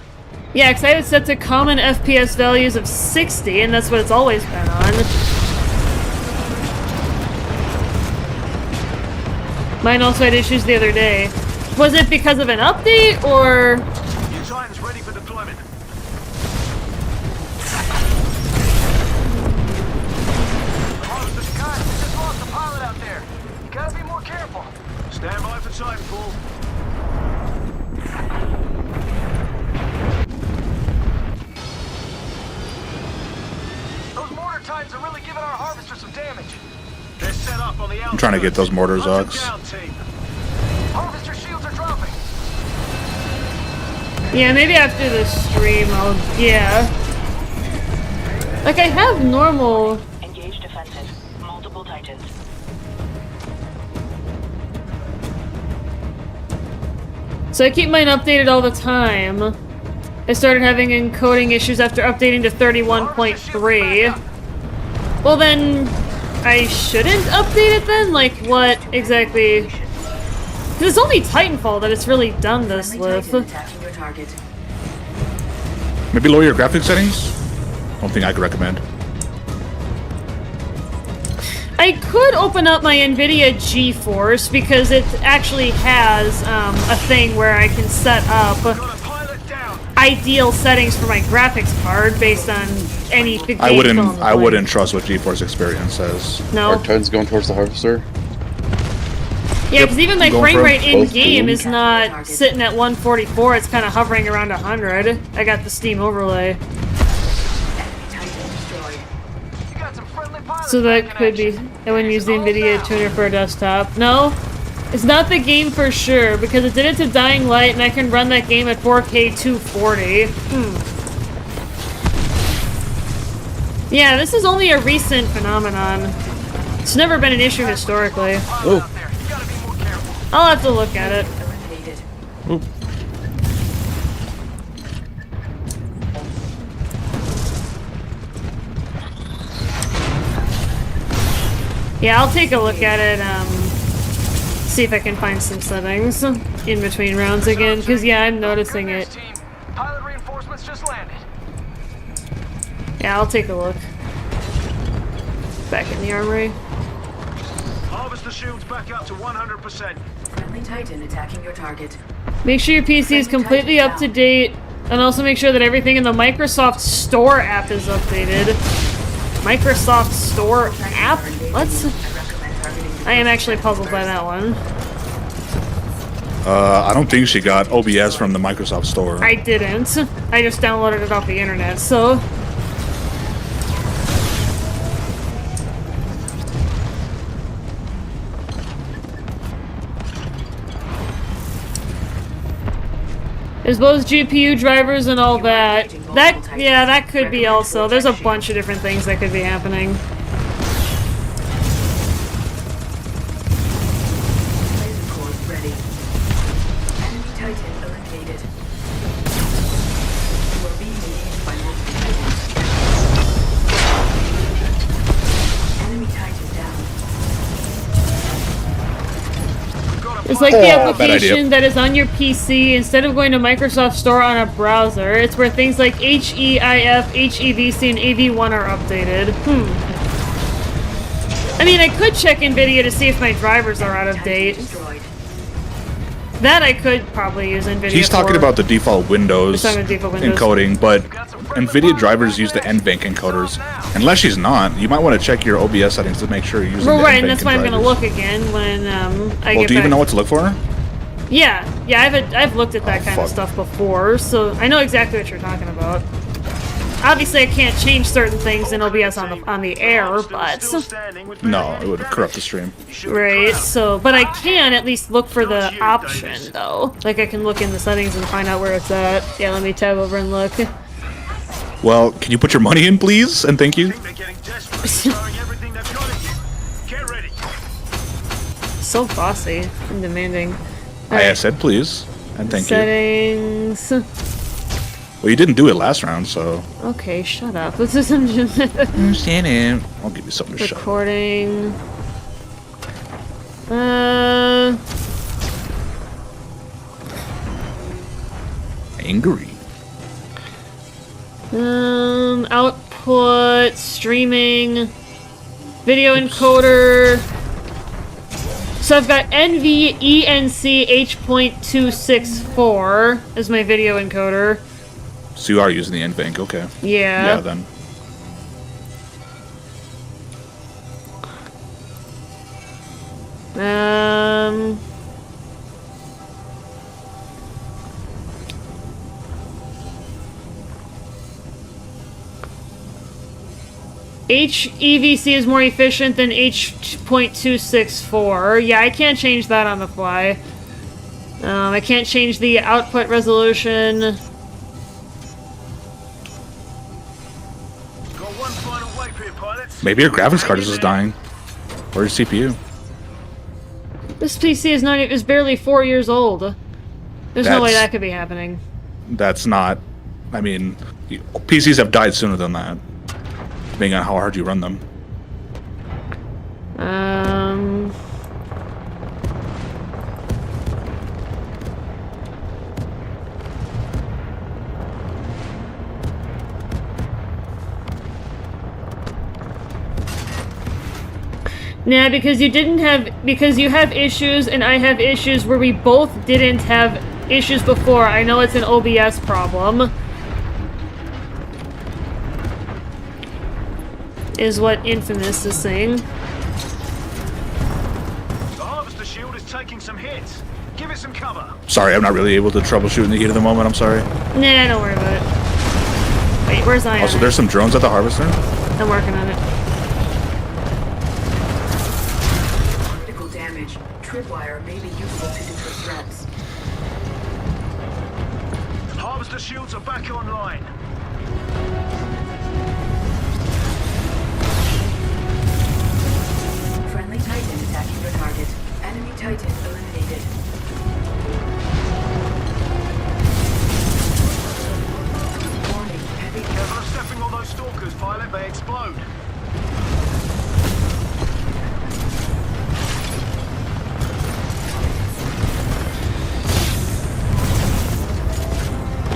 Yeah, because I have it set to common FPS values of 60, and that's what it's always been on. Mine also had issues the other day. Was it because of an update, or Titans ready for deployment. Guys, we just lost the pilot out there. You gotta be more careful. Stand by for Titanfall. Those mortar Titans are really giving our harvester some damage. They're set up on the outside. I'm trying to get those mortar Zogs. Harvester shields are dropping. Yeah, maybe after the stream I'll... Yeah. Like, I have normal... Engage defensive. Multiple Titans. So I keep mine updated all the time. I started having encoding issues after updating to 31.3. Well then, I shouldn't update it then? Like, what exactly? Because it's only Titanfall that it's really done this with. Maybe lower your graphics settings? One thing I could recommend. I could open up my NVIDIA GeForce because it actually has a thing where I can set up ideal settings for my graphics card based on any big I wouldn't trust what GeForce Experience says. No. Are Titans going towards the harvester? Yeah, because even my Going frame for rate in both game boom. is not sitting at 144. It's kind of hovering around 100. I got the Steam overlay. So that could be... I wouldn't use the NVIDIA tuner for a desktop. No, it's not the game for sure, because it did it to Dying Light, and I can run that game at 4K 240. Yeah, this is only a recent phenomenon. It's never been an issue historically. Oh. I'll have to look at it. Ooh. Yeah, I'll take a look at it, see if I can find some settings in between rounds again, because yeah, I'm noticing it. Pilot reinforcements just landed. Yeah, I'll take a look. Back in the armory. Harvester shields back up to 100%. Friendly Titan attacking your target. Make sure your PC is completely up to date, and also make sure that everything in the Microsoft Store app is updated. Microsoft Store app? What? I am actually puzzled by that one. I don't think she got OBS from the Microsoft Store. I didn't. I just downloaded it off the internet, so... As well as GPU drivers and all that. Yeah, that could be also. There's a bunch of different things that could be happening. Ready. Enemy Titan eliminated. You are being engaged by multiple Titans. Enemy Titan down. It's like the application that is on your PC, instead of going to Microsoft Store on a browser, it's where things like HEIF, HEVC, and AV1 are updated. I mean, I could check NVIDIA to see if my drivers are out of date. That I could probably use NVIDIA He's talking for. about the default Windows encoding, but NVIDIA drivers use the NVENC encoders. Unless she's not, you might want to check your OBS settings to make sure you're using Well, the right, and NVENC that's why I'm going to drivers. look again when I get Well, do you back. even know what to look for? Yeah, I've looked at that kind of stuff before, so I know exactly what you're talking about. Obviously, I can't change certain things in OBS on the air, but No, it would corrupt the stream. right. So, but I can at least look for the option, though. Like I can look in the settings and find out where it's at. Yeah, let me tab over and look. Well, can you put your money in, please? And thank you. So bossy and demanding. I said please, and thank you. Settings. Well, you didn't do it last round, so... Okay, shut up. This isn't just... I'll give you something to shut up. Recording. Angry. Output, streaming, video encoder, So I've got NVENC H.264 as my video encoder. So you are using the NVENC, okay. Yeah. Yeah, then. HEVC is more efficient than H.264. Yeah, I can't change that on the fly. I can't change the output resolution. Got one final wave here, pilots. Maybe your graphics card is just dying. Or your CPU. This PC is barely 4 years old. There's no way that could be happening. That's not... I mean, PCs have died sooner than that. Depending on how hard you run them. Nah, because you have issues and I have issues where we both didn't have issues before. I know it's an OBS problem. Is what Infamous is saying. The harvester shield is taking some hits. Give it some cover. Sorry, I'm not really able to troubleshoot in the heat of the moment, I'm sorry. Nah, don't worry about it. Wait, where's Ion? Also, there's some drones at the harvester? I'm working on it. Critical damage. Tripwire may be useful to deter threats. Harvester shields are back online. Friendly Titan attacking your target. Enemy Titan eliminated. Warning, heavy... Careful of stepping on those stalkers, pilot. They explode.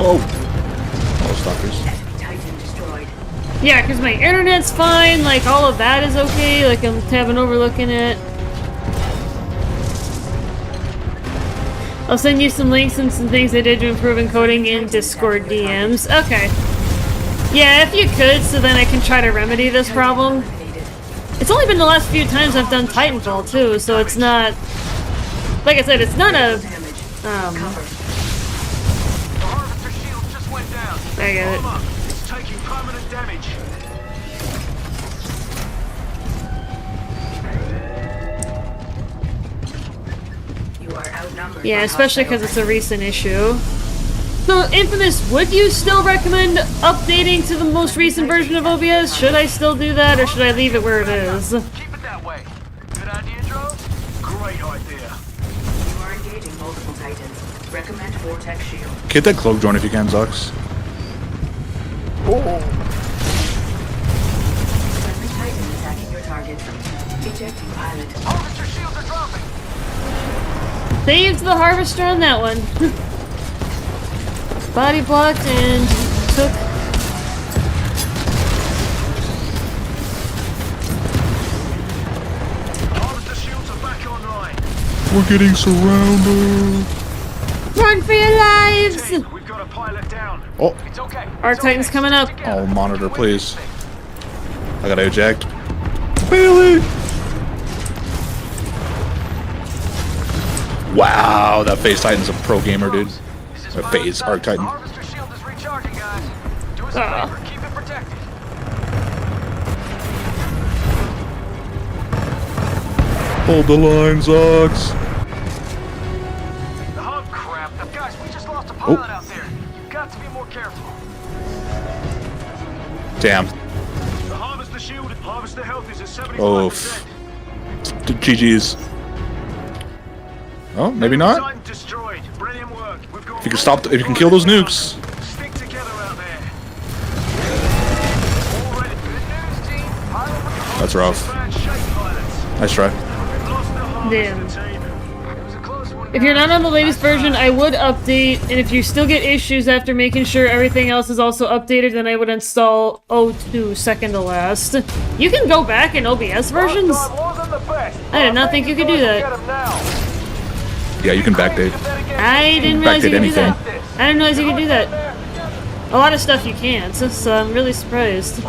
Oh! Oh, stalkers. Enemy Titan destroyed. Yeah, because my internet's fine, like, all of that is okay, like, I'm having overlooking it. I'll send you some links and some things I did to improve encoding in Discord DMs. Okay. Yeah, if you could, so then I can try to remedy this problem. It's only been the last few times I've done Titanfall, too, so it's not... Like I said, it's not a... I get it. It's taking permanent damage. You are outnumbered. Yeah, especially because it's a recent issue. So, Infamous, would you still recommend updating to the most recent version of OBS? Should I still do that, or should I leave it where it is? Keep it that way. Good idea, Joe? Great idea. You are engaging multiple Titans. Recommend Vortex Shield. Get that cloak drone if you can, Zux. Friendly Titan attacking your target. Ejecting pilot. Harvester shields are dropping. Saved the harvester on that one. Body blocked and took... Harvester shields are back online. We're getting surrounded. Run for your lives! We've got a pilot down. Oh. It's okay. Our Titan's coming up. Oh, monitor, please. I gotta eject. Bailey! Wow, that Phase Titan's a pro gamer, dude. A Phase Arc Titan. Harvester shield is recharging, guys. Do us a favor, keep it protected. Hold the line, Zux. Oh, crap. Guys, we just lost a pilot out there. You've got to be more careful. Damn. The harvester shield, harvester health is at 75%. Oh. GG's. Oh, maybe not. Titan destroyed. Brilliant work. We've got If you can stop, if you can kill those nukes. Stick together out there. Already. Good news, team. Pilot with the That's rough. bad shape, pilots. Nice try. We've lost the harvester Damn. team. It was a close one, If you're not on the latest version, I would update, and if you still get issues after making sure everything else is also updated, then I would install O2 second to last. You can go back in OBS versions? I did not think you could do that. Yeah, you can backdate. I didn't realize you could do that. I didn't realize you could do that. A lot of stuff you can't, so I'm really surprised.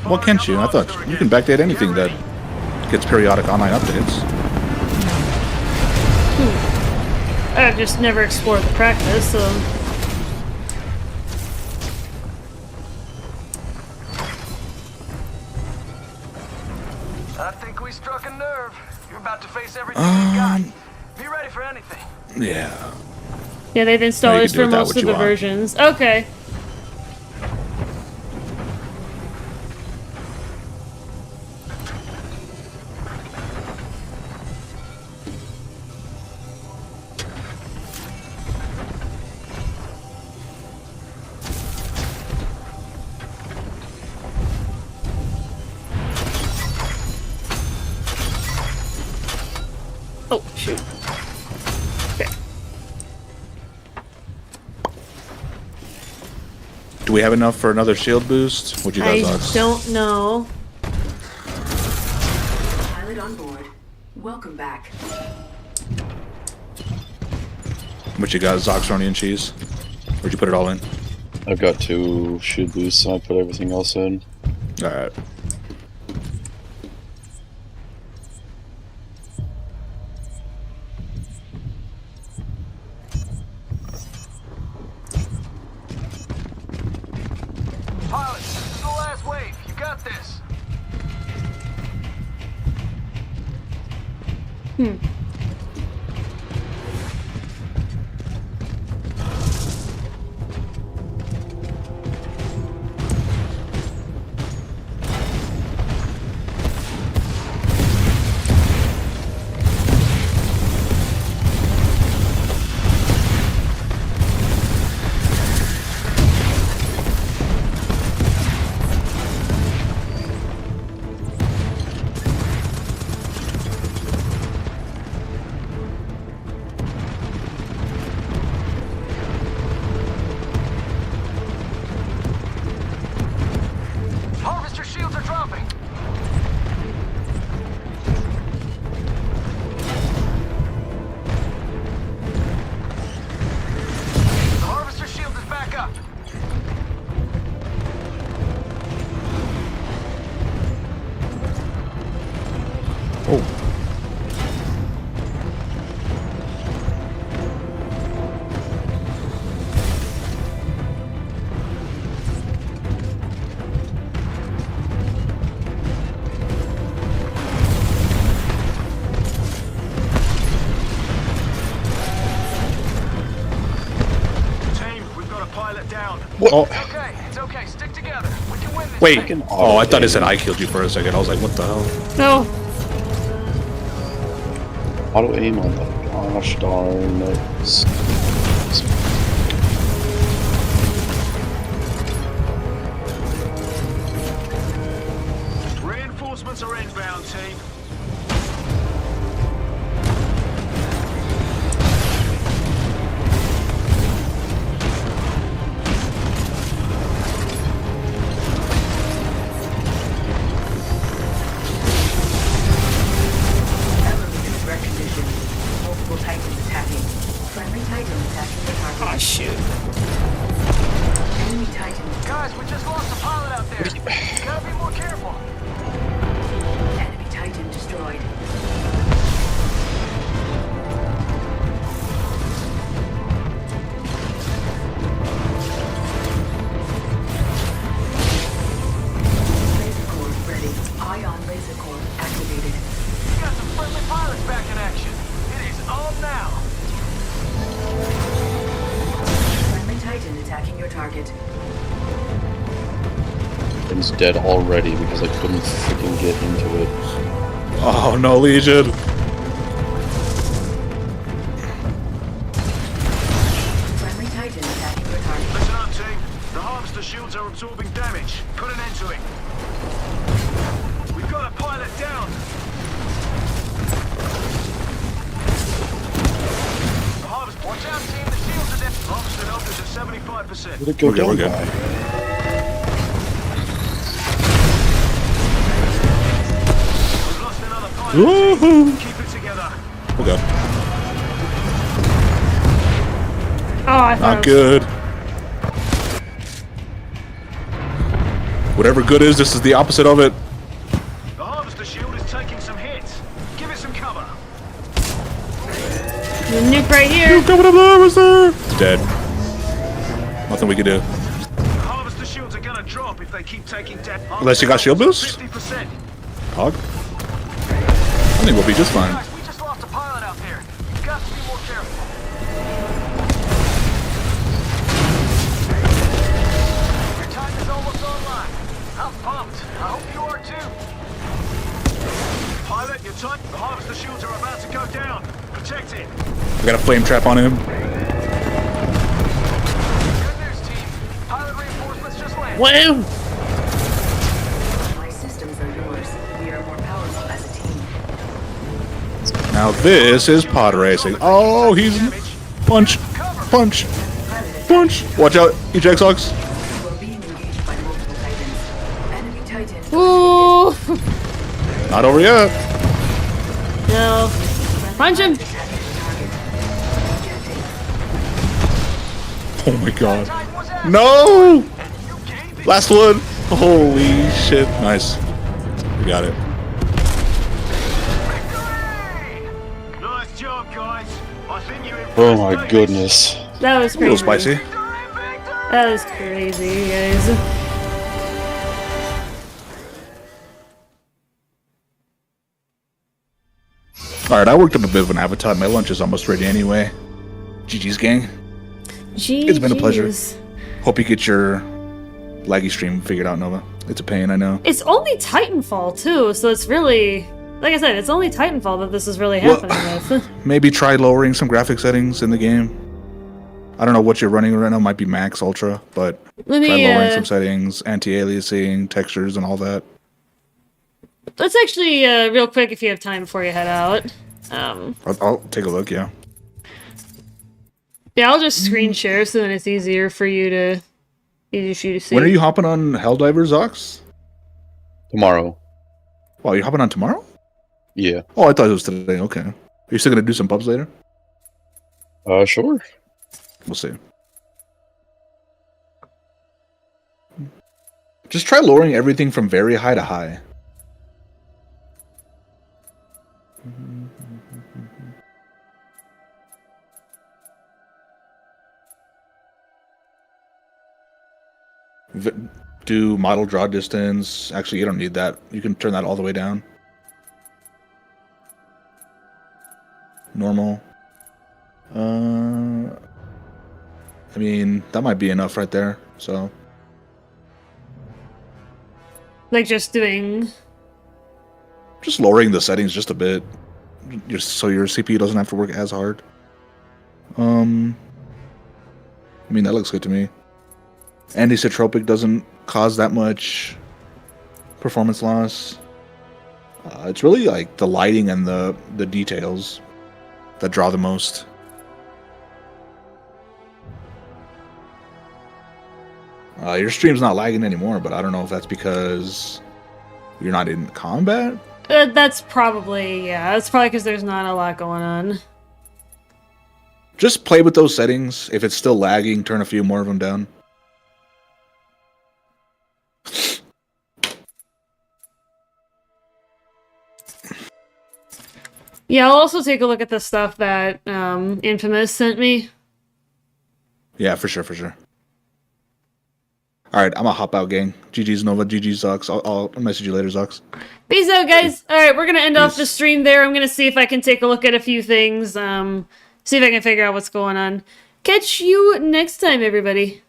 What can't you? I thought you can backdate anything that gets periodic online updates. I've just never explored the practice, so... I think we struck a nerve. You're about to face everything you got. Be ready for anything. Yeah. Yeah, they've installed this for with that most what of you the want. versions. Okay. Oh, shoot. Okay. Do we have enough for another shield boost? What you got, I Zox? don't know. Pilot on board. Welcome back. What you got, Zoxroni and cheese? Where'd you put it all in? I've got 2 shield boosts, and I put everything else in. Alright. Pilot, this is the last wave. You got this. Harvester shields are dropping. The harvester shield is back up. Oh. Team, we've got a pilot down. Oh. It's okay. Stick together. We can win this. Wait. thing. Oh, I thought it said I killed you for a second. I was like, what the hell? No. Auto aim on the gosh darn it. Reinforcements are inbound, team. Elevated threat condition. Multiple Titans attacking. Friendly Titan attacking the target. Oh, shoot. Enemy Titan. Guys, we just lost a pilot out there. You gotta be more careful. Enemy Titan destroyed. Laser core ready. Ion laser core activated. We got some friendly pilots back in action. It is on now. Friendly Titan attacking your target. Thing's dead already because I couldn't freaking get into it. Oh, no, Legion. Friendly Titan attacking your target. Listen up, team. The harvester shields are absorbing damage. Put an end to it. We've got a pilot down. 95%. Did it go Okay, we're down good. by? We've lost another pilot. Woohoo! Keep it together. Okay. Oh, I thought Not it was... good. Whatever good is, this is the opposite of it. The harvester shield is taking some hits. Give it some cover. The nuke right here. You coming up the harvester? It's dead. Nothing we can do. The harvester shields are gonna drop if they keep taking damage. Unless you got shield boost? 50%. Hog? I think we'll be just fine. Guys, we just lost a pilot out there. You've got to be more careful. Your time is almost online. I'm pumped. I hope you are too. Pilot, your time. The harvester shields are about to go down. Protect it. I got a flame trap on him. Good news, team. Pilot reinforcements just landed. Wow! My systems are yours. We are more powerful as a team. Now this is pod racing. Oh, he's punch, punch, punch. Watch out, eject socks. You are being engaged by multiple Titans. Enemy Titan. Ooh. Not over yet. No. Punch him. Oh my god. No! Last one. Holy shit. Nice. We got it. Nice job, guys. I think you Oh my goodness. That was A crazy. little spicy. That was crazy, guys. Alright, I worked up a bit of an appetite. My lunch is almost ready anyway. GG's, gang. It's been a pleasure. Hope you get your laggy stream figured out, Nova. It's a pain, I know. It's only Titanfall, too, so it's really... Like I said, it's only Titanfall that this is really happening with. Maybe try lowering some graphic settings in the game. I don't know what you're running right now. Might be max, ultra, but Let me, try lowering some settings, anti-aliasing, textures, and all that. Let's actually, real quick, if you have time before you head out. I'll take a look, yeah. Yeah, I'll just screen share so then it's easier for you to see. When are you hopping on Helldivers, Ox? Tomorrow. Oh, you're hopping on tomorrow? Yeah. Oh, I thought it was today. Okay. Are you still gonna do some pubs later? Sure. We'll see. Just try lowering everything from very high to high. Do model draw distance. Actually, you don't need that. You can turn that all the way down. Normal. I mean, that might be enough right there. So, Like, just doing... just lowering the settings just a bit, so your CPU doesn't have to work as hard. I mean, that looks good to me. Anisotropic doesn't cause that much performance loss. It's really like the lighting and the details that draw the most. Your stream's not lagging anymore, but I don't know if that's because you're not in combat. That's probably, yeah, that's probably because there's not a lot going on. Just play with those settings. If it's still lagging, turn a few more of them down. Yeah, I'll also take a look at the stuff that Infamous sent me. Yeah, for sure, for sure. Alright, I'm gonna hop out, gang. GG's Nova, GG's Zox. I'll message you later, Zox. Peace out, guys. Alright, we're gonna end off the stream there. I'm gonna see if I can take a look at a few things. See if I can figure out what's going on. Catch you next time, everybody.